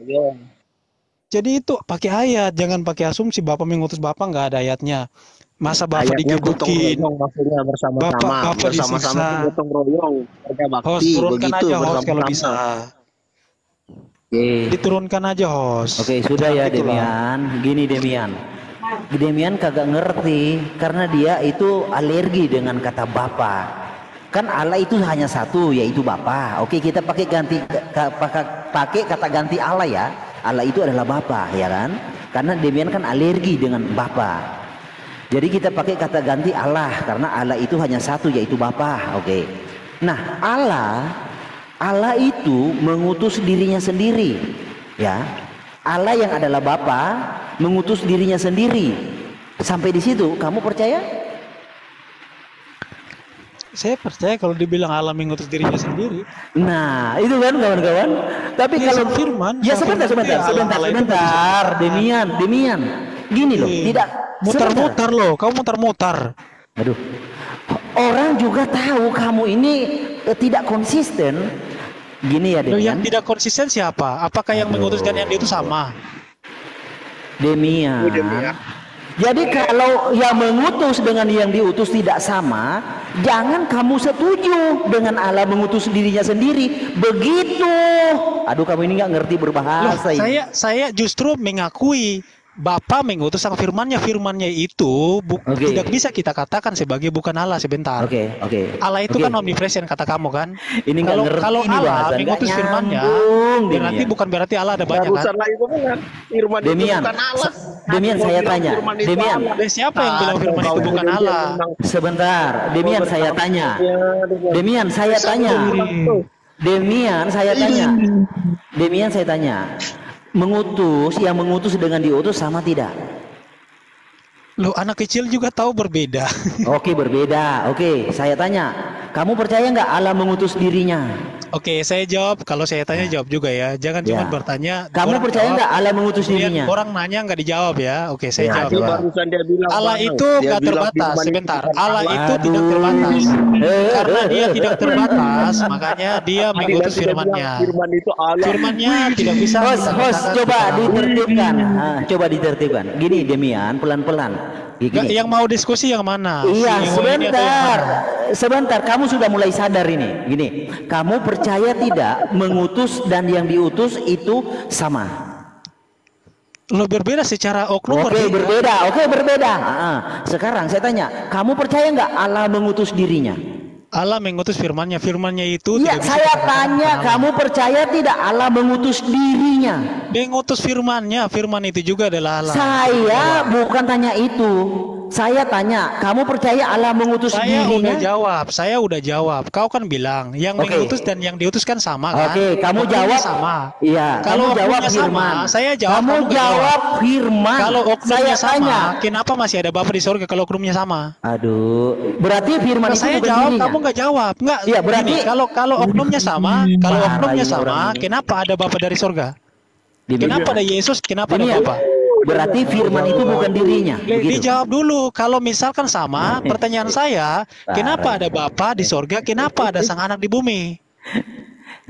Jadi itu pakai ayat, jangan pakai asumsi Bapak mengutus Bapak nggak ada ayatnya. Masa Bapak digebukin, maksudnya bersama-sama, Bapak disiksa. Gotong royong, Host turunkan aja host kalau bisa. Diturunkan aja host. Oke, sudah ya Demian. Gini Demian kagak ngerti karena dia itu alergi dengan kata Bapa. Kan Allah itu hanya satu, yaitu Bapa. Oke, kita pakai kata ganti Allah ya. Allah itu adalah Bapa, ya kan? Karena Demian kan alergi dengan Bapa. Jadi kita pakai kata ganti Allah karena Allah itu hanya satu, yaitu Bapa. Oke. Nah, Allah itu mengutus dirinya sendiri, ya. Allah yang adalah Bapa mengutus dirinya sendiri. Sampai di situ, kamu percaya? Saya percaya kalau dibilang Allah mengutus dirinya sendiri. Nah, itu kan kawan-kawan. Tapi ya, kalau firman, ya sebentar, Demian. Gini loh, tidak mutar-mutar loh, kamu mutar-mutar. Aduh. Orang juga tahu kamu ini tidak konsisten. Gini ya Demian. Yang tidak konsisten siapa? Apakah yang mengutus dan yang diutus sama? Demian. Jadi kalau yang mengutus dengan yang diutus tidak sama, jangan kamu setuju dengan Allah mengutus dirinya sendiri. Begitu. Aduh, kamu ini nggak ngerti berbahasa. Loh, saya justru mengakui Bapa mengutus sang firman-Nya itu tidak bisa kita katakan sebagai bukan Allah sebentar. Oke. Allah itu kan omnipresent kata kamu kan. Ini kalau Allah mengutus firman-Nya berarti bukan berarti Allah ada banyak kan. Firman Demian, itu bukan Allah. Demian saya tanya. Demian, siapa yang bilang firman itu bukan Allah? Sebentar, Demian saya tanya. Demian saya tanya. Demian saya tanya. Mengutus, yang mengutus dengan diutus sama tidak? Loh, anak kecil juga tahu berbeda. Oke, berbeda. Oke, saya tanya. Kamu percaya nggak Allah mengutus dirinya? Oke, saya jawab. Kalau saya tanya jawab juga ya. Jangan cuma bertanya. Kamu percaya nggak Allah mengutus dirinya? Orang nanya nggak dijawab ya. Oke, saya jawab. Barusan dia bilang Allah Bang. itu Dia nggak bilang terbatas. firman itu Sebentar. bukan Allah Allah. itu tidak terbatas. Karena dia tidak terbatas, makanya dia mengutus firman-Nya. Firman itu Allah. Firman-Nya tidak bisa. Host, coba ditertibkan. Coba ditertibkan. Gini, Demian, pelan-pelan. Gini. Yang mau diskusi yang mana? Iya, Si sebentar. Sebentar, kamu sudah mulai sadar ini. Gini, kamu percaya tidak mengutus dan yang diutus itu sama? Lo berbeda secara oknum. Oke, berbeda. Oke, berbeda. Sekarang saya tanya, kamu percaya nggak Allah mengutus dirinya? Allah mengutus firman-Nya. Firman-Nya itu ya, saya tanya, kamu percaya tidak Allah mengutus dirinya? Mengutus firman-Nya. Firman itu juga adalah Allah. Saya bukan tanya itu. Saya tanya, kamu percaya Allah mengutus dirinya? Saya udah jawab. Kau kan bilang yang mengutus dan yang diutus kan sama kan? Oke, kamu jawab sama. Iya, Kalau kamu jawab firman. Sama, saya jawab. Kamu jawab firman. Kalau oknumnya saya tanya, kenapa masih ada Bapa di surga kalau oknumnya sama? Aduh, berarti firman itu saya bukan jawab, dirinya. kamu nggak jawab. Nggak. Iya, berarti kalau oknumnya sama, kenapa ada Bapa dari surga? Kenapa ada Yesus? Kenapa ada Bapa? Berarti firman itu bukan dirinya. Dijawab dulu. Kalau misalkan sama, pertanyaan saya, kenapa ada Bapa di surga? Kenapa ada sang anak di bumi?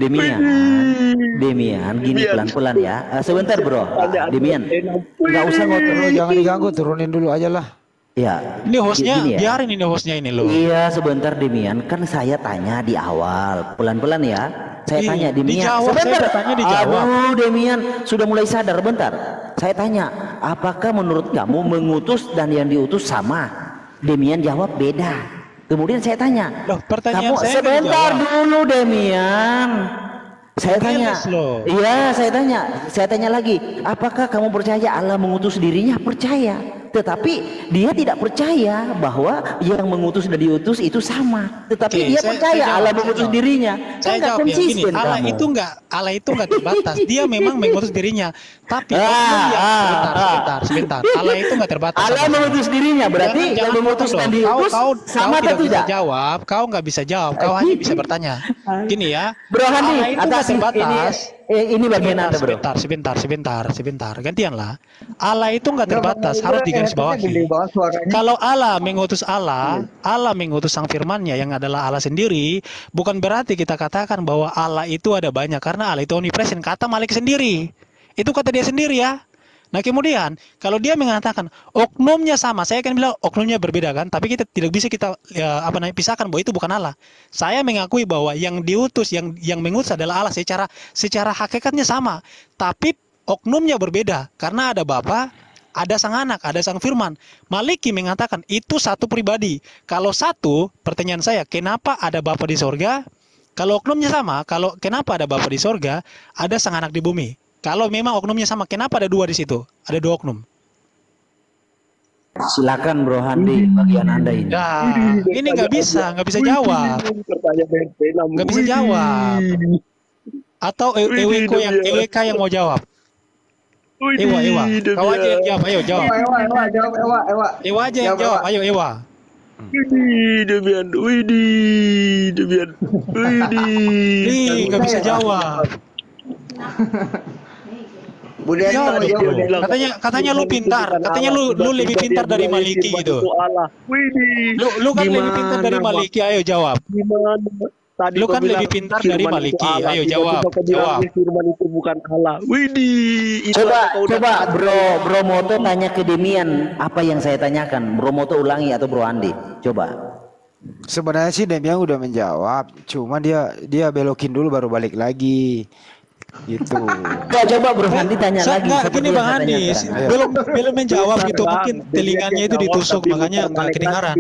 Demian, gini pelan-pelan ya. Sebentar bro, Demian, nggak usah ngotot, jangan diganggu, turunin dulu aja lah. Ya. Ini hostnya, ya. biarin ini hostnya ini loh. Iya, sebentar Demian, kan saya tanya di awal, pelan-pelan ya. Saya tanya Demian. Dijawab, sebentar. saya tanya dijawab. Aduh, Demian sudah mulai sadar. Bentar. Saya tanya, apakah menurut kamu mengutus dan yang diutus sama? Demian jawab beda. Kemudian saya tanya, loh, pertanyaan kamu saya sebentar dulu Demian. Saya tanya, iya saya tanya lagi, apakah kamu percaya Allah mengutus dirinya? Percaya, tetapi dia tidak percaya bahwa yang mengutus dan diutus itu sama. Tetapi dia percaya Allah mengutus dirinya. Saya jawab ya, gini, Allah itu nggak terbatas. Dia memang mengutus dirinya, tapi sebentar. Allah itu nggak terbatas. Allah mengutus dirinya, berarti yang mengutus dan diutus sama atau tidak? Kau nggak bisa jawab. Kau hanya bisa bertanya. Gini ya, Bro Handi, terbatas. Ini bagian Anda bro. Sebentar. Gantianlah. Allah itu nggak terbatas, harus digarisbawahi. Kalau Allah mengutus sang firman-Nya yang adalah Allah sendiri, bukan berarti kita katakan bahwa Allah itu ada banyak, karena Allah itu omnipresent. Kata Malik sendiri. Itu kata dia sendiri ya. Nah kemudian kalau dia mengatakan oknumnya sama, saya akan bilang oknumnya berbeda kan, tapi kita tidak bisa pisahkan bahwa itu bukan Allah. Saya mengakui bahwa yang diutus, yang mengutus adalah Allah secara hakikatnya sama, tapi oknumnya berbeda karena ada Bapa, ada sang anak, ada sang firman. Maliki mengatakan itu satu pribadi. Kalau satu, pertanyaan saya, kenapa ada Bapa di sorga? Kalau oknumnya sama, kenapa ada Bapa di sorga, ada sang anak di bumi? Kalau memang oknumnya sama, kenapa ada dua di situ? Ada dua oknum. Silakan Bro Handi, bagian Anda ini. Nah, ini nggak bisa jawab. Nggak bisa jawab. Atau EWK yang mau jawab. Ewa. Kau aja yang jawab, ayo jawab. Ewa aja yang jawab, ayo Ewa. Demian. Nih, nggak bisa jawab. Katanya lu pintar, katanya lu lebih pintar dari Maliki gitu. Lu kan lebih pintar dari Maliki, ayo jawab. Lu kan lebih pintar dari Maliki, ayo jawab. Firman itu bukan Allah. Coba Bro Moto tanya ke Demian apa yang saya tanyakan. Bro Moto ulangi atau Bro Andi, coba. Sebenarnya sih Demian udah menjawab, cuma dia belokin dulu baru balik lagi. Gitu. Coba Bro Handi tanya lagi. Gini Bang Handi, belum menjawab gitu, mungkin telinganya itu ditusuk makanya nggak kedengaran.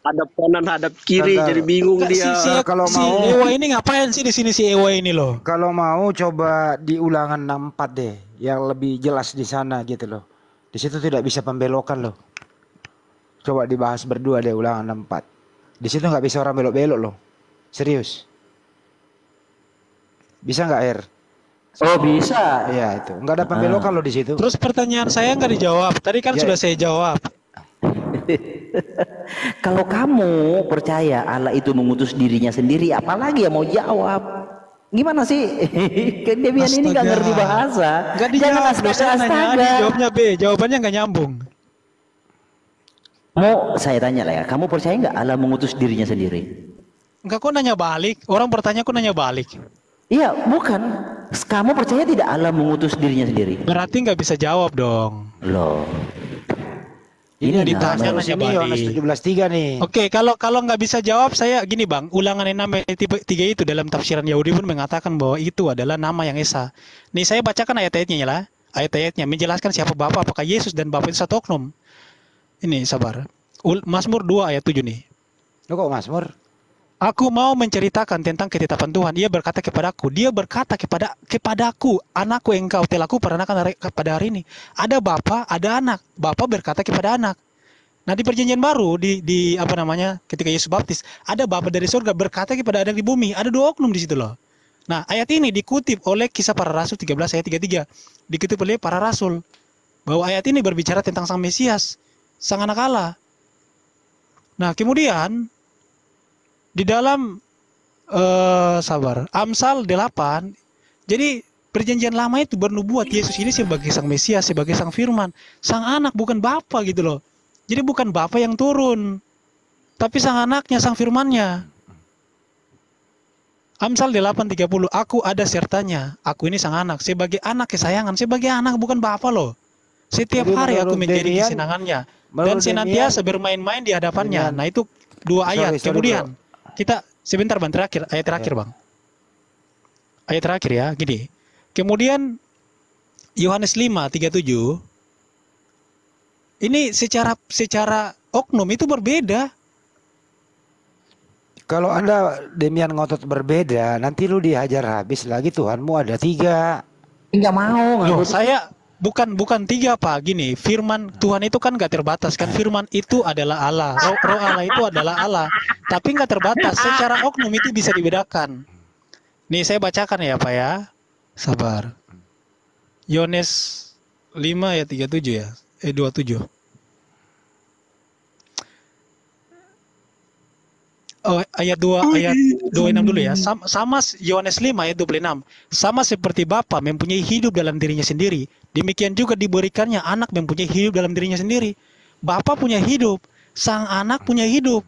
Hadap kanan, hadap kiri, jadi bingung dia. Kalau mau Ewa ini ngapain sih di sini si Ewa ini loh? Kalau mau coba di ulangan 64 deh, yang lebih jelas di sana gitu loh. Di situ tidak bisa pembelokan loh. Coba dibahas berdua deh ulangan 64. Di situ nggak bisa orang belok-belok loh. Serius. Bisa nggak air? Oh bisa. Iya itu. Nggak ada pembelokan loh di situ. Terus pertanyaan saya nggak dijawab. Tadi kan sudah saya jawab. Kalau kamu percaya Allah itu mengutus dirinya sendiri, apalagi yang mau jawab? Gimana sih? Demian ini nggak ngerti bahasa. Nggak dijawab. Astaga. Jawabnya B. Jawabannya nggak nyambung. Mau saya tanya lah ya, kamu percaya nggak Allah mengutus dirinya sendiri? Enggak, kok nanya balik? Orang bertanya kok nanya balik? Iya, bukan. Kamu percaya tidak Allah mengutus dirinya sendiri? Berarti nggak bisa jawab dong. Loh. Ini ditanya nanya balik. 17:3 nih. Oke, kalau nggak bisa jawab, saya gini Bang, Ulangan 6 ayat 3 itu dalam tafsiran Yahudi pun mengatakan bahwa itu adalah nama yang esa. Nih saya bacakan ayat-ayatnya ya lah. Ayat-ayatnya menjelaskan siapa Bapa, apakah Yesus dan Bapa itu satu oknum. Ini sabar. Mazmur 2 ayat 7 nih. Lo kok Mazmur? Aku mau menceritakan tentang ketetapan Tuhan. Ia berkata kepadaku, dia berkata kepadaku, anakku engkau telah kuperanakan pada hari ini. Ada bapa, ada anak. Bapa berkata kepada anak. Nah di perjanjian baru di apa namanya ketika Yesus baptis, ada bapa dari surga berkata kepada anak di bumi. Ada dua oknum di situ loh. Nah ayat ini dikutip oleh Kisah Para Rasul 13 ayat 33. Dikutip oleh para rasul bahwa ayat ini berbicara tentang sang Mesias, sang anak Allah. Nah kemudian di dalam Amsal 8, jadi perjanjian lama itu bernubuat Yesus ini sebagai sang Mesias, sebagai sang firman, sang anak, bukan bapa gitu loh. Jadi bukan bapa yang turun, tapi sang anaknya, sang firmannya. Amsal 8:30, aku ada sertanya, aku ini sang anak, sebagai anak kesayangan, sebagai anak bukan bapa loh. Setiap hari aku menjadi kesenangannya dan senantiasa bermain-main di hadapannya. Nah itu dua ayat. Kemudian kita sebentar Bang, ayat terakhir Bang. Ayat terakhir ya, gini. Kemudian Yohanes 5:37. Ini secara oknum itu berbeda. Kalau Anda demian ngotot berbeda, nanti lu dihajar habis lagi, Tuhanmu ada 3. Enggak mau. Loh, saya bukan 3 Pak, gini. Firman Tuhan itu kan nggak terbatas kan. Firman itu adalah Allah. Roh Allah itu adalah Allah. Tapi nggak terbatas. Secara oknum itu bisa dibedakan. Nih saya bacakan ya Pak ya. Sabar. Yohanes 5 ayat 37 ya. 27. Oh, ayat 26 dulu ya. Sama Yohanes 5 ayat 26. Sama seperti Bapa mempunyai hidup dalam dirinya sendiri, demikian juga diberikannya anak mempunyai hidup dalam dirinya sendiri. Bapa punya hidup, sang anak punya hidup.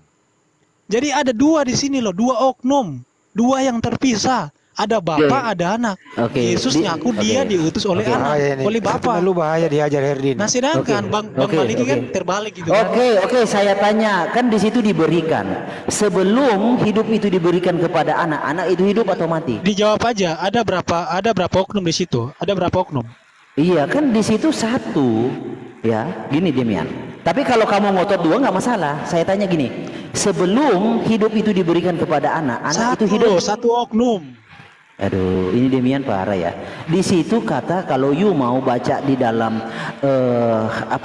Jadi ada dua di sini loh, dua oknum, dua yang terpisah. Ada bapa, ada anak. Yesus ngaku dia diutus oleh anak, oleh bapa. Lu bahaya dihajar Herdin. Nah sedangkan Bang Maliki kan terbalik gitu. Oke, saya tanya, kan di situ diberikan. Sebelum hidup itu diberikan kepada anak, anak itu hidup atau mati? Dijawab aja. Ada berapa oknum di situ? Ada berapa oknum? Iya kan di situ satu, ya. Gini Demian. Tapi kalau kamu ngotot 2 nggak masalah. Saya tanya gini, sebelum hidup itu diberikan kepada anak, anak itu hidup. Satu oknum. Aduh, ini Demian parah ya. Di situ kata kalau you mau baca di dalam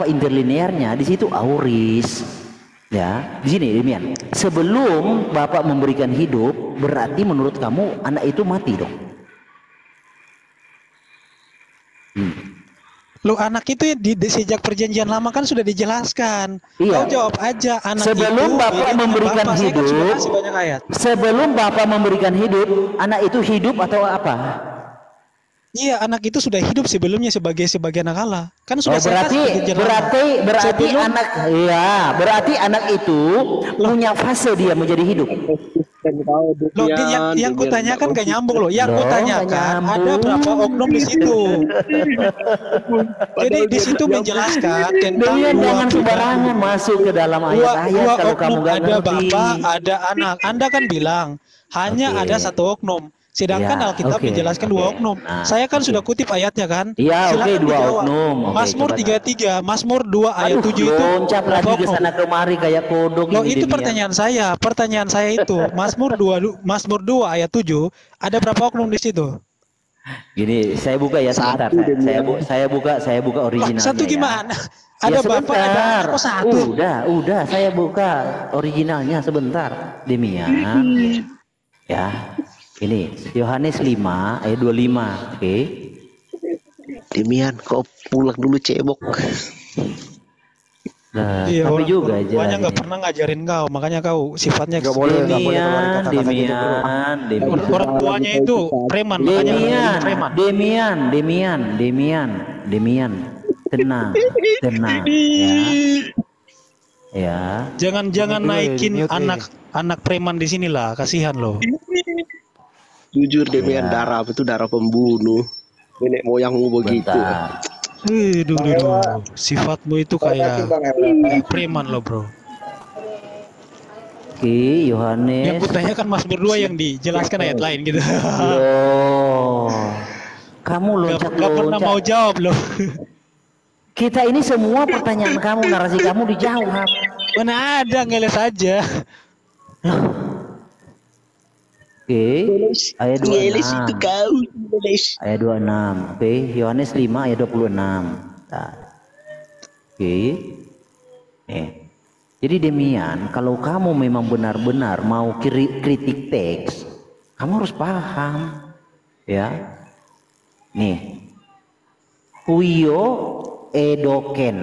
interlinearnya, di situ auris. Ya, di sini Demian. Sebelum Bapak memberikan hidup, berarti menurut kamu anak itu mati dong. Lo anak itu sejak perjanjian lama kan sudah dijelaskan. Iya. Kau jawab aja anak sebelum itu, Bapak memberikan Bapak, hidup, kan banyak ayat. Sebelum Bapak memberikan hidup, anak itu hidup atau apa? Iya, anak itu sudah hidup sebelumnya sebagai anak Allah. Kan sudah berarti anak, ya, berarti anak itu punya fase dia menjadi hidup. Loh, yang kutanyakan gak nyambung loh. Yang kutanyakan ada berapa oknum di situ. Jadi di situ menjelaskan tentang jangan sembarangan masuk ke dalam ayat-ayat kalau kamu gak ada bapak, ada anak. Anda kan bilang hanya ada satu oknum. Sedangkan Alkitab menjelaskan 2 oknum. Saya kan sudah kutip ayatnya kan. Iya, oke, 2 oknum. Mazmur 33, Mazmur 2 ayat 7 itu. Loncat lagi ke sana kemari kayak kodok. Loh, itu pertanyaan saya. Pertanyaan saya itu, Mazmur 2 ayat 7, ada berapa oknum di situ? Gini, saya buka ya sebentar. Saya buka originalnya. Satu gimana? Ya. Ada bapak, ada anak, kok satu? Udah, saya buka originalnya sebentar. Demian. Ya. Ini Yohanes 5 ayat 25. Oke. Demian, kau pulang dulu cebok. Nah, Iya, tapi juga tuanya jelas nggak ini. pernah ngajarin kau, makanya kau sifatnya Nggak boleh keluarin Demian, kata-kata gitu, bro. Demian, Demian. orang tuanya itu preman, makanya Demian, preman. Demian. Tenang. Ya. Jangan naikin mute, anak preman di sini lah, kasihan loh. Jujur Demian, Ya. darah itu darah pembunuh. Nenek moyangmu begitu. Bentar. Duh. Sifatmu itu kayak preman loh, bro. Oke, Yohanes. Yang kutanya kan mas berdua yang dijelaskan ayat lain gitu. Loh. Kamu Gak pernah mau loncat-loncat. jawab loh. Kita ini semua pertanyaan kamu, narasi kamu dijawab. Mana ada, ngeles aja. Oke, ayat 26. Ngeles itu kau. Ngeles. Ayat 26. Oke, Yohanes 5 ayat 26. Nah. Oke. Nih. Jadi Demian, kalau kamu memang benar-benar mau kritik teks, kamu harus paham. Ya. Nih. Huio edoken,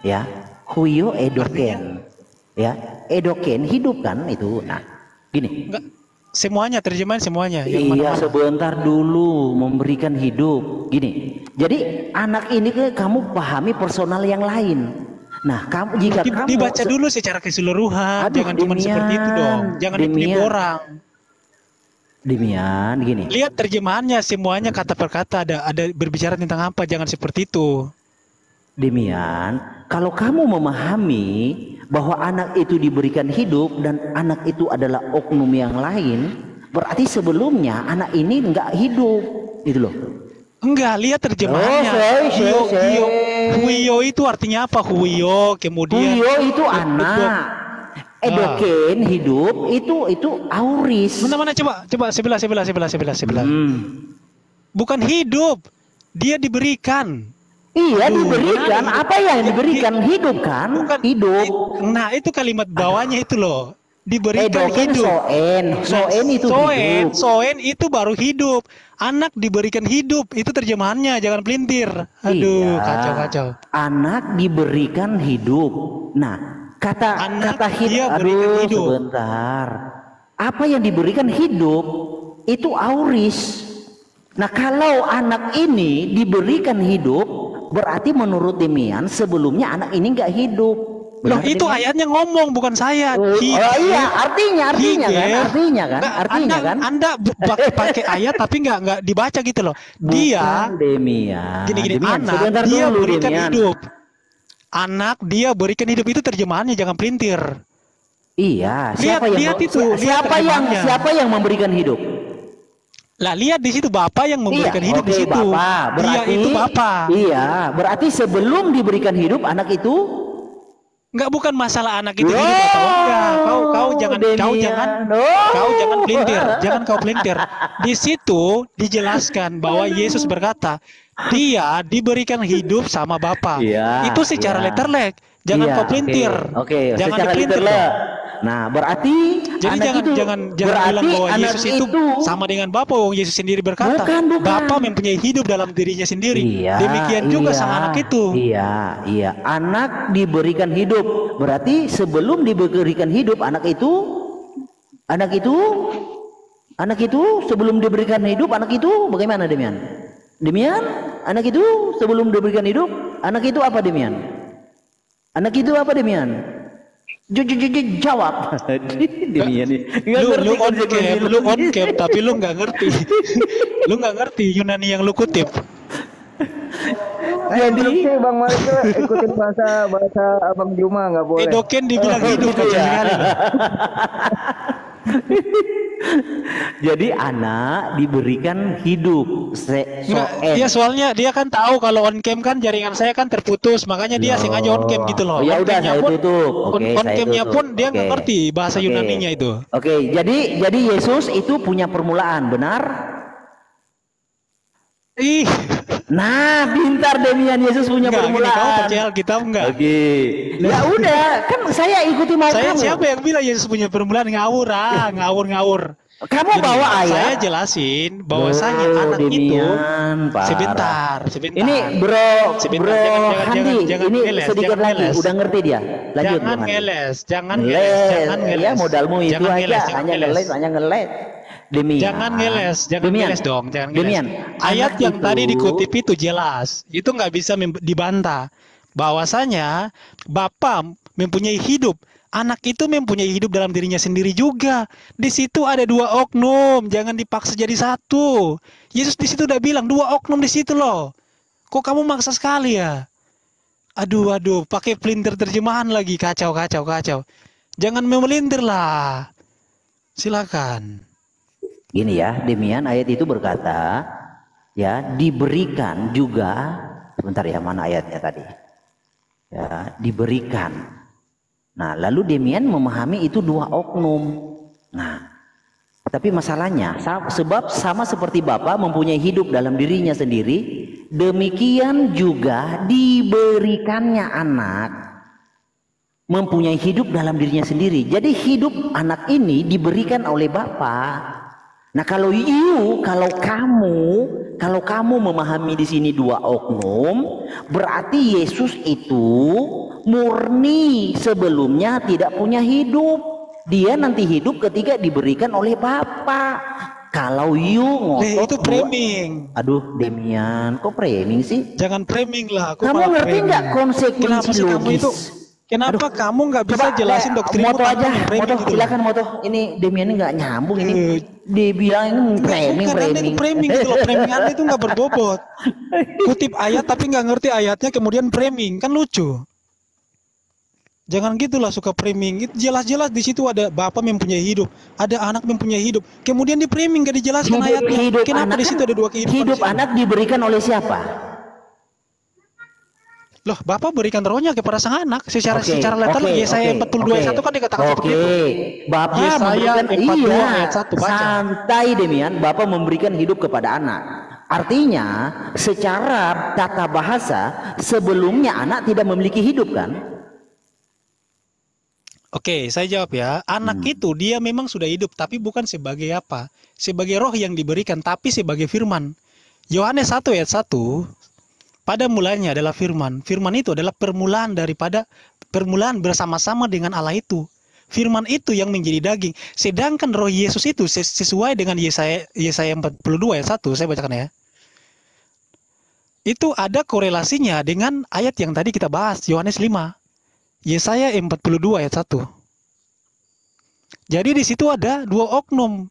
ya. Huio edoken. Ya, edoken hidup kan itu. Nah, gini. Enggak, semuanya terjemahan semuanya. Yang Iya, mana-mana. sebentar dulu, memberikan hidup. Gini, jadi anak ini kamu pahami personal yang lain. Nah, jika kamu Dibaca dulu secara keseluruhan, Aduh, jangan cuma Demian, seperti itu dong. Jangan ditipu orang. Demian, gini. Lihat terjemahannya, semuanya kata per kata ada berbicara tentang apa, jangan seperti itu. Demian, kalau kamu memahami bahwa anak itu diberikan hidup dan anak itu adalah oknum yang lain, berarti sebelumnya anak ini enggak hidup, gitu loh. Enggak, lihat terjemahannya. Huio itu artinya apa? Huio, kemudian Huio itu anak. Edoken hidup itu auris. Mana coba sebelah. Bukan hidup, dia diberikan. Iya, diberikan. Apa yang diberikan? Hidup kan? Bukan, hidup. Nah, itu kalimat bawahnya itu loh. Diberikan Edoken hidup. soen itu hidup. Soen itu baru hidup. Anak diberikan hidup, itu terjemahannya, jangan pelintir. Aduh, Iya. kacau. Anak diberikan hidup. Nah, kata dia berikan hidup. Sebentar. Apa yang diberikan hidup itu auris. Nah, kalau anak ini diberikan hidup, berarti menurut Demian sebelumnya anak ini nggak hidup. Loh, itu ayatnya ngomong, bukan saya. Iya, artinya kan. Anda pakai ayat tapi nggak dibaca gitu loh. Dia Demian. Gini, Demian, anak sebentar dia dulu, berikan Demian. hidup. Anak dia berikan hidup, itu terjemahannya, jangan pelintir. Iya, Lihat terjemahannya. siapa yang memberikan hidup? Lah, lihat di situ Bapak yang memberikan hidup di situ. Bapak. Dia itu Bapak. Iya, berarti sebelum diberikan hidup anak itu Enggak, bukan masalah anak itu hidup atau enggak. Kau jangan pelintir. Jangan kau pelintir. Di situ dijelaskan bahwa Yesus berkata, dia diberikan hidup sama Bapa. Iya, Itu secara iya. letterlek. Jangan Iya, kau pelintir. Oke, Jangan secara dipelintir literal. dong. Nah, berarti Jadi anak jangan itu, bilang bahwa anak Yesus itu sama dengan Bapa. Yesus sendiri berkata, Bukan. Bapa mempunyai hidup dalam dirinya sendiri. Iya, Demikian juga sang anak itu. Iya. Anak diberikan hidup. Berarti sebelum diberikan hidup anak itu sebelum diberikan hidup anak itu bagaimana, Demian? Demian, anak itu sebelum diberikan hidup, anak itu apa, Demian? Anak itu apa, Demian? Jawab. Demian nih. Lu on cam tapi lu nggak ngerti. Lu nggak ngerti Yunani yang lu kutip. Jadi Bang Malik tuh ikutin bahasa Abang Juma, nggak boleh. Edoken dibilang hidup Gitu ya. sekali. Jadi anak diberikan hidup. Dia soalnya dia kan tahu kalau on cam kan jaringan saya kan terputus, makanya dia sengaja on cam gitu loh. Ya udah, saya tutup. Oke, on saya camnya tutup. pun dia nggak Oke. ngerti bahasa Oke. Yunaninya itu. Oke, jadi Yesus itu punya permulaan, benar? Ih, Nah, pintar Demian, Yesus punya enggak, gini, kamu permulaan. percaya Alkitab enggak? Oke. Ya udah, kan saya ikuti mau Saya kamu. siapa yang bilang Yesus punya permulaan? Ngawur. Kamu Gini, bawa ayat. Saya jelasin bahwasanya anak itu sebentar. Ini bro Handi, jangan ini ngeles, sedikit jangan lagi, ngeles. udah ngerti dia. Lanjut. Jangan Bro Handi. ngeles, jangan Ya ngeles. modalmu itu Jangan aja, ngeles, jangan hanya ngeles. ngeles. Demian. Jangan ngeles dong, jangan ngeles. Demian. Ayat Anak yang itu- tadi dikutip itu jelas, itu nggak bisa dibantah. Bahwasanya Bapa mempunyai hidup, anak itu mempunyai hidup dalam dirinya sendiri juga. Di situ ada dua oknum, jangan dipaksa jadi satu. Yesus di situ udah bilang dua oknum di situ loh. Kok kamu maksa sekali ya? Aduh, pakai pelintir terjemahan lagi, kacau. Jangan memelintir lah. Silakan. Gini ya, demian ayat itu berkata, ya diberikan juga, sebentar ya, mana ayatnya tadi? Ya, diberikan. Nah, lalu demian memahami itu dua oknum. Nah, tapi masalahnya, sebab sama seperti Bapa mempunyai hidup dalam dirinya sendiri, demikian juga diberikannya anak mempunyai hidup dalam dirinya sendiri. Jadi hidup anak ini diberikan oleh Bapa. Nah, kalau kamu memahami di sini dua oknum, berarti Yesus itu murni sebelumnya tidak punya hidup. Dia nanti hidup ketika diberikan oleh Bapa. Kalau ngotot itu framing. Aduh, Demian, kok framing sih? Jangan framing lah. Kamu ngerti nggak konsekuensi logis? Kenapa kamu nggak bisa jelasin doktrin Moto aja, Moto, silakan Moto. Ini Demian ini nggak nyambung ini. Dibilang framing. Framing gitu loh, framing Anda itu nggak berbobot. Kutip ayat tapi nggak ngerti ayatnya, kemudian framing, kan lucu. Jangan gitulah suka framing. Itu jelas-jelas di situ ada Bapa mempunyai hidup, ada anak mempunyai hidup. Kemudian di framing nggak dijelaskan ayatnya. Kenapa di situ ada dua kehidupan? Hidup anak diberikan oleh siapa? Loh, Bapa berikan rohnya kepada sang anak secara letter. Yesaya 42 ayat 1 kan dikatakan seperti itu. Bapa memberikan, santai Demian, Bapa memberikan hidup kepada anak. Artinya secara tata bahasa sebelumnya anak tidak memiliki hidup kan? Oke, saya jawab ya. Anak itu dia memang sudah hidup, tapi bukan sebagai apa? Sebagai roh yang diberikan, tapi sebagai firman. Yohanes 1 ayat 1, pada mulanya adalah firman. Firman itu adalah permulaan bersama-sama dengan Allah itu. Firman itu yang menjadi daging. Sedangkan roh Yesus itu sesuai dengan Yesaya 42 ayat 1, saya bacakan ya. Itu ada korelasinya dengan ayat yang tadi kita bahas, Yohanes 5. Yesaya 42 ayat 1. Jadi di situ ada dua oknum.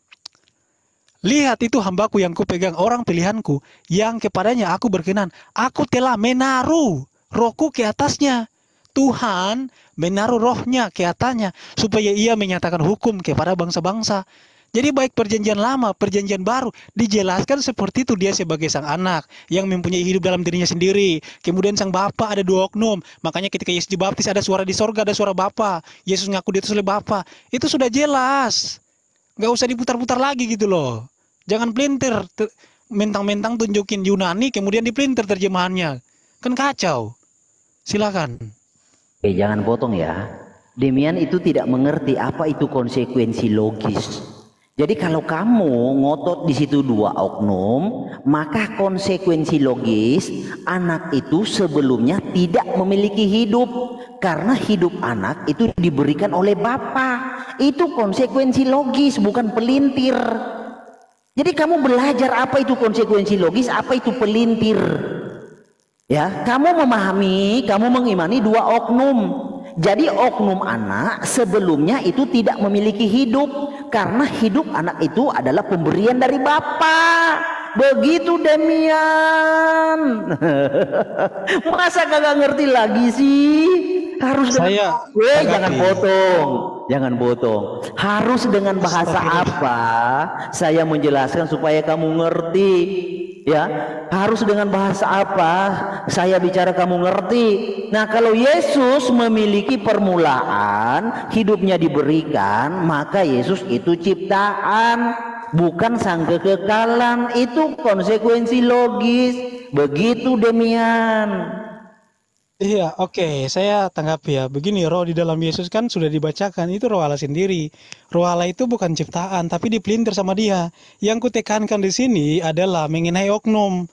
Lihat itu hambaku yang kupegang, orang pilihanku, yang kepadanya aku berkenan. Aku telah menaruh rohku ke atasnya. Tuhan menaruh rohnya ke atasnya, supaya ia menyatakan hukum kepada bangsa-bangsa. Jadi baik perjanjian lama, perjanjian baru, dijelaskan seperti itu, dia sebagai sang anak yang mempunyai hidup dalam dirinya sendiri. Kemudian sang Bapa ada dua oknum. Makanya ketika Yesus dibaptis ada suara di sorga, ada suara Bapa. Yesus ngaku diutus oleh Bapa. Itu sudah jelas. Nggak usah diputar-putar lagi gitu loh. Jangan pelintir, mentang-mentang tunjukin Yunani, kemudian dipelintir terjemahannya. Kan kacau. Silakan. Jangan potong ya. Demian itu tidak mengerti apa itu konsekuensi logis. Jadi kalau kamu ngotot di situ dua oknum, maka konsekuensi logis anak itu sebelumnya tidak memiliki hidup, karena hidup anak itu diberikan oleh Bapa. Itu konsekuensi logis, bukan pelintir. Jadi kamu belajar apa itu konsekuensi logis, apa itu pelintir. Ya, kamu memahami, kamu mengimani dua oknum. Jadi oknum anak sebelumnya itu tidak memiliki hidup, karena hidup anak itu adalah pemberian dari Bapa. Begitu Demian. Masa kagak ngerti lagi sih? Harus saya jangan potong. Jangan potong. Harus dengan bahasa apa saya menjelaskan supaya kamu ngerti. Ya, harus dengan bahasa apa saya bicara kamu ngerti. Nah, kalau Yesus memiliki permulaan, hidupnya diberikan, maka Yesus itu ciptaan, bukan sang kekekalan. Itu konsekuensi logis. Begitu Demian. Iya, oke, saya tanggapi ya. Begini, roh di dalam Yesus kan sudah dibacakan, itu roh Allah sendiri. Roh Allah itu bukan ciptaan, tapi dipelintir sama dia. Yang kutekankan di sini adalah mengenai oknum.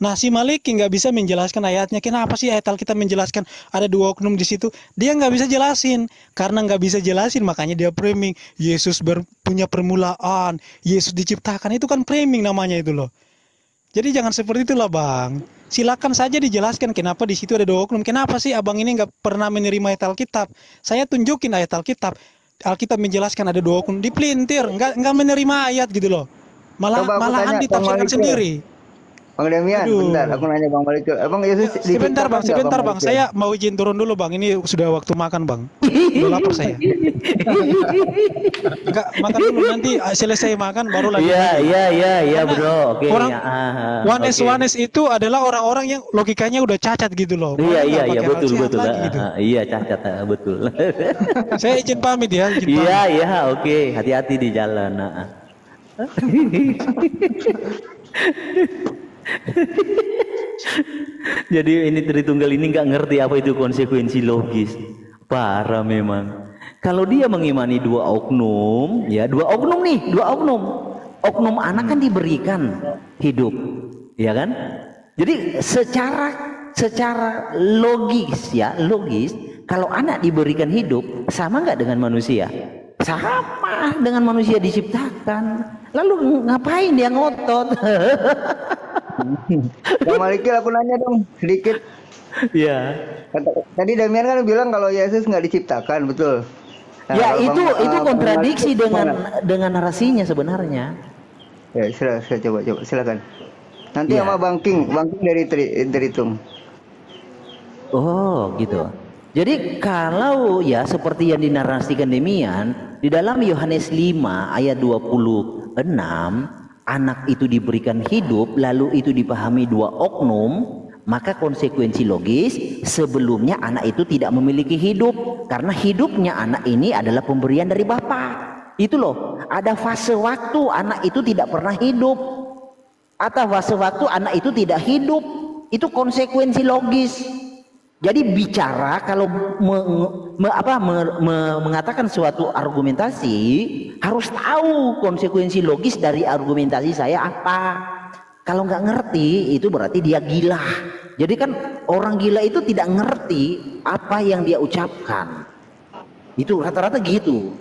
Nah, si Maliki nggak bisa menjelaskan ayatnya. Kenapa sih ayat Alkitab menjelaskan ada 2 oknum di situ? Dia nggak bisa jelasin. Karena nggak bisa jelasin, makanya dia framing. Yesus punya permulaan, Yesus diciptakan. Itu kan framing namanya itu loh. Jadi jangan seperti itulah Bang. Silakan saja dijelaskan kenapa di situ ada 2 oknum. Kenapa sih abang ini nggak pernah menerima ayat Alkitab? Saya tunjukin ayat Alkitab. Alkitab menjelaskan ada 2 oknum. Dipelintir, nggak menerima ayat gitu loh. Malahan ditafsirkan sendiri. Bang Demian, bentar, aku nanya Bang Malik. Abang Yesus sebentar Bang, saya mau izin turun dulu Bang. Ini sudah waktu makan Bang. Udah lapar saya. Enggak, makan dulu nanti selesai makan baru lagi. Iya bro. Oke. Orang Wanes itu adalah orang-orang yang logikanya udah cacat gitu loh. Iya betul. Gitu. Iya cacat betul. Saya izin pamit ya. Iya oke. Hati-hati di jalan. Jadi ini Tritunggal ini nggak ngerti apa itu konsekuensi logis. Parah memang. Kalau dia mengimani 2 oknum, ya 2 oknum nih, 2 oknum. Oknum anak kan diberikan hidup, ya kan? Jadi secara logis kalau anak diberikan hidup sama nggak dengan manusia? Sama dengan manusia diciptakan. Lalu ngapain dia ngotot? Bang Maliki, aku nanya dong sedikit. Iya. Tadi Damian kan bilang kalau Yesus nggak diciptakan, betul? Nah, ya itu kontradiksi dengan narasinya sebenarnya. Ya, coba silakan. Nanti sama Bang King dari Tritum. Oh, gitu. Jadi kalau ya seperti yang dinarasikan Demian di dalam Yohanes 5 ayat 26, anak itu diberikan hidup lalu itu dipahami 2 oknum, maka konsekuensi logis sebelumnya anak itu tidak memiliki hidup karena hidupnya anak ini adalah pemberian dari Bapa. Itu loh, ada fase waktu anak itu tidak pernah hidup atau fase waktu anak itu tidak hidup. Itu konsekuensi logis. Jadi bicara kalau mengatakan suatu argumentasi harus tahu konsekuensi logis dari argumentasi saya apa. Kalau nggak ngerti itu berarti dia gila. Jadi kan orang gila itu tidak ngerti apa yang dia ucapkan. Itu rata-rata gitu.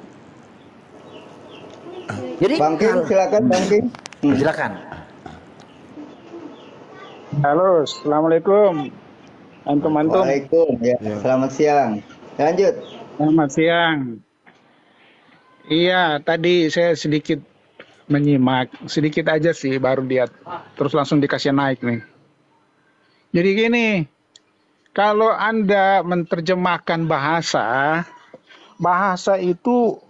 Jadi Bang King, silakan Bang King. Silakan. Halo, assalamualaikum. Antum-antum. Waalaikumsalam. Ya, selamat siang. Lanjut. Selamat siang. Iya, tadi saya sedikit menyimak, sedikit aja sih, baru lihat, terus langsung dikasih naik nih. Jadi gini, kalau Anda menerjemahkan bahasa itu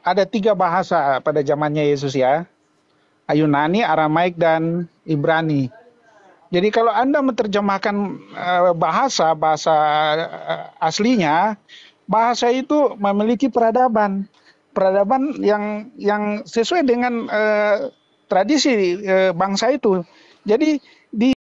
ada 3 bahasa pada zamannya Yesus ya, Yunani, Aramaik, dan Ibrani. Jadi kalau Anda menerjemahkan bahasa aslinya, bahasa itu memiliki peradaban yang sesuai dengan tradisi bangsa itu. Jadi